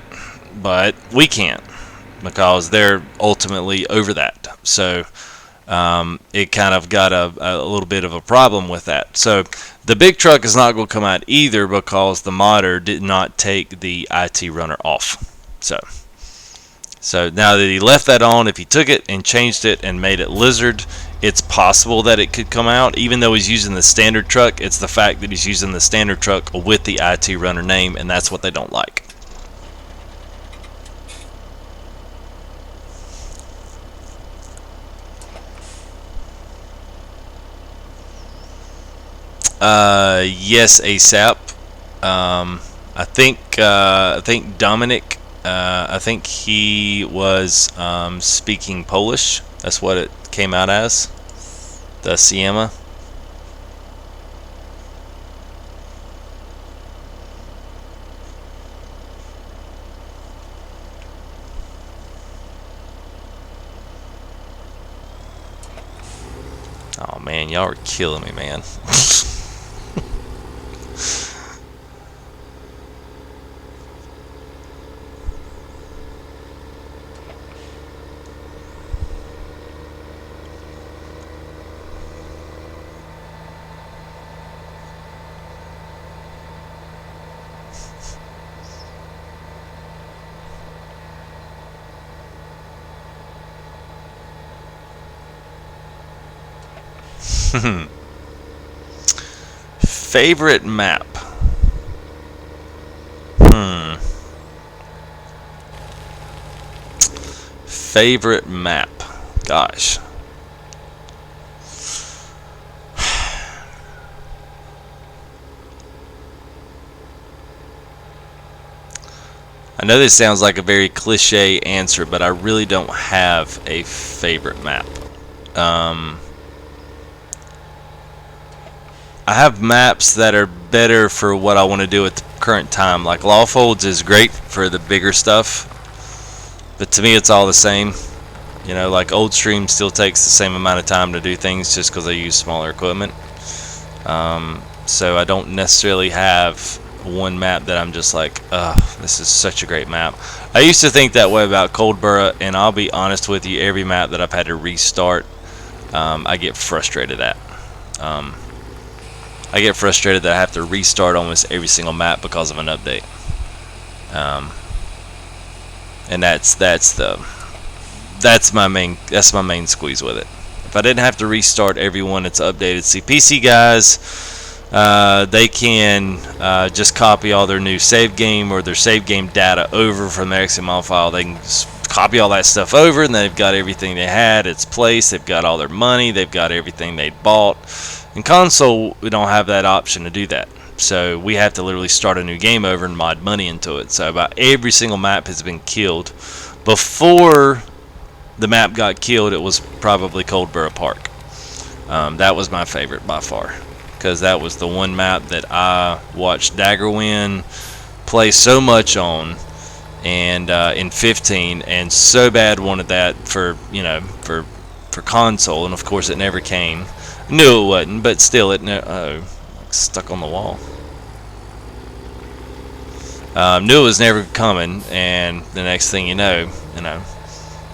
but we can't, because they're ultimately over that. So it kind of got a little bit of a problem with that. So the big truck is not going to come out either, because the modder did not take the IT runner off. So now that he left that on, if he took it and changed it and made it Lizard, it's possible that it could come out. Even though he's using the standard truck, it's the fact that he's using the standard truck with the IT runner name, and that's what they don't like. Yes, ASAP. I think Dominic. I think he was speaking Polish. That's what it came out as. The Siema. Oh man, y'all are killing me, man. Favorite map? Favorite map? Gosh. I know this sounds like a very cliche answer, but I really don't have a favorite map. I have maps that are better for what I want to do at the current time. Like Lawfolds is great for the bigger stuff, but to me it's all the same. You know, like Old Stream still takes the same amount of time to do things just because I use smaller equipment. So I don't necessarily have one map that I'm just like, this is such a great map. I used to think that way about Coldborough, and I'll be honest with you, every map that I've had to restart, I get frustrated at. I get frustrated that I have to restart almost every single map because of an update. And that's my main squeeze with it. If I didn't have to restart every one that's updated, see, PC guys, they can just copy all their new save game or their save game data over from their XML file. They can just copy all that stuff over, and they've got everything they had, its place, they've got all their money, they've got everything they bought. In console, we don't have that option to do that. So we have to literally start a new game over and mod money into it. So about every single map has been killed. Before the map got killed, it was probably Coldborough Park. That was my favorite by far, because that was the one map that I watched Daggerwin play so much on, and in 15, and so bad wanted that for for console, and of course it never came. Knew it wasn't, but still it stuck on the wall. Knew it was never coming, and the next thing you know,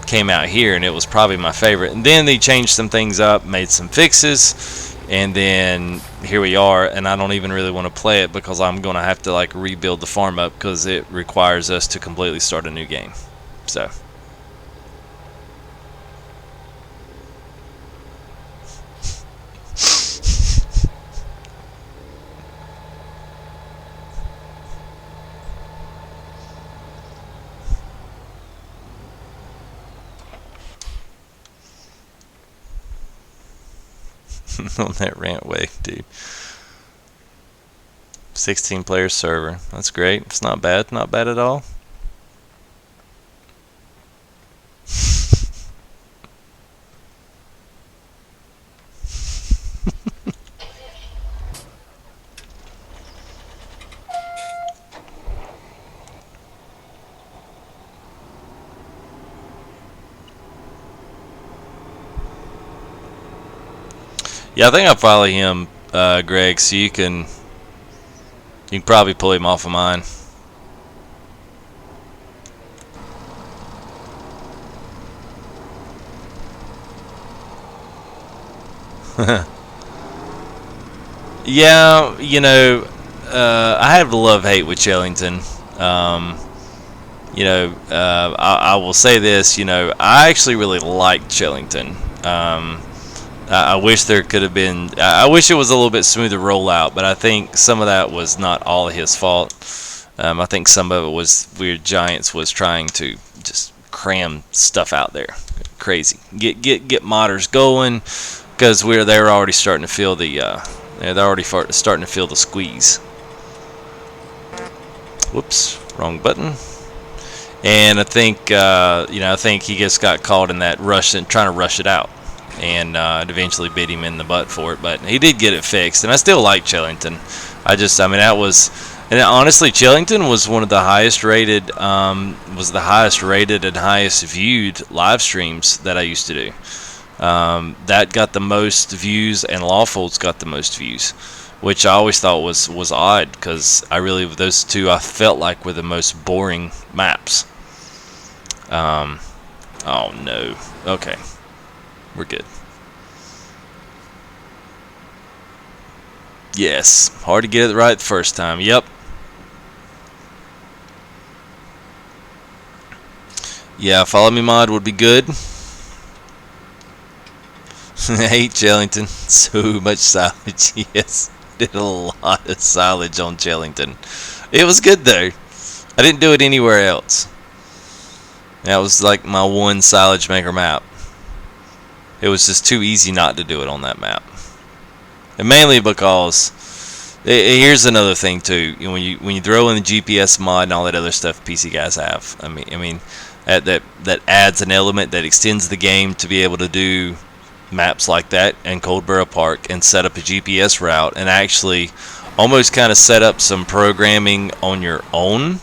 came out here, and it was probably my favorite. And then they changed some things up, made some fixes, and then here we are. And I don't even really want to play it because I'm going to have to like rebuild the farm up because it requires us to completely start a new game. So. On that rant way, dude. 16 player server. That's great. It's not bad. Not bad at all. Yeah, I think I'll follow him, Greg, so you can probably pull him off of mine. Yeah, I have love-hate with Chellington. I will say this, I actually really liked Chellington. I wish there could have been. I wish it was a little bit smoother rollout, but I think some of that was not all of his fault. I think some of it was Weird Giants was trying to just cram stuff out there, crazy. Get modders going because they're already starting to feel the starting to feel the squeeze. Whoops, wrong button. And I think I think he just got caught in that rush and trying to rush it out. And it eventually bit him in the butt for it, but he did get it fixed, and I still like Chellington. That was, and honestly, Chellington was one of the highest rated, and highest viewed live streams that I used to do. That got the most views, and Lawfolds got the most views, which I always thought was odd because those two I felt like were the most boring maps. Oh no, okay. We're good. Yes. Hard to get it right the first time. Yep. Yeah, follow me mod would be good. I hate Chellington. So much silage. Yes. Did a lot of silage on Chellington. It was good though. I didn't do it anywhere else. That was like my one silage maker map. It was just too easy not to do it on that map, and mainly because here's another thing too. When you throw in the GPS mod and all that other stuff PC guys have, I mean that adds an element that extends the game to be able to do maps like that and Coldborough Park and set up a GPS route and actually almost kind of set up some programming on your own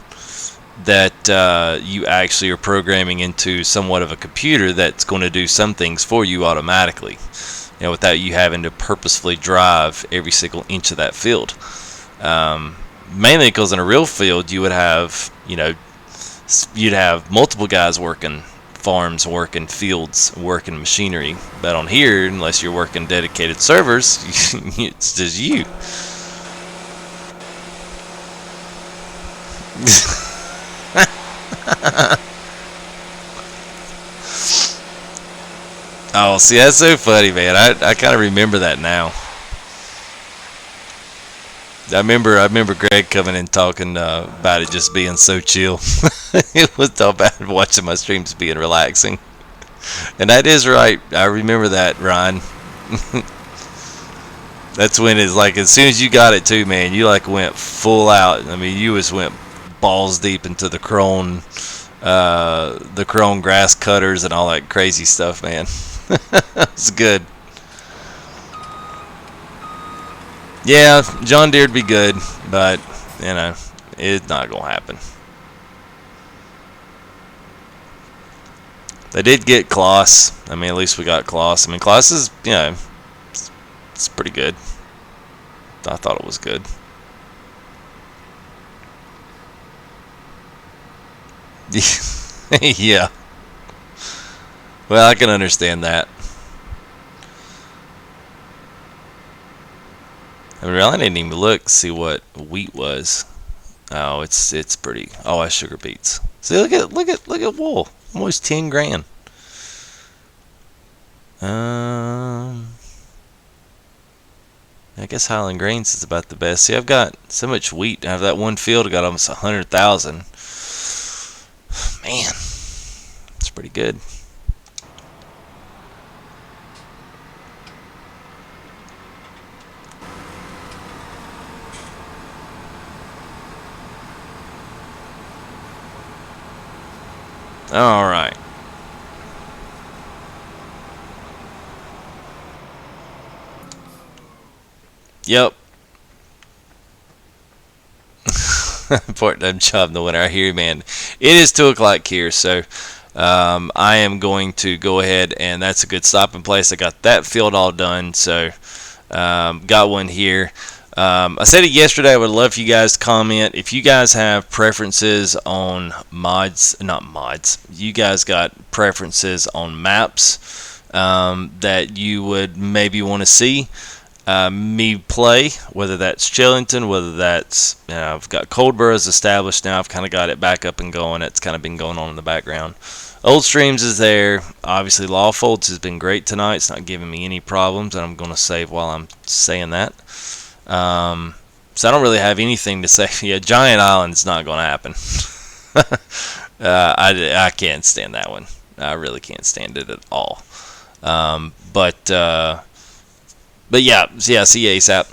that you actually are programming into somewhat of a computer that's going to do some things for you automatically, without you having to purposefully drive every single inch of that field. Mainly because in a real field you would have, you'd have multiple guys working farms, working fields, working machinery. But on here, unless you're working dedicated servers, it's just you. Oh, see, that's so funny, man. I kind of remember that now. I remember Greg coming in talking about it just being so chill. It was all about watching my streams being relaxing, and that is right. I remember that, Ryan. That's when it's like as soon as you got it too, man. You like went full out. I mean, you just went balls deep into the crone grass cutters and all that crazy stuff, man. It's good. Yeah, John Deere'd be good, but it's not gonna happen. They did get Kloss. I mean, at least we got Kloss. I mean, Kloss is, it's pretty good. I thought it was good. Yeah. Well, I can understand that. I mean, I didn't even look to see what wheat was. Oh, it's pretty. Oh, that's sugar beets. See, look at wool. Almost 10 grand. I guess Highland Grains is about the best. See, I've got so much wheat. I have that one field. I got almost 100,000. Man, it's pretty good. All right. Yep. Part-time job in the winter. I hear you, man. It is 2 o'clock here, so I am going to go ahead, and that's a good stopping place. I got that field all done, so got one here. I said it yesterday. I would love for you guys to comment. If you guys have preferences on mods, not mods, you guys got preferences on maps that you would maybe want to see me play, whether that's Chillington, whether that's, I've got Coldborough's established now. I've kind of got it back up and going. It's kind of been going on in the background. Old Streams is there. Obviously, Lawfolds has been great tonight. It's not giving me any problems, and I'm going to save while I'm saying that. So I don't really have anything to say. Yeah, Giant Island's not going to happen. I can't stand that one. I really can't stand it at all. But yeah, see you ASAP.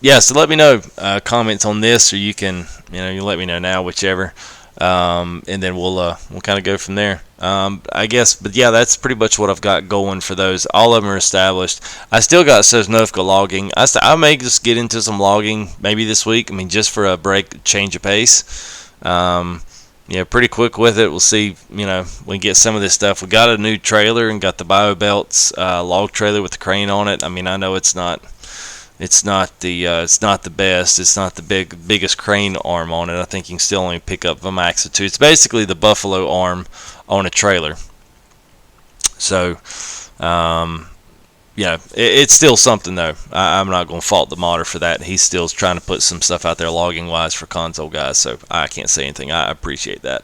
Yeah, so let me know comments on this, or you can, you let me know now, whichever. And then we'll kind of go from there. I guess, but yeah, that's pretty much what I've got going for those. All of them are established. I still got Sosnovka logging. I may just get into some logging maybe this week. I mean, just for a break, change of pace. Pretty quick with it. We'll see. We can get some of this stuff. We got a new trailer and got the Bio Belts log trailer with the crane on it. I mean, I know it's not the best. It's not the biggest crane arm on it. I think you can still only pick up a max of 2. It's basically the Buffalo arm on a trailer. So, it's still something though. I'm not going to fault the modder for that. He's still trying to put some stuff out there logging wise for console guys. So I can't say anything. I appreciate that.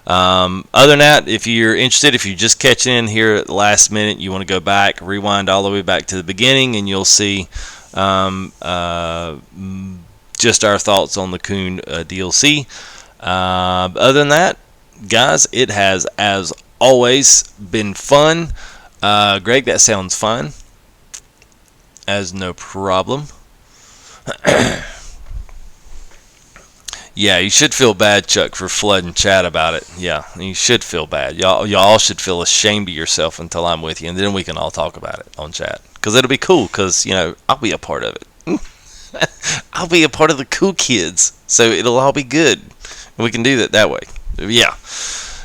Other than that, if you're interested, if you're just catching in here at the last minute, you want to go back, rewind all the way back to the beginning, and you'll see just our thoughts on the Coon DLC. Other than that, guys, it has, as always, been fun. Greg, that sounds fine. As no problem. Yeah, you should feel bad, Chuck, for flooding chat about it. Yeah, you should feel bad. Y'all should feel ashamed of yourself until I'm with you, and then we can all talk about it on chat. Because it'll be cool, because, I'll be a part of it. I'll be a part of the cool kids, so it'll all be good. We can do that way. Yeah,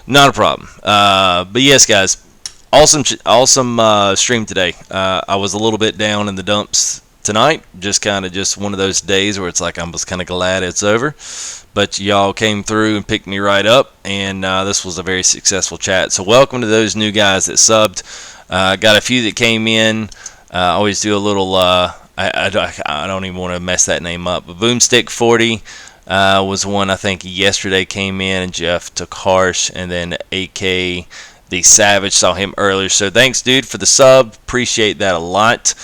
not a problem. But yes, guys, awesome stream today. I was a little bit down in the dumps tonight, just one of those days where it's like I'm just kind of glad it's over. But y'all came through and picked me right up, and this was a very successful chat. So welcome to those new guys that subbed. Got a few that came in. I always do a little. I don't even want to mess that name up. But Boomstick 40 was one I think yesterday came in, and Jeff took Harsh, and then AK the Savage saw him earlier. So thanks, dude, for the sub. Appreciate that a lot.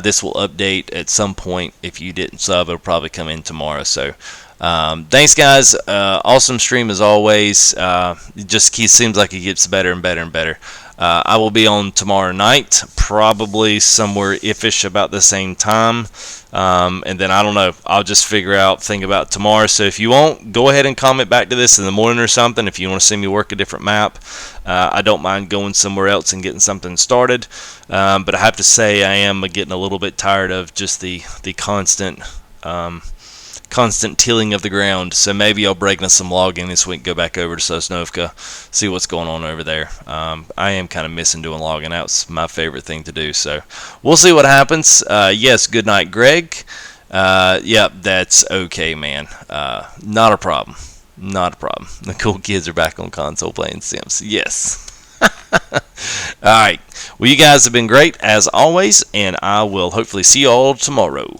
This will update at some point. If you didn't sub, it'll probably come in tomorrow. So thanks, guys. Awesome stream as always. It just seems like it gets better and better and better. I will be on tomorrow night, probably somewhere iffish about the same time. And then I don't know. I'll just think about tomorrow. So if you want, go ahead and comment back to this in the morning or something. If you want to see me work a different map, I don't mind going somewhere else and getting something started. But I have to say I am getting a little bit tired of just the constant constant tilling of the ground. So maybe I'll break some logging this week, go back over to Sosnovka, see what's going on over there. I am kind of missing doing logging. That's my favorite thing to do. So we'll see what happens. Yes, good night, Greg. Yep, that's okay, man. Not a problem. Not a problem. The cool kids are back on console playing Sims. Yes. Alright. Well, you guys have been great, as always, and I will hopefully see you all tomorrow.